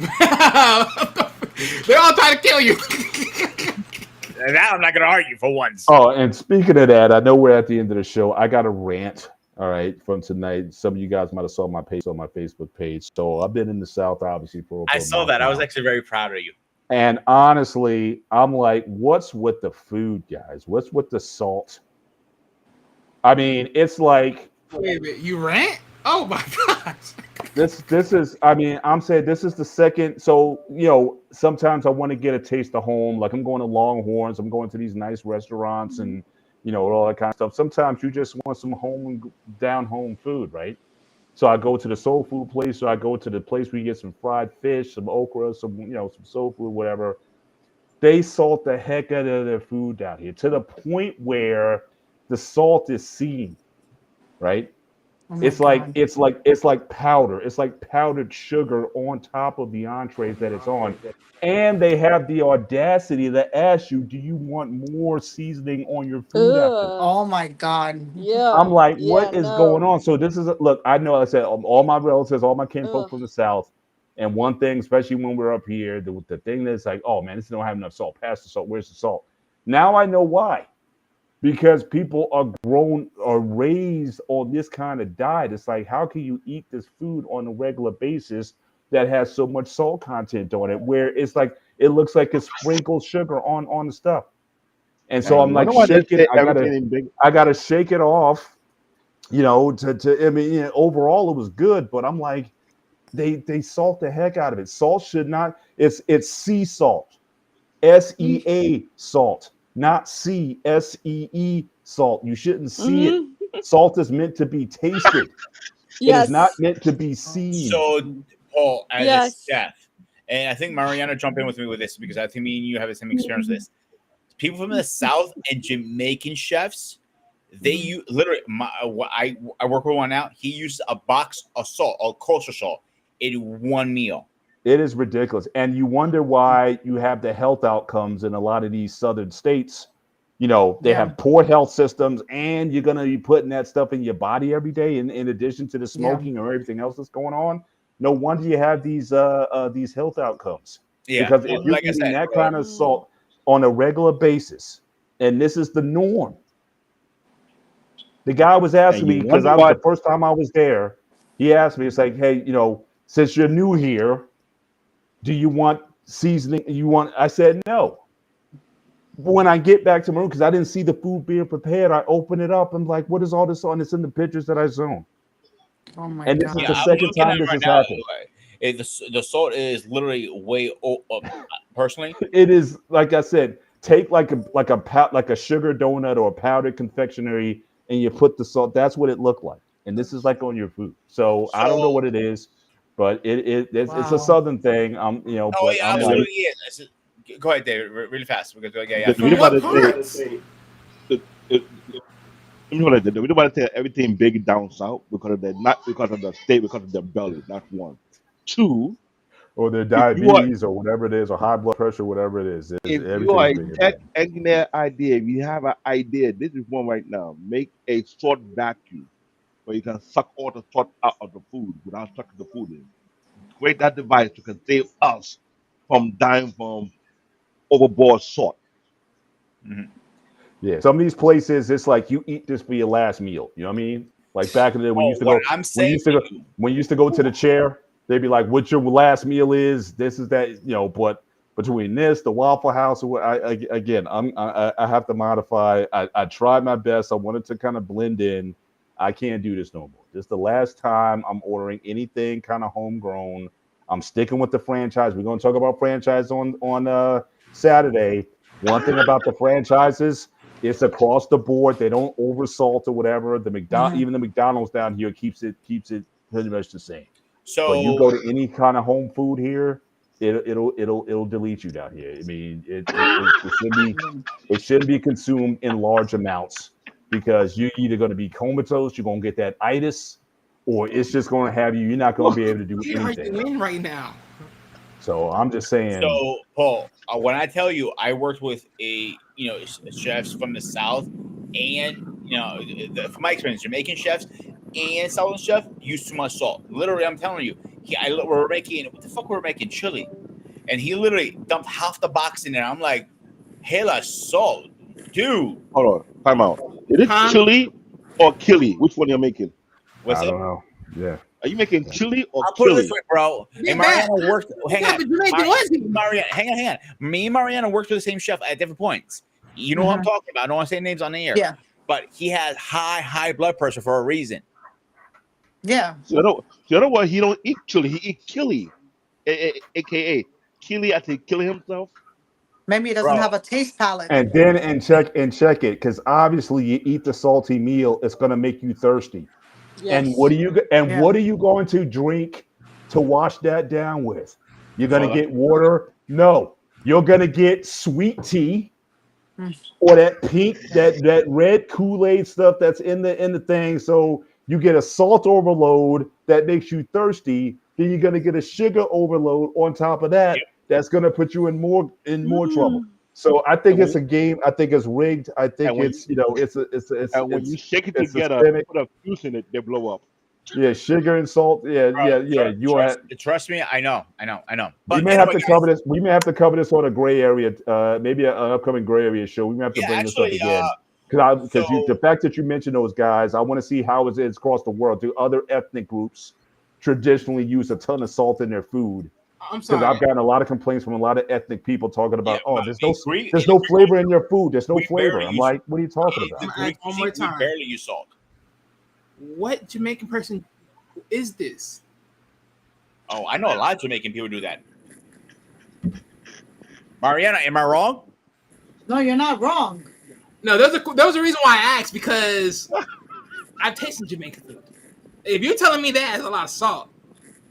They're all trying to kill you. That I'm not gonna argue for once. Oh, and speaking of that, I know we're at the end of the show. I got a rant. All right, from tonight. Some of you guys might have saw my page on my Facebook page. So I've been in the South, obviously, for I over a saw month that. I was now. actually very proud of you. And honestly, I'm like, what's with the food, guys? What's with the salt? I mean, it's like Wait a minute, you rant? Oh my gosh. this is, I mean, I'm saying this is the second. So, sometimes I want to get a taste of home. Like I'm going to Longhorns, I'm going to these nice restaurants and all that kind of stuff. Sometimes you just want some down home food, right? So I go to the soul food place, or I go to the place where you get some fried fish, some okra, some some soul food, whatever. They salt the heck out of their food down here to the point where the salt is seen, right? Oh my It's like God. it's like powder. It's like powdered sugar on top of the entrees that it's on. And they have the audacity to ask you, do you want more seasoning on your food after this? Ugh. Oh my God. Yeah. I'm like, Yeah. what is going No. on? So this is look, I know I said all my relatives, all my kinfolk Ugh. from the South. And one thing, especially when we're up here, the thing that's like, oh man, this don't have enough salt. Pass the salt. Where's the salt? Now I know why. Because people are grown or raised on this kind of diet. It's like, how can you eat this food on a regular basis that has so much salt content on it? Where it's like it looks like it's sprinkled sugar on the stuff. And so I'm And like wonder why they shaking. say everything in big. I gotta shake it off. To I mean, overall it was good, but I'm like, they salt the heck out of it. Salt should not. It's sea salt, SEA salt, not SEE salt. You shouldn't see it. Mm-hmm. Salt is meant to be tasted. It is not Yes. meant to be seen. So, Paul, as a Yes. chef, and I think Mariana jump in with me with this because I think me and you have the same experience with this. People from the South and Jamaican chefs, they use literally. I work with one now. He used a box of salt, or kosher salt, in one meal. It is ridiculous. And you wonder why you have the health outcomes in a lot of these southern states. They Yeah. have poor health systems, and you're going to be putting that stuff in your body every day in addition to the Yeah. smoking or everything else that's going on. No wonder you have these health outcomes. Yeah, Because well, if you're like I eating said, that kind of salt on a regular basis, and this is the norm. The guy was asking And you me, because wonder I was why. the first time I was there, he asked me, it's like, hey, since you're new here, do you want seasoning? I said no. But when I get back to my room, because I didn't see the food being prepared, I open it up. I'm like, what is all this on? It's in the pictures that I zoomed. Oh my And this is God. yeah, the I'm second looking time at it this right has now. happened. The salt is literally way up. Personally, It is, like I said, take like a sugar donut or a powdered confectionery, and you put the salt. That's what it looked like. And this is like on your food. So I don't know what it is, but it's a Wow. southing thing. oh, But it I'm like, absolutely is. Go ahead, David, really fast because yeah, The From reason why what they parts? say the reason why they say everything big down south not because of the state, because of their belly. That's one. Two, or their if you are diabetes or whatever it is, or high blood pressure, whatever it is, if you are everything's a bigger tech than. engineer idea, if you have an idea, this is one right now. Make a salt vacuum where you can suck all the salt out of the food without sucking the food in. Create that device to can save us from dying from overboard salt. Yeah, some of these places, it's like you eat this for your last meal. You know what I mean? Like back in the day when you used to what go, I'm when you saying used to to go, you, when you used to go to the chair, they'd be like, "What your last meal is? This is that." But between this, the Waffle House, or what, again, I have to modify. I tried my best. I wanted to kind of blend in. I can't do this no more. This is the last time I'm ordering anything kind of homegrown. I'm sticking with the franchise. We're going to talk about franchise on Saturday. One thing about the franchises, it's across the board. They don't oversalt or whatever. Even the McDonald's down here keeps it pretty much the same. But you go so to any kind of home food here, it'll delete you down here. I mean, it shouldn't be consumed in large amounts because you're either going to be comatose, you're going to get that itis, or it's just going to have you. You're not going to be able to do Where are you anything. in right now? So I'm just saying. So, Paul, when I tell you I worked with chefs from the South, and from my experience, Jamaican chefs and Southern chef use too much salt. Literally, I'm telling you, we're making what the fuck? We're making chili. and he literally dumped half the box in there. I'm like, hella salt, dude. Hold on, time out. Is it Huh? chili or killy? Which one you're making? What's I it? don't know. Yeah. Are you making chili or I'll put it this killy? way, bro. Yeah, And Mariana worked. What Hang type on, of Jamaican was he? Mariana, hang on. Me and Mariana worked with the same chef at different points. You know what I'm talking about. I don't want to say names on the air. Yeah. But he has high blood pressure for a reason. Yeah. So you know what? He don't eat chili. He eat killy, aka killy. I think killing himself. Maybe he doesn't Bro. have a taste palate. And then check it because obviously you eat the salty meal, it's going to make you thirsty. And Yes. what are you going to drink to wash that down with? You're going to Soda. get water? No, you're going to get sweet tea Mm. or that pink, that red Kool-Aid stuff that's in the thing. So you get a salt overload that makes you thirsty. Then you're going to get a sugar overload on top of that. Yep. That's going to put you in more trouble. So I think And it's a game. I think it's rigged. I think and when it's it's And when you shake it it's together, systemic. put a juice in it, they blow up. Yeah, sugar and salt. Yeah, Bro, yeah. Trust me, I know. We But may have anyway, to cover this. We may have to cover this on a gray area. Maybe an upcoming gray area show. We may have to Yeah, bring actually, this up again. Because so- the fact that you mentioned those guys, I want to see how it's across the world. Do other ethnic groups traditionally use a ton of salt in their food? I'm Because sorry. I've gotten a lot of complaints from a lot of ethnic people talking about, Yeah, but there's in no Greek- there's in no Greek flavor in your food. There's no we flavor. barely I'm use- like, what are you talking in about? the I'm Greek one more cuisine, we time. barely use salt. What Jamaican person is this? Oh, I know a lot of Jamaican people do that. Mariana, am I wrong? No, you're not wrong. No, there was a reason why I asked because I've tasted Jamaican food. If you're telling me that has a lot of salt,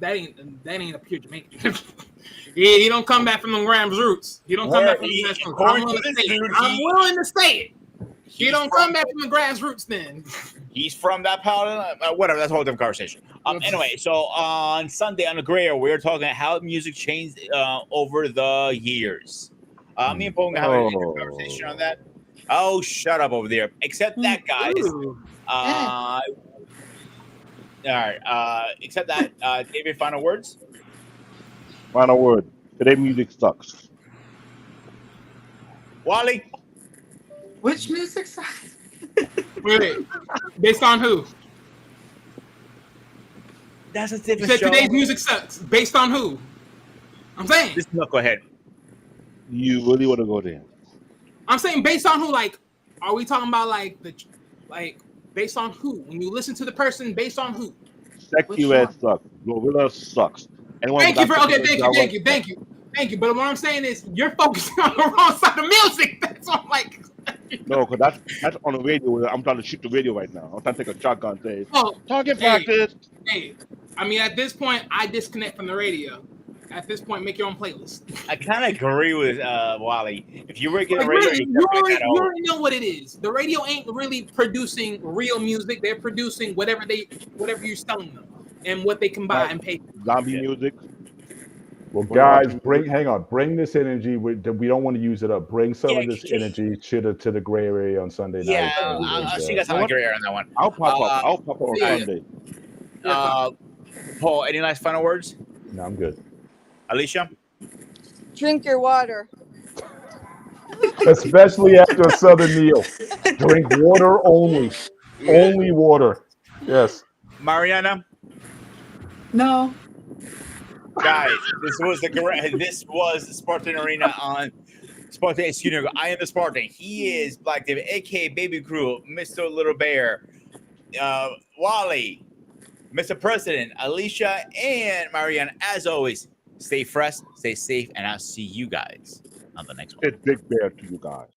that ain't a pure Jamaican. he don't come back from the Graham's roots. He don't come back from the Graham's roots. According to this dude, I'm willing to say it. He He's don't from- come back from the Graham's roots then. He's from that part of whatever. That's a whole different conversation. Anyway, so on Sunday on the Gray Area, we were talking how music changed over the years. Me and Paul have a different conversation on that. Oh, shut up over there. Except that, guys. Ooh. All right. Except that, David, final words. Final word. Today music sucks. Wally. Which music sucks? Wait. Based on who? That's a You different said show. today's music sucks. Based on who? I'm saying. Just no, go ahead. You really want to go there? I'm saying based on who. Like, are we talking about based on who? When you listen to the person, based on who? Sexy Which Red one? sucks. Gorilla sucks. Anyone Thank you without for okay. Sexy Thank Red you. Jawa Thank you. Thank you. But what I'm saying is you're focusing on the wrong side of music. That's what I'm like. No, because that's on the radio. I'm trying to shoot the radio right now. I'm trying to take a shotgun and say, Oh, target hey. practice. hey. I mean, at this point, I disconnect from the radio. At this point, make your own playlist. I kind of agree with Wally. If you were getting Like, radio, really, you you already know what it is. The radio ain't really producing real music. They're producing whatever you're selling them and what they can buy and pay. Zombie music. Well, guys, bring this energy. We don't want to use it up. Bring some of this just- energy to the gray area on Sunday night. Yeah, I'll see you guys on the Gray Area on that one. I'll pop up. I'll pop up on yeah. Sunday. Paul, any last final words? No, I'm good. Alicia? Drink your water. Especially after a southern meal. Drink water only. Only water. Yes. Mariana? No. Guys, this was the Spartan Arena on Spartan Studio. I am the Spartan. He is Black David, aka Baby Crew, Mr. Little Bear, Wally, Mr. President, Alicia, and Mariana. As always, stay fresh, stay safe, and I'll see you guys on the next one. It's Big Bear to you guys.